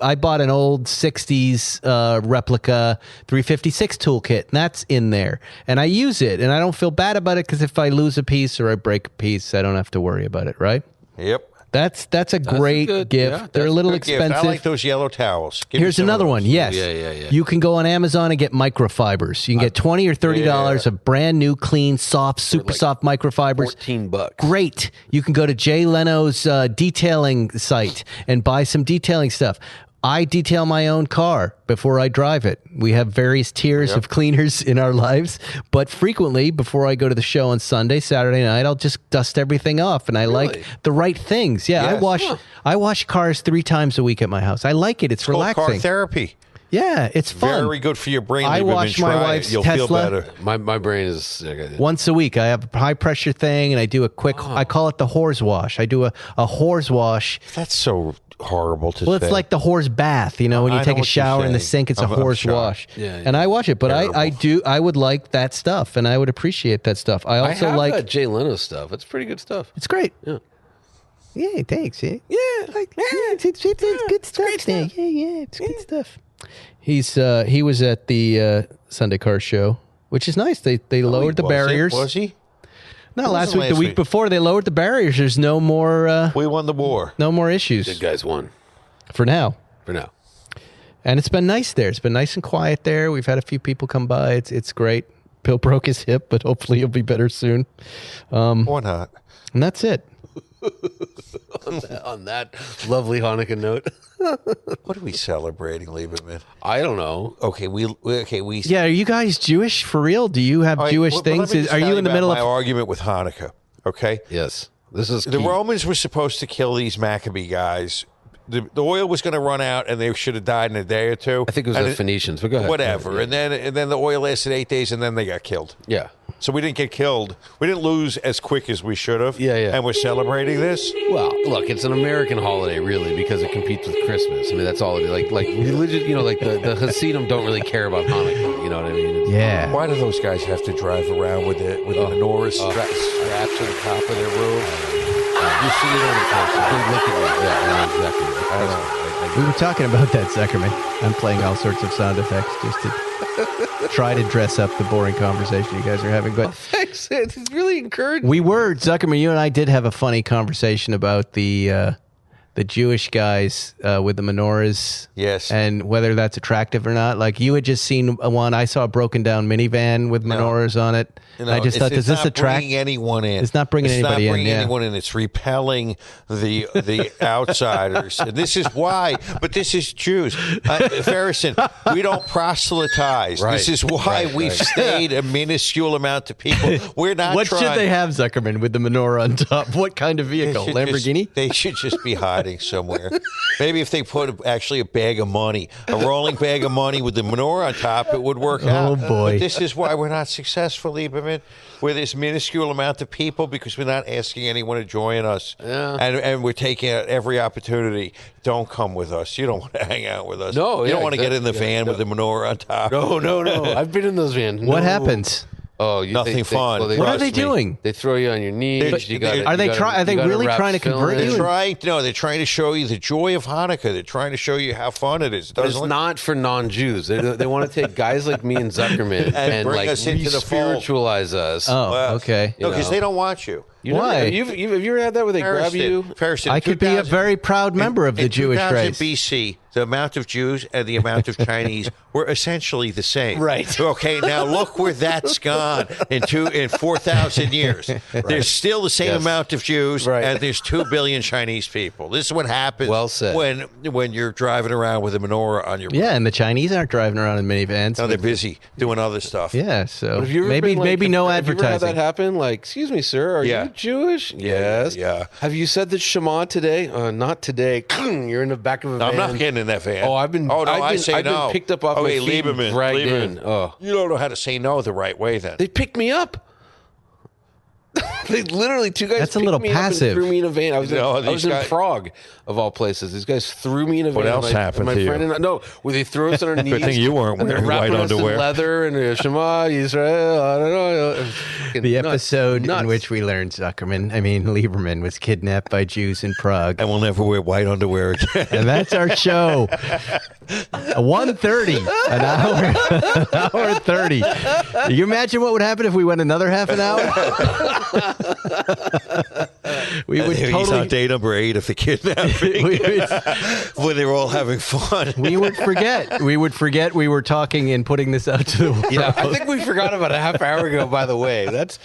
[SPEAKER 3] I bought an old 60s replica 356 toolkit. And that's in there. And I use it. And I don't feel bad about it because if I lose a piece or I break a piece, I don't have to worry about it, right?
[SPEAKER 7] Yep.
[SPEAKER 3] That's a great gift.
[SPEAKER 6] Yeah,
[SPEAKER 3] they're a little expensive.
[SPEAKER 7] I like those yellow towels. Give me
[SPEAKER 3] Here's
[SPEAKER 7] some of
[SPEAKER 3] another
[SPEAKER 7] those.
[SPEAKER 3] one. Yes.
[SPEAKER 6] Yeah.
[SPEAKER 3] You can go on Amazon and get microfibers. You can get $20 or $30 of brand new, clean, soft, super soft microfibers.
[SPEAKER 6] $14.
[SPEAKER 3] Great. You can go to Jay Leno's detailing site and buy some detailing stuff. I detail my own car before I drive it. We have various tiers of cleaners in our lives, but frequently before I go to the show on Sunday, Saturday night, I'll just dust everything off, and I like the right things. Yeah,
[SPEAKER 7] Yes.
[SPEAKER 3] I wash cars 3 times a week at my house. I like it. It's relaxing.
[SPEAKER 7] Car therapy.
[SPEAKER 3] Yeah, it's fun.
[SPEAKER 7] Very good for your brain.
[SPEAKER 3] I
[SPEAKER 7] Lieberman.
[SPEAKER 3] wash my
[SPEAKER 7] Try it.
[SPEAKER 3] wife's
[SPEAKER 7] You'll
[SPEAKER 3] Tesla.
[SPEAKER 7] feel better.
[SPEAKER 6] My brain is...
[SPEAKER 3] Once a week, I have a high pressure thing, and I do a quick. I call it the whores wash. I do a whores wash.
[SPEAKER 7] That's so horrible to say.
[SPEAKER 3] Well, it's like the whores bath. You know, when you
[SPEAKER 7] I
[SPEAKER 3] take
[SPEAKER 7] know
[SPEAKER 3] a
[SPEAKER 7] what you're
[SPEAKER 3] shower in the
[SPEAKER 7] saying.
[SPEAKER 3] sink, it's a
[SPEAKER 7] I'm
[SPEAKER 3] whores
[SPEAKER 7] shocked.
[SPEAKER 3] wash.
[SPEAKER 6] Yeah.
[SPEAKER 3] And I wash it, but
[SPEAKER 7] Terrible.
[SPEAKER 3] I would like that stuff, and I would appreciate that stuff. I also
[SPEAKER 6] have
[SPEAKER 3] like
[SPEAKER 6] that Jay Leno stuff. It's pretty good stuff.
[SPEAKER 3] It's great.
[SPEAKER 6] Yeah.
[SPEAKER 3] Yeah, thanks. Yeah, it's good stuff. Yeah, it's good stuff. He was at the Sunday Car Show, which is nice. They lowered the barriers.
[SPEAKER 7] Was he?
[SPEAKER 3] Not last
[SPEAKER 7] wasn't
[SPEAKER 3] week. The
[SPEAKER 7] last
[SPEAKER 3] week
[SPEAKER 7] week.
[SPEAKER 3] before, they lowered the barriers. There's no more.
[SPEAKER 7] We won the war.
[SPEAKER 3] No more issues
[SPEAKER 6] Good guys won
[SPEAKER 3] for now.
[SPEAKER 6] for now.
[SPEAKER 3] And it's been nice there. It's been nice and quiet there. We've had a few people come by. It's great. Bill broke his hip, but hopefully he'll be better soon.
[SPEAKER 7] Or not.
[SPEAKER 3] And that's it.
[SPEAKER 6] On that lovely Hanukkah note,
[SPEAKER 7] What are we celebrating, Lieberman?
[SPEAKER 6] I don't know.
[SPEAKER 7] Okay, we.
[SPEAKER 3] Yeah, are you guys Jewish for real? Do you have
[SPEAKER 7] All right,
[SPEAKER 3] Jewish
[SPEAKER 7] well,
[SPEAKER 3] things?
[SPEAKER 7] let me just
[SPEAKER 3] Are
[SPEAKER 7] tell
[SPEAKER 3] you in the
[SPEAKER 7] about
[SPEAKER 3] middle
[SPEAKER 7] my
[SPEAKER 3] of?
[SPEAKER 7] argument with Hanukkah? Okay.
[SPEAKER 6] Yes, this is
[SPEAKER 7] The
[SPEAKER 6] key.
[SPEAKER 7] Romans were supposed to kill these Maccabee guys. The oil was going to run out, and they should have died in a day or two.
[SPEAKER 6] I think it was
[SPEAKER 7] And
[SPEAKER 6] the Phoenicians, but go ahead.
[SPEAKER 7] Whatever.
[SPEAKER 6] Yeah.
[SPEAKER 7] And then the oil lasted 8 days, and then they got killed.
[SPEAKER 6] Yeah.
[SPEAKER 7] So we didn't get killed. We didn't lose as quick as we should have.
[SPEAKER 6] Yeah.
[SPEAKER 7] And we're celebrating this.
[SPEAKER 6] Well, look, it's an American holiday, really, because it competes with Christmas. I mean, that's all it is. Like religion, you know, like the Hasidim don't really care about Hanukkah. You know what I mean?
[SPEAKER 3] Yeah.
[SPEAKER 7] Why do those guys have to drive around with the menorah strapped to the top of their robe?
[SPEAKER 6] You see it on the poster. Look at me. Yeah, exactly.
[SPEAKER 7] I know.
[SPEAKER 3] We were talking about that, Zuckerman. I'm playing all sorts of sound effects just to try to dress up the boring conversation you guys are having. But
[SPEAKER 6] Thanks. It's really encouraging.
[SPEAKER 3] we were, Zuckerman, you and I did have a funny conversation about the the Jewish guys with the menorahs.
[SPEAKER 7] Yes.
[SPEAKER 3] And whether that's attractive or not. Like you had just seen one. I saw a broken down minivan with menorahs on it. I just thought, does this attract?
[SPEAKER 7] Bringing anyone in.
[SPEAKER 3] It's not bringing anybody in.
[SPEAKER 7] It's not bringing anyone in. It's repelling the outsiders. And this is why. But this is Jews. Ferguson, we don't proselytize.
[SPEAKER 6] Right.
[SPEAKER 7] This is why we've stayed a minuscule amount of people. We're not
[SPEAKER 3] What
[SPEAKER 7] trying.
[SPEAKER 3] should they have, Zuckerman, with the menorah on top? What kind of vehicle? Lamborghini?
[SPEAKER 7] They should just be hiding somewhere. Maybe if they put actually a bag of money, a rolling bag of money with the menorah on top, it would work out.
[SPEAKER 3] Oh, boy.
[SPEAKER 7] But this is why we're not successful, Lieberman. We're this minuscule amount of people because we're not asking anyone to join us.
[SPEAKER 6] Yeah.
[SPEAKER 7] And we're taking out every opportunity. Don't come with us. You don't want to hang out with us.
[SPEAKER 6] No,
[SPEAKER 7] you don't want to get in the van with the menorah on top.
[SPEAKER 6] No. I've been in those vans.
[SPEAKER 3] What
[SPEAKER 6] No.
[SPEAKER 3] happens?
[SPEAKER 6] Oh,
[SPEAKER 7] Nothing fun.
[SPEAKER 3] What are they doing?
[SPEAKER 6] They throw you on your knees.
[SPEAKER 3] Are they really trying to convert you?
[SPEAKER 7] They're trying to show you the joy of Hanukkah. They're trying to show you how fun it is.
[SPEAKER 6] But it's not for non-Jews. They want to take guys like me and Zuckerman and
[SPEAKER 7] bring
[SPEAKER 6] like
[SPEAKER 7] us into the fold.
[SPEAKER 6] spiritualize us.
[SPEAKER 3] Oh, okay.
[SPEAKER 7] No, because they don't want you.
[SPEAKER 3] Why?
[SPEAKER 6] Have you ever had that where they grab you?
[SPEAKER 3] I could be a very proud member of the Jewish race.
[SPEAKER 7] 2000 BC, the amount of Jews and the amount of Chinese were essentially the same.
[SPEAKER 3] Right.
[SPEAKER 7] Okay, now look where that's gone in 4,000 years. Right. There's still the same amount of Jews, and there's 2 billion Chinese people. This is what happens when you're driving around with a menorah on your back.
[SPEAKER 3] Yeah, and the Chinese aren't driving around in minivans.
[SPEAKER 7] No, they're busy doing other stuff.
[SPEAKER 3] Yeah, so
[SPEAKER 6] maybe
[SPEAKER 3] no
[SPEAKER 6] have you ever
[SPEAKER 3] advertising.
[SPEAKER 6] had that happen? Like, excuse me, sir, are you Jewish? Yes.
[SPEAKER 7] Yeah.
[SPEAKER 6] Have you said the Shema today? Not today. You're in the back of a van.
[SPEAKER 7] I'm not getting in that van.
[SPEAKER 6] Oh, I've been. I've been picked up off my feet and dragged in. Oh,
[SPEAKER 7] you don't know how to say no the right way. Then
[SPEAKER 6] they picked me up. They literally, two guys.
[SPEAKER 3] That's a little
[SPEAKER 6] picked me
[SPEAKER 3] passive.
[SPEAKER 6] Up and threw me in a van. I was in Prague, of all places. These guys threw me in a van.
[SPEAKER 7] What else happened to you?
[SPEAKER 6] Where they threw us on our knees.
[SPEAKER 7] Good thing you weren't wearing white underwear.
[SPEAKER 6] In leather and Shema Yisrael. I don't know.
[SPEAKER 3] The episode in which we learned Lieberman was kidnapped by Jews in Prague.
[SPEAKER 7] And we'll never wear white underwear again.
[SPEAKER 3] And that's our show. 1:30, an hour 30. Can you imagine what would happen if we went another half an hour? We would
[SPEAKER 7] He's on day number 8 of the kidnapping, where they were all having fun.
[SPEAKER 3] We would forget. We were talking and putting this out to the world.
[SPEAKER 6] Yeah, I think we forgot about a half hour ago. By the way, that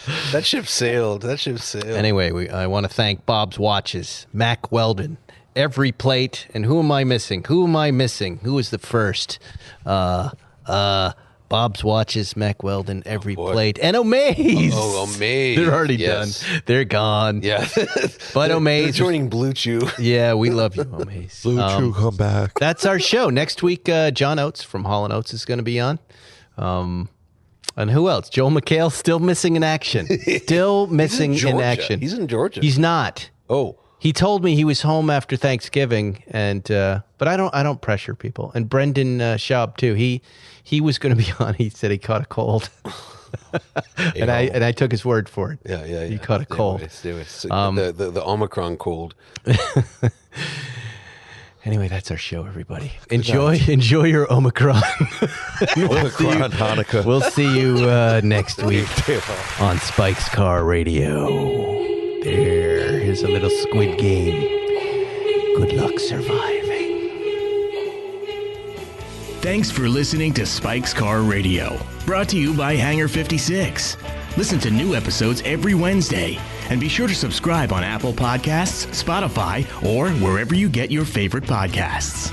[SPEAKER 6] ship sailed.
[SPEAKER 3] Anyway, I want to thank Bob's Watches, Mac Weldon, Every Plate, and who am I missing? Who was the first? Bob's Watches, Mac Weldon, Every Plate, and Omaze.
[SPEAKER 6] Oh, Omaze.
[SPEAKER 3] They're already done. They're gone.
[SPEAKER 6] Yeah.
[SPEAKER 3] But Omaze.
[SPEAKER 6] They're joining Blue Chew.
[SPEAKER 3] Yeah, we love you, Omaze.
[SPEAKER 7] Blue Chew, come back.
[SPEAKER 3] That's our show. Next week, John Oates from Hall & Oates is going to be on. And who else? Joel McHale, still missing in action. Still missing in action.
[SPEAKER 6] He's in Georgia.
[SPEAKER 3] He's not.
[SPEAKER 6] Oh.
[SPEAKER 3] He told me he was home after Thanksgiving, and but I don't pressure people. And Brendan Schaub too. He was going to be on. He said he caught a cold, and I took his word for it.
[SPEAKER 6] Yeah.
[SPEAKER 3] He caught a cold.
[SPEAKER 6] The Omicron cold.
[SPEAKER 3] Anyway, that's our show, everybody. Enjoy your Omicron.
[SPEAKER 7] Omicron Hanukkah.
[SPEAKER 3] We'll see you next week on Spike's Car Radio. Here's a little Squid Game. Good luck surviving.
[SPEAKER 2] Thanks for listening to Spike's Car Radio, brought to you by Hangar 56. Listen to new episodes every Wednesday, and be sure to subscribe on Apple Podcasts, Spotify, or wherever you get your favorite podcasts.